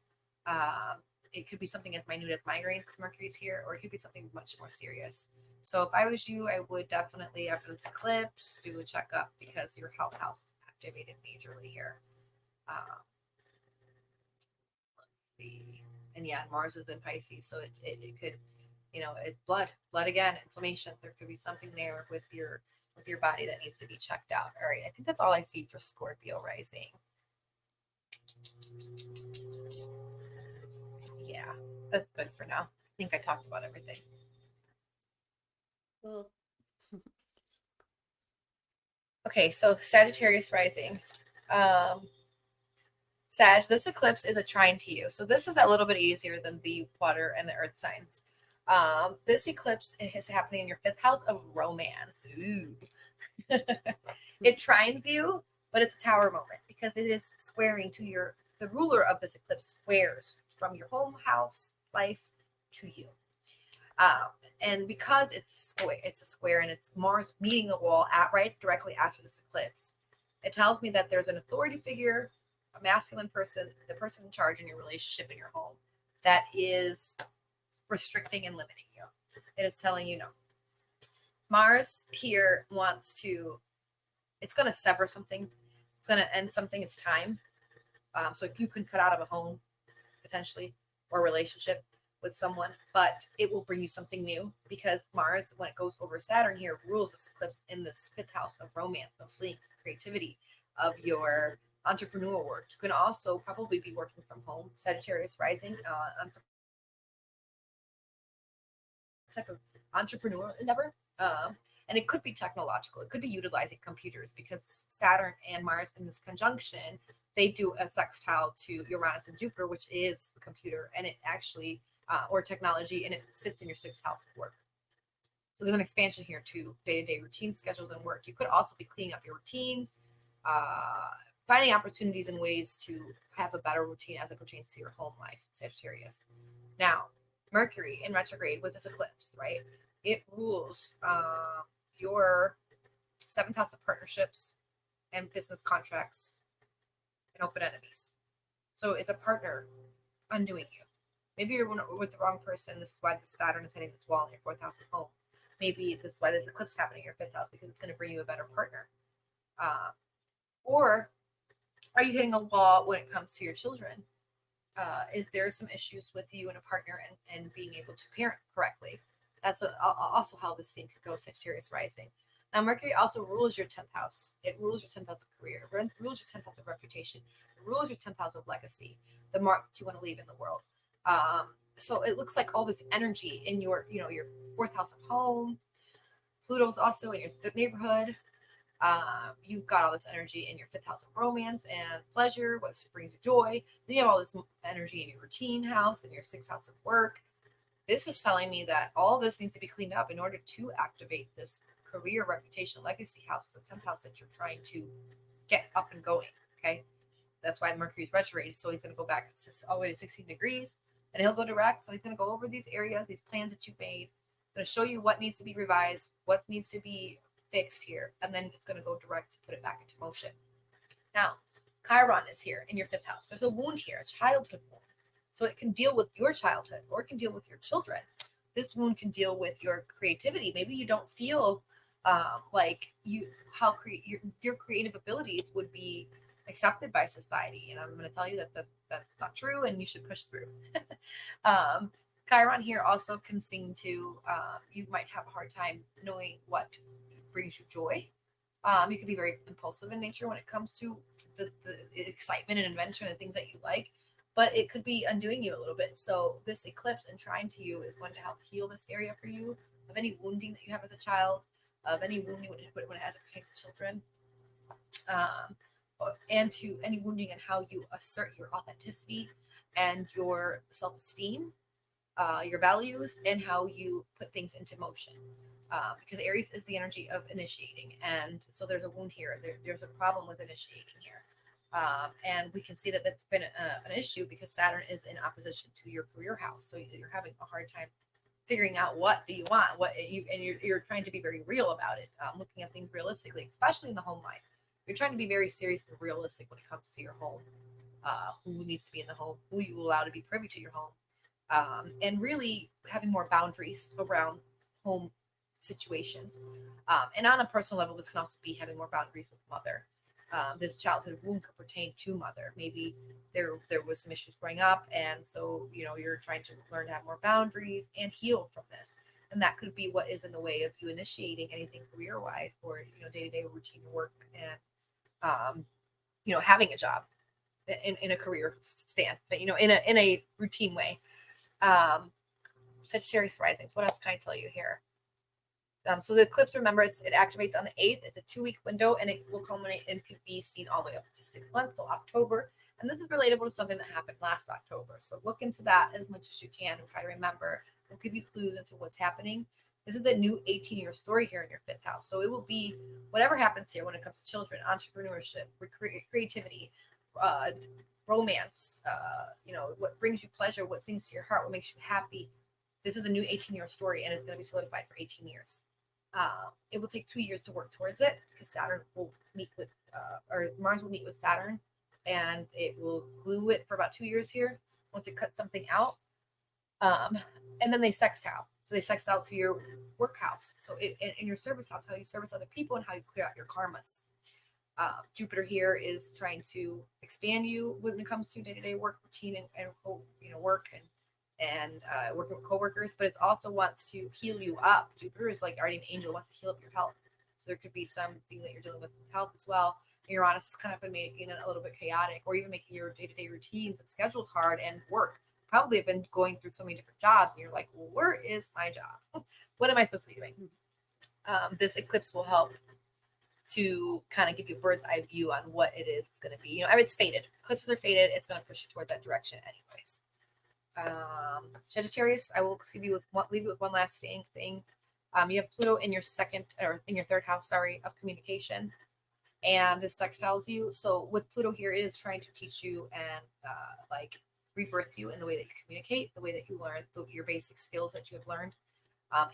It could be something as minute as migraines because Mercury's here, or it could be something much more serious. So if I was you, I would definitely, after this eclipse, do a checkup because your health house is activated majorly here. Let's see. And yeah, Mars is in Pisces, so it could, it's blood again, inflammation. There could be something there with your body that needs to be checked out. All right, I think that's all I see for Scorpio rising. Yeah, that's good for now. I think I talked about everything. Well, okay, so Sagittarius rising. Sag, this eclipse is a trine to you. So this is a little bit easier than the water and the earth signs. This eclipse is happening in your 5th house of romance. Ooh. It trines you, but it's a tower moment because it is squaring to the ruler of this eclipse squares from your home house life to you. And because it's a square and it's Mars meeting the wall directly after this eclipse, it tells me that there's an authority figure, a masculine person, the person in charge in your relationship in your home, that is restricting and limiting you. It is telling you no. Mars here it's going to sever something. It's going to end something. It's time. So you can cut out of a home, potentially, or a relationship with someone, but it will bring you something new because Mars, when it goes over Saturn here, rules this eclipse in this 5th house of romance, of feelings, creativity, of your entrepreneurial work. You can also probably be working from home, Sagittarius rising, on some type of entrepreneurial endeavor. And it could be technological. It could be utilizing computers, because Saturn and Mars in this conjunction, they do a sextile to Uranus and Jupiter, which is the computer, and it actually, or technology, and it sits in your sixth house of work. So there's an expansion here to day-to-day routine schedules and work. You could also be cleaning up your routines, finding opportunities and ways to have a better routine as it pertains to your home life, Sagittarius. Now, Mercury in retrograde with this eclipse, right? It rules your seventh house of partnerships and business contracts and open enemies. So is a partner undoing you? Maybe you're with the wrong person. This is why the Saturn is hitting this wall in your fourth house of home. Maybe this is why this eclipse is happening in your fifth house, because it's going to bring you a better partner. Or are you hitting a wall when it comes to your children? Is there some issues with you and a partner and being able to parent correctly? That's also how this thing could go, Sagittarius rising. Now, Mercury also rules your 10th house. It rules your 10th house of career. It rules your 10th house of reputation. It rules your 10th house of legacy, the mark that you want to leave in the world. So it looks like all this energy in your, your fourth house of home. Pluto's also in your neighborhood. You've got all this energy in your fifth house of romance and pleasure, what brings you joy. Then you have all this energy in your routine house and your sixth house of work. This is telling me that all this needs to be cleaned up in order to activate this career, reputation, legacy house, the 10th house that you're trying to get up and going. Okay. That's why Mercury's retrograde. So he's going to go back all the way to 16 degrees and he'll go direct. So he's going to go over these areas, these plans that you've made, going to show you what needs to be revised, what needs to be fixed here. And then it's going to go direct to put it back into motion. Now, Chiron is here in your fifth house. There's a wound here, a childhood wound. So it can deal with your childhood or it can deal with your children. This wound can deal with your creativity. Maybe you don't feel like your creative abilities would be accepted by society. And I'm going to tell you that that's not true and you should push through. Chiron here also can sing to, you might have a hard time knowing what brings you joy. You can be very impulsive in nature when it comes to the excitement and adventure and the things that you like, but it could be undoing you a little bit. So this eclipse and trine to you is going to help heal this area for you of any wounding that you have as a child, of any wounding when it has pertains to children, and to any wounding in how you assert your authenticity and your self-esteem, your values, and how you put things into motion. Because Aries is the energy of initiating, and so there's a wound here. There's a problem with initiating here, and we can see that that's been an issue because Saturn is in opposition to your career house. So you're having a hard time figuring out what do you want, you're trying to be very real about it, looking at things realistically, especially in the home life. You're trying to be very serious and realistic when it comes to your home, who needs to be in the home, who you allow to be privy to your home, and really having more boundaries around home situations. And on a personal level, this can also be having more boundaries with mother. This childhood wound could pertain to mother. Maybe there was some issues growing up, and so you're trying to learn to have more boundaries and heal from this. And that could be what is in the way of you initiating anything career-wise or day-to-day routine work and having a job in a career stance, in a routine way. Sagittarius risings. What else can I tell you here? So the eclipse, remember, it activates on the 8th. It's a 2-week window, and it will culminate and could be seen all the way up to 6 months, so October. And this is relatable to something that happened last October. So look into that as much as you can and try to remember. It'll give you clues into what's happening. This is the new 18-year story here in your fifth house. So it will be whatever happens here when it comes to children, entrepreneurship, creativity, romance, what brings you pleasure, what sings to your heart, what makes you happy. This is a new 18-year story, and it's going to be solidified for 18 years. It will take 2 years to work towards it because Saturn will meet with, or Mars will meet with Saturn, and it will glue it for about 2 years here once it cuts something out. And then they sextile. So they sextile to your work house. So in your service house, how you service other people and how you clear out your karmas. Jupiter here is trying to expand you when it comes to day-to-day work routine and work and working with coworkers, but it also wants to heal you up. Jupiter is like guardian angel, wants to heal up your health. So there could be something that you're dealing with health as well. Uranus has kind of been making it a little bit chaotic, or even making your day-to-day routines and schedules hard and work probably have been going through so many different jobs, and you're like, well, where is my job? What am I supposed to be doing? This eclipse will help to kind of give you a bird's eye view on what it is it's going to be. You know, I mean, it's fated. Eclipses are fated. It's going to push you towards that direction anyways. Sagittarius, I will leave you with one last thing. You have Pluto in your third house, of communication, and this sextiles you. So with Pluto here, it is trying to teach you and like rebirth you in the way that you communicate, the way that you learn your basic skills that you have learned,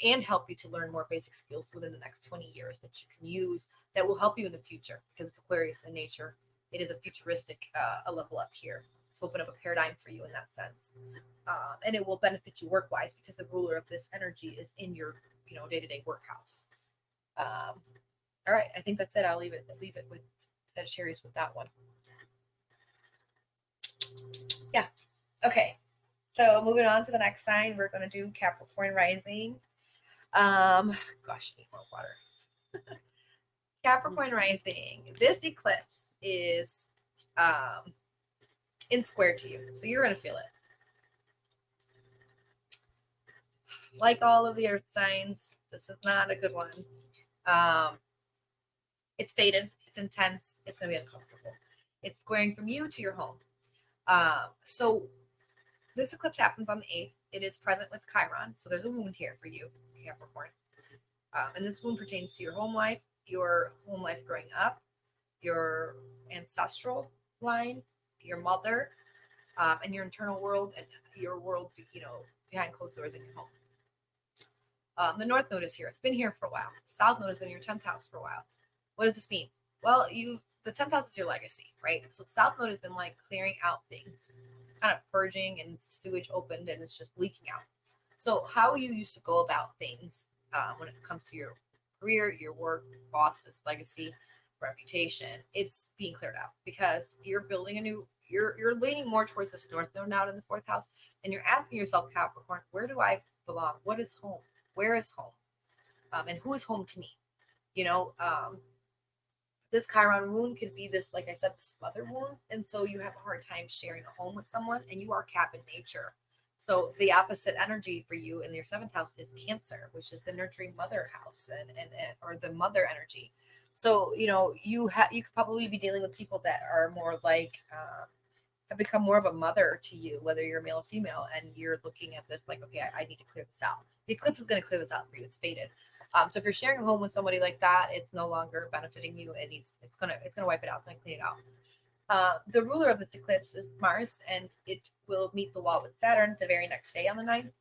and help you to learn more basic skills within the next 20 years that you can use that will help you in the future, because it's Aquarius in nature. It is a futuristic a level up here to open up a paradigm for you in that sense. And it will benefit you work-wise, because the ruler of this energy is in your day-to-day work house. All right, I think that's it. I'll leave it with Sagittarius with that one. Yeah. Okay. So moving on to the next sign, we're going to do Capricorn rising. Gosh, I need more water. Capricorn rising. This eclipse is in square to you, so you're going to feel it. Like all of the earth signs, this is not a good one. It's fated. It's intense. It's going to be uncomfortable. It's squaring from you to your home. So this eclipse happens on the 8th. It is present with Chiron. So there's a wound here for you, Capricorn. And this wound pertains to your home life growing up, your ancestral line, your mother, and your internal world, and your world, behind closed doors in your home. The North Node is here. It's been here for a while. The South Node has been in your 10th house for a while. What does this mean? Well, the 10th house is your legacy, right? So the South Node has been like clearing out things, kind of purging, and sewage opened and it's just leaking out. So how you used to go about things when it comes to your career, your work, bosses, legacy, reputation, it's being cleared out, because you're building you're leaning more towards this North Node now in the 4th house, and you're asking yourself, Capricorn, where do I belong? What is home? Where is home? And who is home to me? This Chiron wound could be this, like I said, this mother wound. And so you have a hard time sharing a home with someone, and you are Cap in nature. So the opposite energy for you in your 7th house is Cancer, which is the nurturing mother house or the mother energy. So, you could probably be dealing with people that are more like, have become more of a mother to you, whether you're male or female, and you're looking at this like, okay, I need to clear this out. The eclipse is going to clear this out for you. It's fated. So if you're sharing a home with somebody like that, it's no longer benefiting you. It's gonna wipe it out. It's gonna clean it out. The ruler of this eclipse is Mars, and it will meet the wall with Saturn the very next day on the 9th.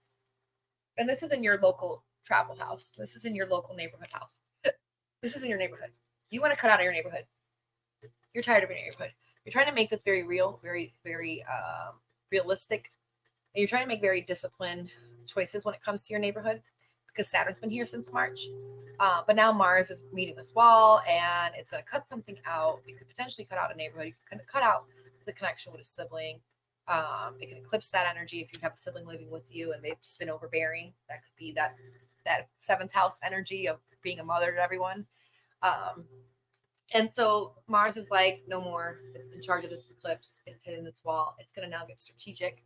And this is in your local travel house. This is in your local neighborhood house. This is in your neighborhood. You want to cut out of your neighborhood. You're tired of your neighborhood. You're trying to make this very real, very, very realistic. And you're trying to make very disciplined choices when it comes to your neighborhood, because Saturn's been here since March. But now Mars is meeting this wall, and it's going to cut something out. You could potentially cut out a neighborhood. You could cut out the connection with a sibling. It can eclipse that energy if you have a sibling living with you and they've just been overbearing. That could be that 7th house energy of being a mother to everyone. And so Mars is like, no more. It's in charge of this eclipse. It's hitting this wall. It's going to now get strategic,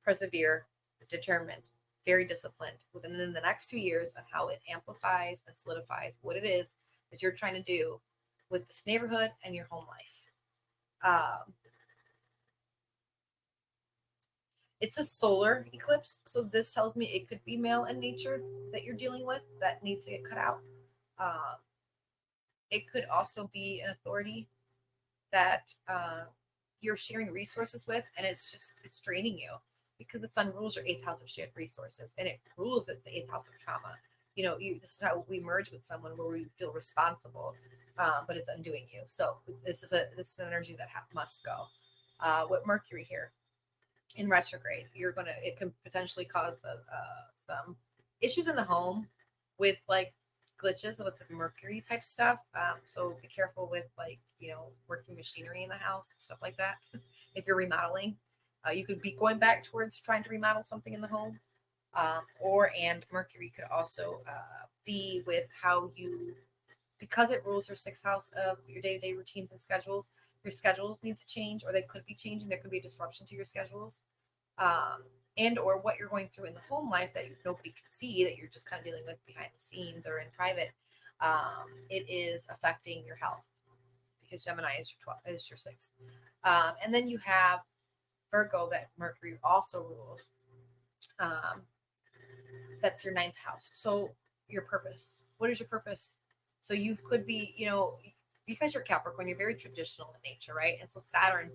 persevere, determined, very disciplined within the next 2 years on how it amplifies and solidifies what it is that you're trying to do with this neighborhood and your home life. It's a solar eclipse, so this tells me it could be male in nature that you're dealing with that needs to get cut out. It could also be an authority that you're sharing resources with, and it's draining you, because the sun rules your 8th house of shared resources, and it rules the 8th house of trauma. This is how we merge with someone, where we feel responsible, but it's undoing you. So this is an energy that must go. With Mercury here in retrograde, it can potentially cause some issues in the home with like glitches with the Mercury type stuff. So be careful with working machinery in the house and stuff like that. If you're remodeling, you could be going back towards trying to remodel something in the home. And Mercury could also be with how because it rules your 6th house of your day-to-day routines and schedules, your schedules need to change, or they could be changing. There could be a disruption to your schedules. and or what you're going through in the home life that nobody can see, that you're just kind of dealing with behind the scenes or in private, it is affecting your health, because Gemini is your 12th, is your sixth. And then you have Virgo that Mercury also rules. That's your ninth house. So your purpose. What is your purpose? So you could be, because you're Capricorn, you're very traditional in nature, right? And so Saturn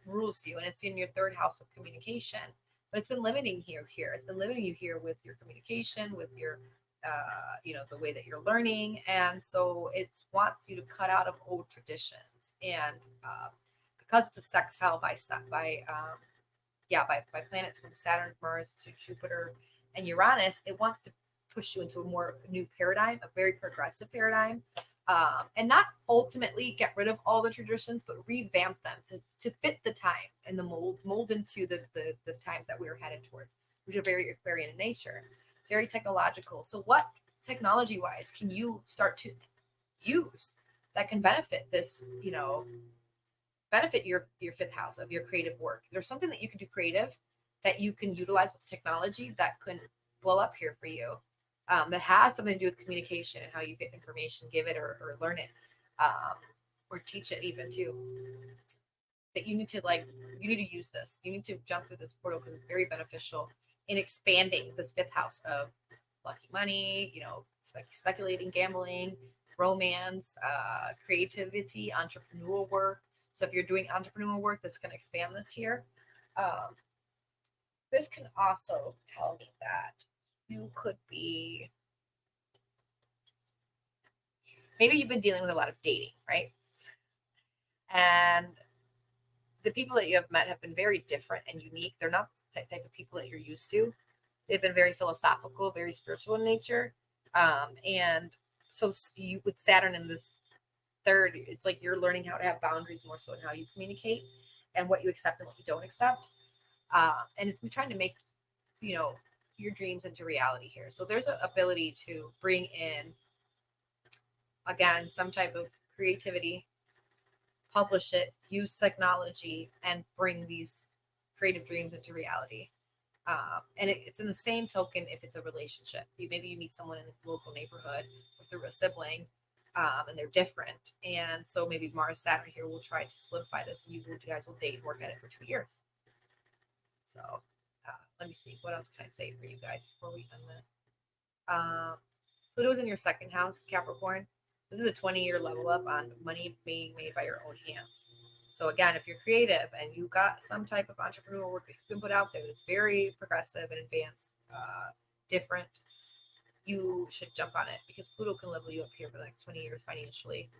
rules you, and it's in your third house of communication. But it's been limiting you here. It's been limiting you here with your communication, with your, the way that you're learning. And so it wants you to cut out of old traditions. And because it's a sextile by planets from Saturn, Mars to Jupiter and Uranus, it wants to push you into a more new paradigm, a very progressive paradigm, and not ultimately get rid of all the traditions, but revamp them to fit the time and the mold into the times that we are headed towards, which are very Aquarian in nature. It's very technological. So what technology-wise can you start to use that can benefit this, benefit your fifth house of your creative work? There's something that you can do creative that you can utilize with technology that can blow up here for you, that has something to do with communication and how you get information, give it or learn it, or teach it even too. That you need to use this. You need to jump through this portal because it's very beneficial in expanding this fifth house of lucky money, speculating, gambling, romance, creativity, entrepreneurial work. So if you're doing entrepreneurial work, this can expand this here. This can also tell me that you could be, maybe you've been dealing with a lot of dating, right? And the people that you have met have been very different and unique. They're not the type of people that you're used to. They've been very philosophical, very spiritual in nature. And so you, with Saturn in this third, it's like you're learning how to have boundaries more so in how you communicate and what you accept and what you don't accept. And we're trying to make, your dreams into reality here. So there's an ability to bring in, again, some type of creativity, publish it, use technology, and bring these creative dreams into reality. And it's in the same token if it's a relationship. Maybe you meet someone in the local neighborhood or through a sibling, and they're different. And so maybe Mars, Saturn here will try to solidify this, and you guys will date and work at it for 2 years. So let me see. What else can I say for you guys before we end this? Pluto's in your second house, Capricorn. This is a 20-year level up on money being made by your own hands. So again, if you're creative and you got some type of entrepreneurial work that you can put out there that's very progressive and advanced, different, you should jump on it, because Pluto can level you up here for the next 20 years financially.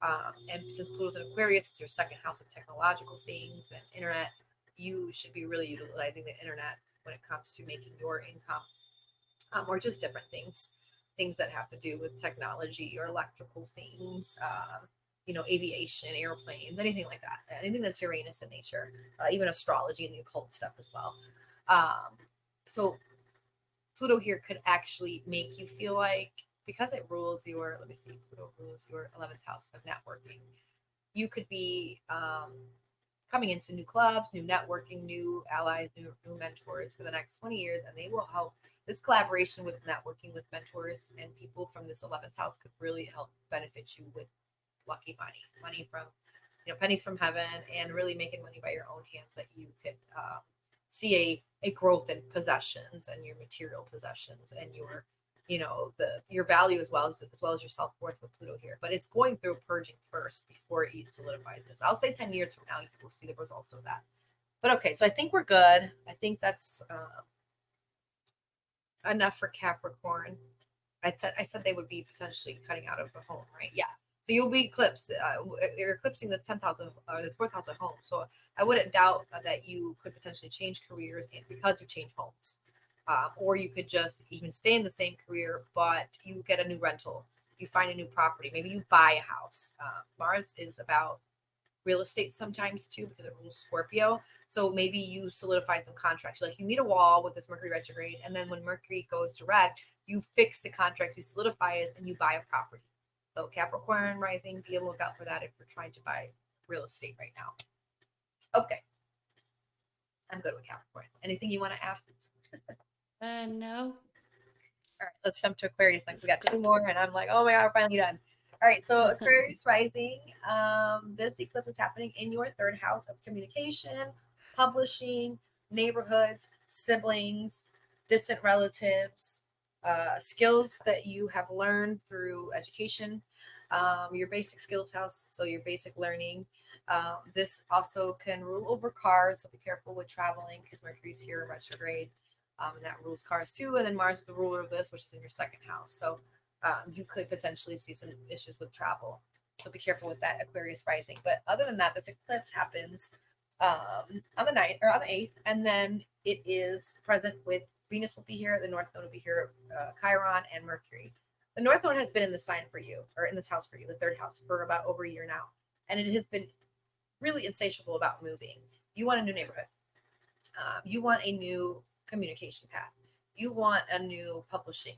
And since Pluto's in Aquarius, it's your second house of technological things and internet. You should be really utilizing the internet when it comes to making your income, or just different things that have to do with technology or electrical things, aviation, airplanes, anything like that, anything that's Uranus in nature, even astrology and the occult stuff as well. So Pluto here could actually make you feel like, because it rules your, Pluto rules your 11th house of networking. You could be coming into new clubs, new networking, new allies, new mentors for the next 20 years, and they will help. This collaboration with networking with mentors and people from this 11th house could really help benefit you with lucky money from, pennies from heaven, and really making money by your own hands, that you could see a growth in possessions and your material possessions and your, your value as well as your self-worth with Pluto here. But it's going through purging first before it solidifies this. I'll say 10 years from now, you will see the results of that. But okay, so I think we're good. I think that's enough for Capricorn. I said they would be potentially cutting out of the home, right? Yeah. So you'll be eclipsed. You're eclipsing the 10th house or the 4th house at home. So I wouldn't doubt that you could potentially change careers because you change homes. Or you could just even stay in the same career, but you get a new rental. You find a new property. Maybe you buy a house. Mars is about real estate sometimes too, because it rules Scorpio. So maybe you solidify some contracts. Like you meet a wall with this Mercury retrograde, and then when Mercury goes direct, you fix the contracts, you solidify it, and you buy a property. So Capricorn rising, be a lookout for that if you're trying to buy real estate right now. Okay. I'm good with Capricorn. Anything you want to add? No. All right, let's jump to Aquarius next. We got two Good. more, and I'm like, oh my god, we're finally done. All right, so Aquarius rising. This eclipse is happening in your third house of communication, publishing, neighborhoods, siblings, distant relatives, skills that you have learned through education, your basic skills house, so your basic learning. This also can rule over cars, so be careful with traveling because Mercury's here in retrograde. And that rules cars too. And then Mars is the ruler of this, which is in your second house. So you could potentially see some issues with travel. So be careful with that Aquarius rising. But other than that, this eclipse happens on the 9th or on the 8th. And then it is present with Venus will be here, the North Node will be here, Chiron, and Mercury. The North Node has been in the sign for you, or in this house for you, the third house, for about over a year now. And it has been really insatiable about moving. You want a new neighborhood. You want a new communication path. You want a new publishing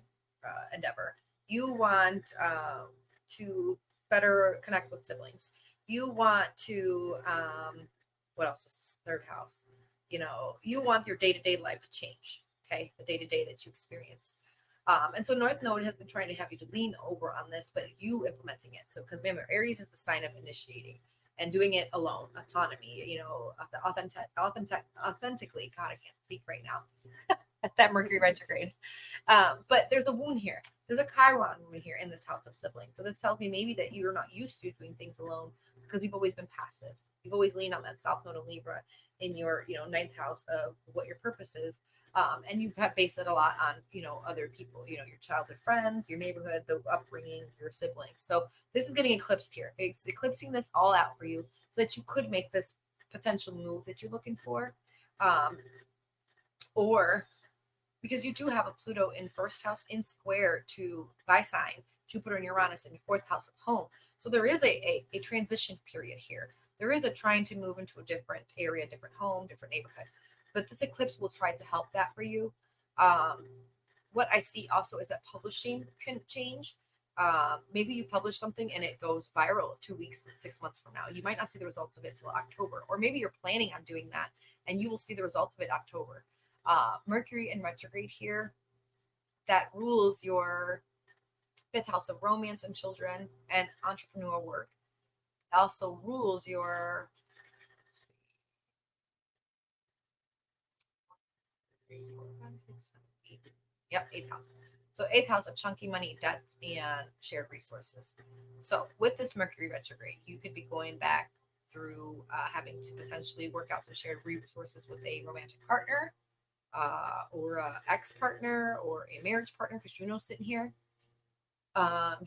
endeavor. You want to better connect with siblings. You want to, what else is this third house? You want your day to day life to change, okay? The day to day that you experience. And so North Node has been trying to have you to lean over on this, but you implementing it. So, because remember, Aries is the sign of initiating and doing it alone, autonomy, authentically. God, I can't speak right now. That Mercury retrograde. But there's a wound here. There's a Chiron wound here in this house of siblings. So this tells me maybe that you're not used to doing things alone because you've always been passive. You've always leaned on that South Node of Libra in your, ninth house of what your purpose is. And you've based it a lot on, other people, your childhood friends, your neighborhood, the upbringing, your siblings. So this is getting eclipsed here. It's eclipsing this all out for you so that you could make this potential move that you're looking for. Or because you do have a Pluto in first house in square to by sign, Jupiter and Uranus in your fourth house of home. So there is a transition period here. There is a trying to move into a different area, different home, different neighborhood. But this eclipse will try to help that for you. What I see also is that publishing can change. Maybe you publish something and it goes viral 2 weeks, 6 months from now. You might not see the results of it till October, or maybe you're planning on doing that and you will see the results of it October. Mercury in retrograde here, that rules your fifth house of romance and children and entrepreneurial work. It also rules your eighth house. So eighth house of chunky money, debts, and shared resources. So with this Mercury retrograde, you could be going back through having to potentially work out some shared resources with a romantic partner, or an ex-partner, or a marriage partner, because Juno's sitting here.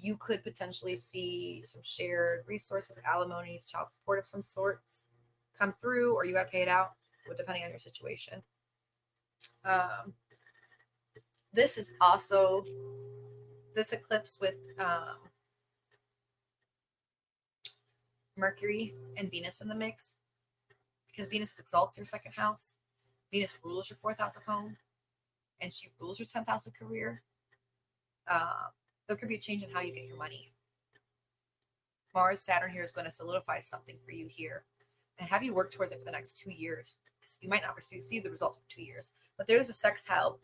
You could potentially see some shared resources, alimonies, child support of some sorts come through, or you got to pay it out, depending on your situation. This is also this eclipse with Mercury and Venus in the mix, because Venus exalts your second house. Venus rules your fourth house of home, and she rules your 10th house of career. There could be a change in how you get your money. Mars, Saturn here is going to solidify something for you here and have you work towards it for the next 2 years. So you might not see the results for 2 years, but there's a sextile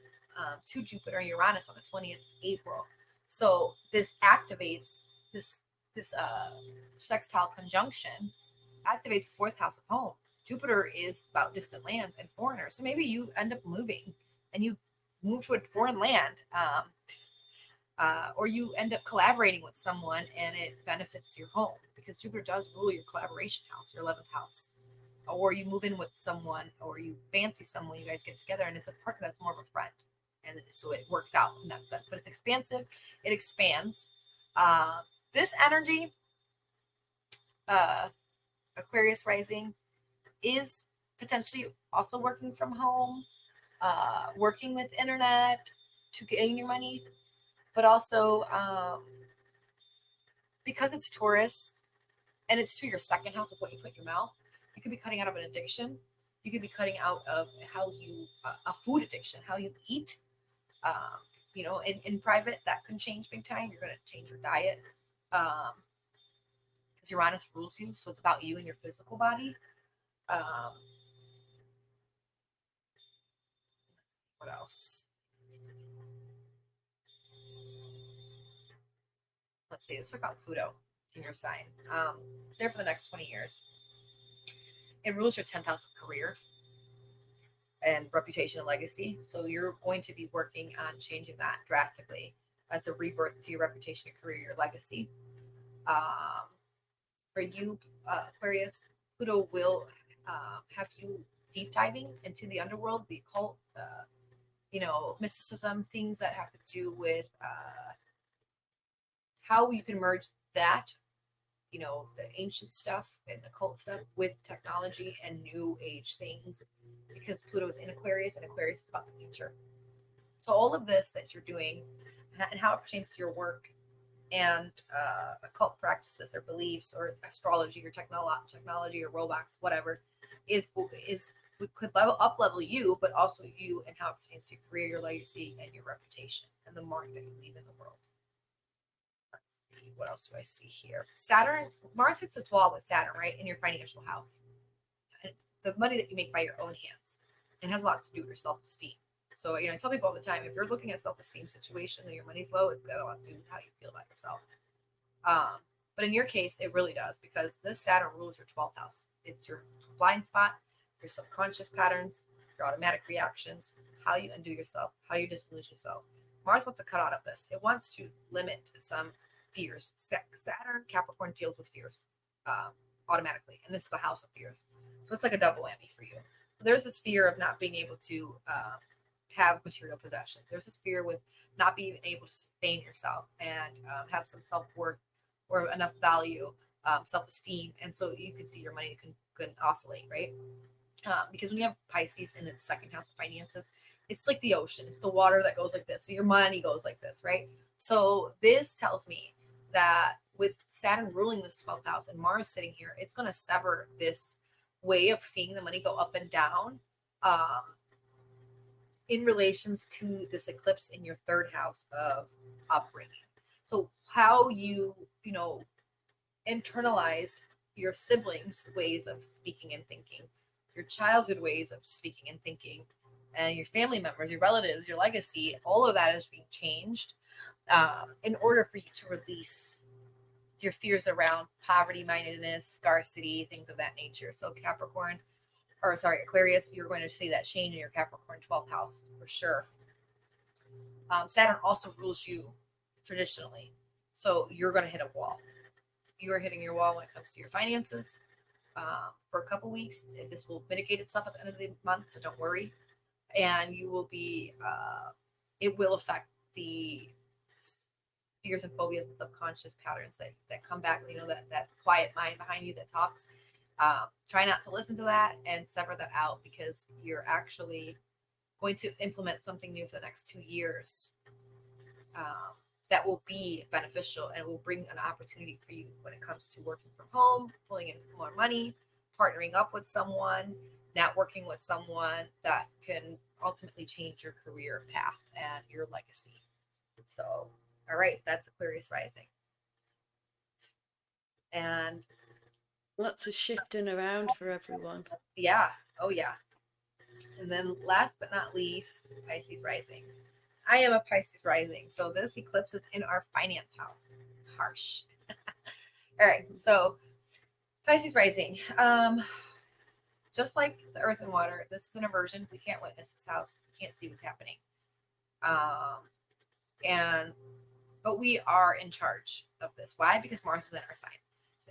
to Jupiter and Uranus on the 20th of April. So this activates this sextile conjunction, activates fourth house of home. Jupiter is about distant lands and foreigners. So maybe you end up moving and you move to a foreign land. Or you end up collaborating with someone and it benefits your home, because Jupiter does rule your collaboration house, your 11th house. Or you move in with someone, or you fancy someone, you guys get together, and it's a partner that's more of a friend. And so it works out in that sense. But it's expansive, it expands. This energy, Aquarius rising, is potentially also working from home, working with internet to gain your money, but also because it's Taurus and it's to your second house of what you put in your mouth, you could be cutting out of an addiction. You could be cutting out of how you, a food addiction, how you eat. In private, that can change big time. You're going to change your diet because Uranus rules you. So it's about you and your physical body. What else? Let's see. Let's talk about Pluto in your sign. It's there for the next 20 years. It rules your 10th house of career and reputation and legacy. So you're going to be working on changing that drastically as a rebirth to your reputation, your career, your legacy. For you, Aquarius, Pluto will have you deep diving into the underworld, the occult, mysticism, things that have to do with how you can merge that, the ancient stuff and the occult stuff with technology and new age things, because Pluto is in Aquarius, and Aquarius is about the future. So all of this that you're doing and how it pertains to your work and occult practices or beliefs or astrology or technology or robots, whatever, could level you, but also you and how it pertains to your career, your legacy, and your reputation and the mark that you leave in the world. Let's see, what else do I see here? Mars hits this wall with Saturn, right, in your financial house. And the money that you make by your own hands, it has a lot to do with your self-esteem. So, I tell people all the time, if you're looking at self-esteem situation and your money's low, it's got a lot to do with how you feel about yourself. But in your case, it really does, because this Saturn rules your 12th house. It's your blind spot, your subconscious patterns, your automatic reactions, how you undo yourself, how you disillusion yourself. Mars wants to cut out of this. It wants to limit some fears. Saturn, Capricorn deals with fears automatically, and this is a house of fears. So it's like a double whammy for you. So there's this fear of not being able to have material possessions. There's this fear with not being able to sustain yourself and have some self-worth or enough value, self-esteem. And so you can see your money can oscillate, right? Because when you have Pisces in its second house of finances, it's like the ocean. It's the water that goes like this. So your money goes like this, right? So this tells me that with Saturn ruling this 12th house and Mars sitting here, it's going to sever this way of seeing the money go up and down in relations to this eclipse in your third house of upbringing. So how you internalize your siblings' ways of speaking and thinking, your childhood ways of speaking and thinking, and your family members, your relatives, your legacy, all of that is being changed in order for you to release your fears around poverty mindedness, scarcity, things of that nature. So Aquarius, you're going to see that change in your Capricorn 12th house for sure. Saturn also rules you traditionally. So you're going to hit a wall. You are hitting your wall when it comes to your finances for a couple weeks. This will mitigate itself at the end of the month, so don't worry. And you will be, it will affect the fears and phobias and subconscious patterns that come back, that quiet mind behind you that talks. Try not to listen to that and sever that out, because you're actually going to implement something new for the next 2 years that will be beneficial and will bring an opportunity for you when it comes to working from home, pulling in more money, partnering up with someone, networking with someone that can ultimately change your career path and your legacy. So, all right, that's Aquarius rising. And lots of shifting around for everyone. Yeah. Oh, yeah. And then last but not least, Pisces rising. I am a Pisces rising. So this eclipse is in our finance house. Harsh. All right. So Pisces rising. Just like the earth and water, this is an aversion. We can't witness this house. We can't see what's happening. But we are in charge of this. Why? Because Mars is in our sign,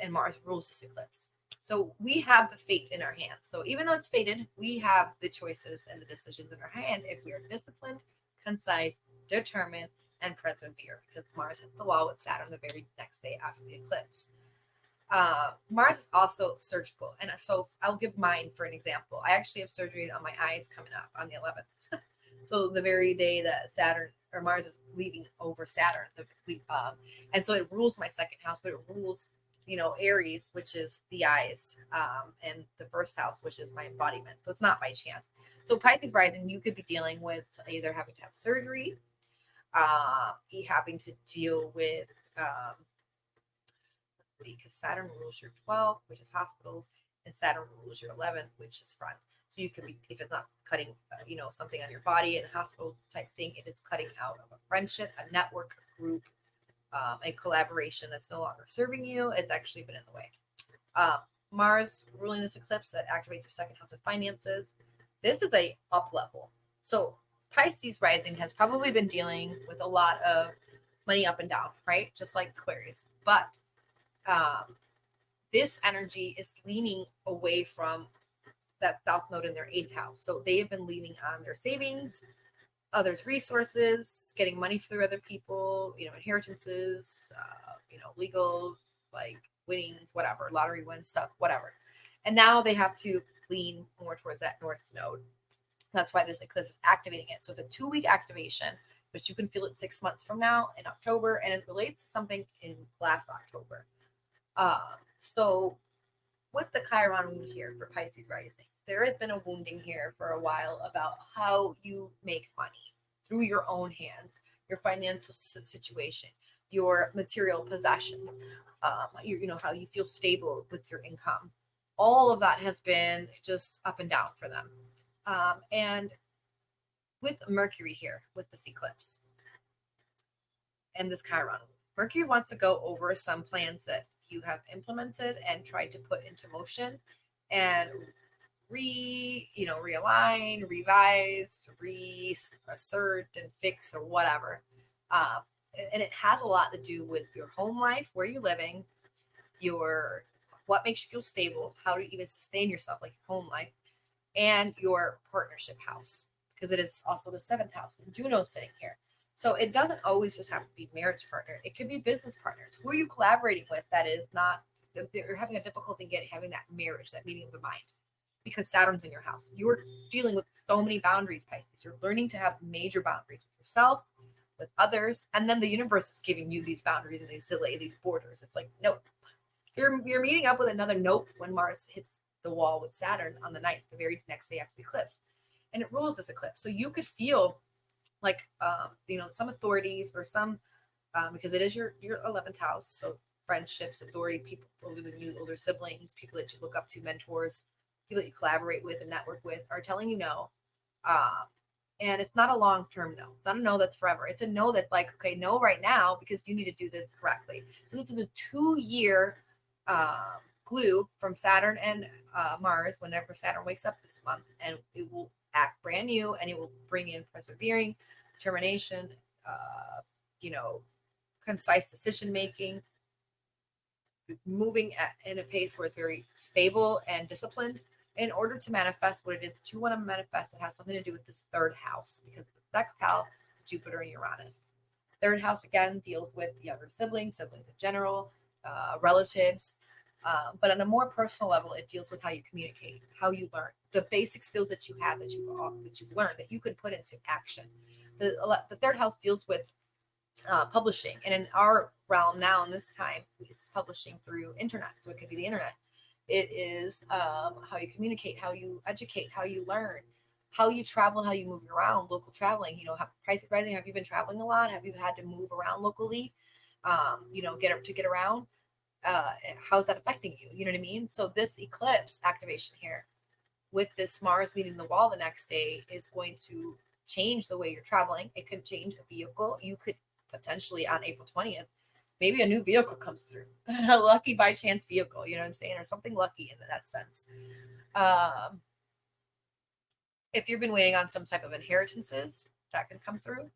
and Mars rules this eclipse. So we have the fate in our hands. So even though it's fated, we have the choices and the decisions in our hand if we are disciplined, concise, determined, and persevere, because Mars hits the wall with Saturn the very next day after the eclipse. Mars is also surgical. And so I'll give mine for an example. I actually have surgery on my eyes coming up on the 11th. So the very day that Mars is leaving over Saturn. And so it rules my second house, but it rules, Aries, which is the eyes, and the first house, which is my embodiment. So it's not by chance. So Pisces rising, you could be dealing with either having to have surgery, having to deal with, because Saturn rules your 12th, which is hospitals, and Saturn rules your 11th, which is fronts. So So you can be, if it's not cutting, something on your body and hospital type thing, it is cutting out of a friendship, a network, a group, a collaboration that's no longer serving you. It's actually been in the way. Mars ruling this eclipse that activates your second house of finances. This is a up level. So Pisces rising has probably been dealing with a lot of money up and down, right? Just like Aquarius. But this energy is leaning away from that south node in their eighth house. So they have been leaning on their savings, others' resources, getting money through other people, inheritances, legal, like winnings, whatever, lottery wins stuff, whatever. And now they have to lean more towards that north node. That's why this eclipse is activating it. So it's a 2-week activation, but you can feel it 6 months from now in October, and it relates to something in last October. So with the Chiron wound here for Pisces rising, there has been a wounding here for a while about how you make money through your own hands, your financial situation, your material possessions, how you feel stable with your income. All of that has been just up and down for them. And with Mercury here, with this eclipse and this Chiron, Mercury wants to go over some plans that you have implemented and tried to put into motion and realign, revise, reassert and fix or whatever. And it has a lot to do with your home life, where you're living, what makes you feel stable, how to even sustain yourself, like your home life, and your partnership house, because it is also the 7th house. And Juno's sitting here. So it doesn't always just have to be marriage partner. It could be business partners. Who are you collaborating with that is not, they're having a difficulty in having that marriage, that meeting of the mind, because Saturn's in your house. You're dealing with so many boundaries, Pisces. You're learning to have major boundaries with yourself, with others, and then the universe is giving you these boundaries and these borders. It's like, nope. You're meeting up with another nope when Mars hits the wall with Saturn on the night, the very next day after the eclipse. And it rules this eclipse. So you could feel like, some authorities or some, because it is your 11th house. So friendships, authority, people older than you, older siblings, people that you look up to, mentors, people that you collaborate with and network with are telling you no. And it's not a long-term no. It's not a no that's forever. It's a no that's like, okay, no right now, because you need to do this correctly. So this is a 2-year glue from Saturn and Mars whenever Saturn wakes up this month, and it will act brand new, and it will bring in persevering, determination, concise decision making, moving in a pace where it's very stable and disciplined in order to manifest what it is that you want to manifest. It has something to do with this 3rd house, because the sextile Jupiter and Uranus. 3rd house again deals with younger siblings in general, relatives. But on a more personal level, it deals with how you communicate, how you learn, the basic skills that you have that you've learned that you can put into action. The 3rd house deals with publishing, and in our realm now, in this time, it's publishing through internet. So it could be the internet. It is how you communicate, how you educate, how you learn, how you travel, how you move around, local traveling. Prices rising. Have you been traveling a lot? Have you had to move around locally? Get around. How's that affecting you? You know what I mean? So this eclipse activation here with this Mars meeting the wall the next day is going to change the way you're traveling. It could change a vehicle. You could potentially on April 20th, maybe a new vehicle comes through, a lucky by chance vehicle, you know what I'm saying? Or something lucky in that sense. If you've been waiting on some type of inheritances, that can come through.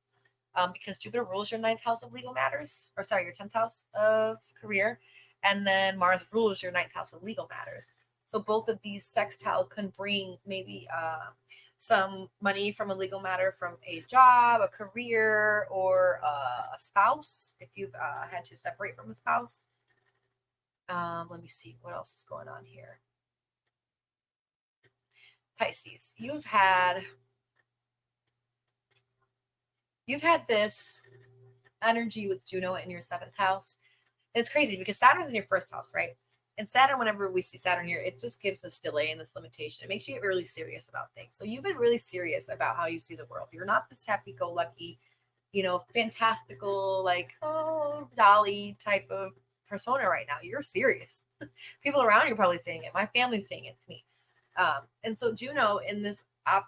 Because Jupiter rules your 9th house of legal matters, your 10th house of career, and then Mars rules your 9th house of legal matters. So both of these sextile can bring maybe some money from a legal matter, from a job, a career, or a spouse, if you've had to separate from a spouse. Let me see what else is going on here. Pisces, you've had this energy with Juno in your 7th house. And it's crazy because Saturn's in your 1st house, right? And Saturn, whenever we see Saturn here, it just gives this delay and this limitation. It makes you get really serious about things. So you've been really serious about how you see the world. You're not this happy-go-lucky, fantastical, like, oh, jolly type of persona right now. You're serious. People around you are probably saying it. My family's saying it to me. And so Juno in this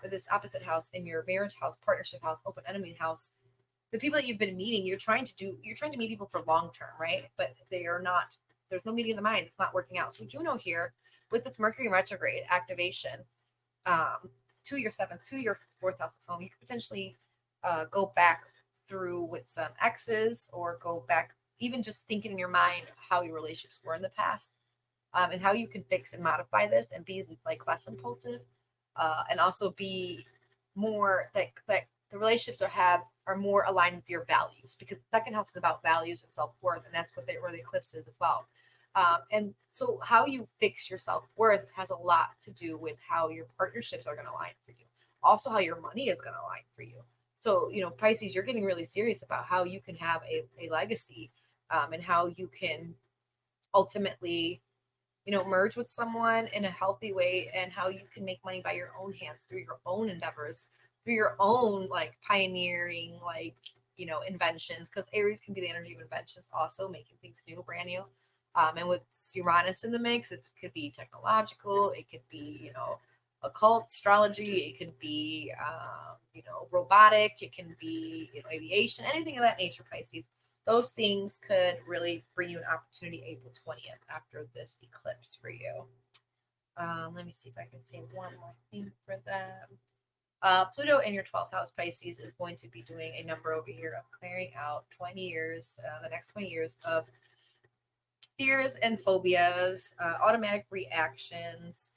this opposite house, in your marriage house, partnership house, open enemy house, the people that you've been meeting, you're trying to meet people for long term, right? But they are not. There's no meeting of the minds. It's not working out. So Juno here with this Mercury retrograde activation, to your seventh, to your fourth house of home, you could potentially go back through with some exes, or go back, even just thinking in your mind how your relationships were in the past, and how you can fix and modify this and be like less impulsive, and also be more like the relationships are more aligned with your values, because the second house is about values and self-worth, and that's what where the eclipse is as well. And so how you fix your self-worth has a lot to do with how your partnerships are going to align for you, also how your money is going to align for you. So Pisces, you're getting really serious about how you can have a legacy, and how you can ultimately merge with someone in a healthy way, and how you can make money by your own hands through your own endeavors, through your own like pioneering, like inventions, because Aries can be the energy of inventions, also making things new, brand new. And with Uranus in the mix, it could be technological, it could be occult, astrology, it could be robotic, it can be aviation, anything of that nature, Pisces. Those things could really bring you an opportunity April 20th after this eclipse for you. Let me see if I can say one more thing for them. Pluto in your 12th house, Pisces, is going to be doing a number over here of clearing out 20 years, the next 20 years of fears and phobias, automatic reactions,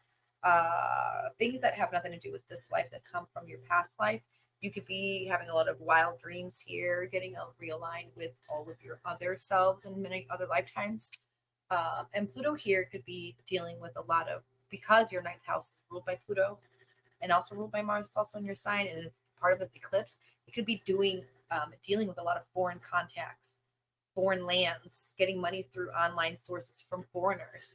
things that have nothing to do with this life, that come from your past life. You could be having a lot of wild dreams here, getting realigned with all of your other selves in many other lifetimes. And Pluto here could be dealing with a lot of, because your ninth house is ruled by Pluto and also ruled by Mars. It's also in your sign, and it's part of this eclipse. It could be dealing with a lot of foreign contacts, foreign lands, getting money through online sources from foreigners,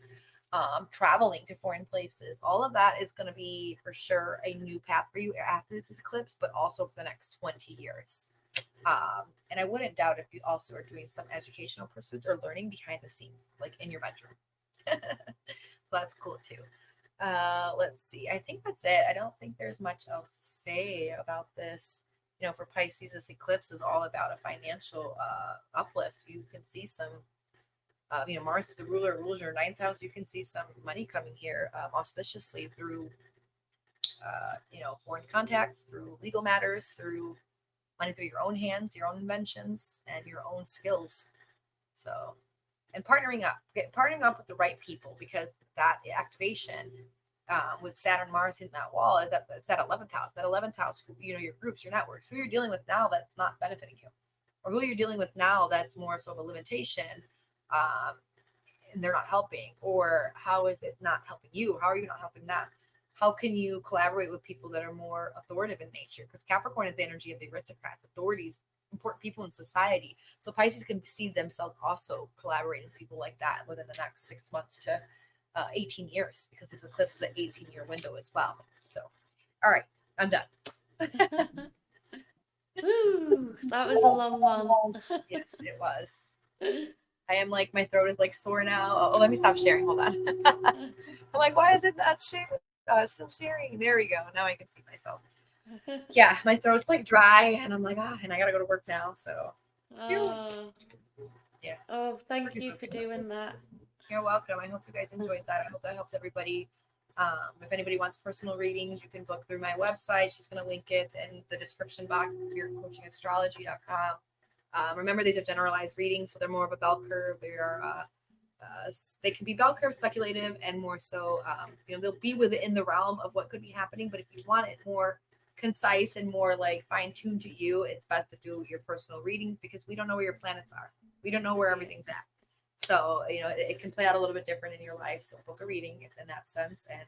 traveling to foreign places. All of that is going to be for sure a new path for you after this eclipse, but also for the next 20 years. And I wouldn't doubt if you also are doing some educational pursuits or learning behind the scenes, like in your bedroom. So that's cool too. Let's see. I think that's it. I don't think there's much else to say about this. For Pisces, this eclipse is all about a financial uplift. You can see some, Mars is the ruler, rules your ninth house. You can see some money coming here auspiciously through, foreign contacts, through legal matters, through money through your own hands, your own inventions, and your own skills. So, and partnering up with the right people, because that activation with Saturn, Mars hitting that wall, it's that 11th house. That 11th house, your groups, your networks, who you're dealing with now that's not benefiting you, or who you're dealing with now that's more so of a limitation, and they're not helping, or how is it not helping you? How are you not helping them? How can you collaborate with people that are more authoritative in nature? Because Capricorn is the energy of the aristocrats, authorities, important people in society. So Pisces can see themselves also collaborating with people like that within the next 6 months to 18 years, because this eclipse is an 18-year window as well. So, all right, I'm done. Woo, that was a long one. Yes, it was. I am like, my throat is like sore now. Oh, let me stop sharing. Hold on. I'm like, why is it not sharing? Still sharing. There we go. Now I can see myself. Yeah, my throat's like dry, and I'm like, and I gotta go to work now. So, Oh, yeah. oh, thank you for doing that. You're welcome. I hope you guys enjoyed that. I hope that helps everybody. If anybody wants personal readings, you can book through my website. She's going to link it in the description box. It's spiritcoachingastrology.com. Remember, these are generalized readings, so they're more of a bell curve. They can be bell curve, speculative, and more so, they'll be within the realm of what could be happening. But if you want it more concise and more like fine-tuned to you, it's best to do your personal readings, because we don't know where your planets are. We don't know where everything's at. So, it can play out a little bit different in your life. So book a reading in that sense. And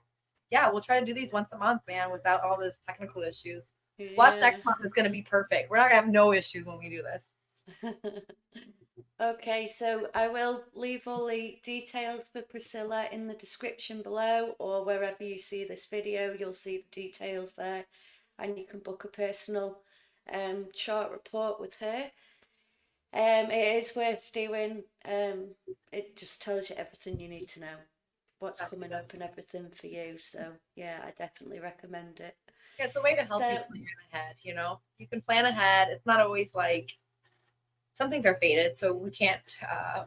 yeah, we'll try to do these once a month, man, without all those technical issues. Watch Yeah. next month is going to be perfect. We're not going to have no issues when we do this. Okay, so I will leave all the details for Priscilla in the description below, or wherever you see this video, you'll see the details there, and you can book a personal chart report with her. It is worth doing. It just tells you everything you need to know. what's Exactly, coming yes. up and everything for you. So yeah, I definitely recommend it. Yeah, it's a way to help you So plan ahead, you know? You can plan ahead. It's not always like some things are fated, so we can't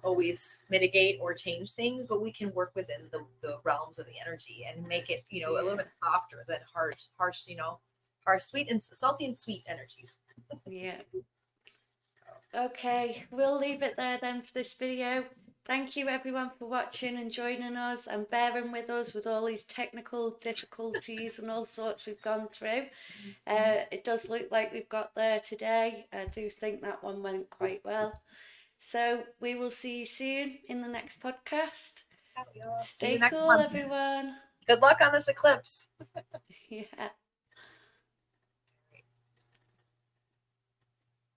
always mitigate or change things, but we can work within the realms of the energy and make it, you know, a little yeah, bit softer than harsh, you know, harsh, sweet and salty and sweet energies. yeah. Okay, we'll leave it there then for this video. Thank you everyone for watching and joining us and bearing with us with all these technical difficulties and all sorts we've gone through. It does look like we've got there today. I do think that one went quite well. So we will see you soon in the next podcast. See Stay you next cool, month. everyone. Good luck on this eclipse. Yeah.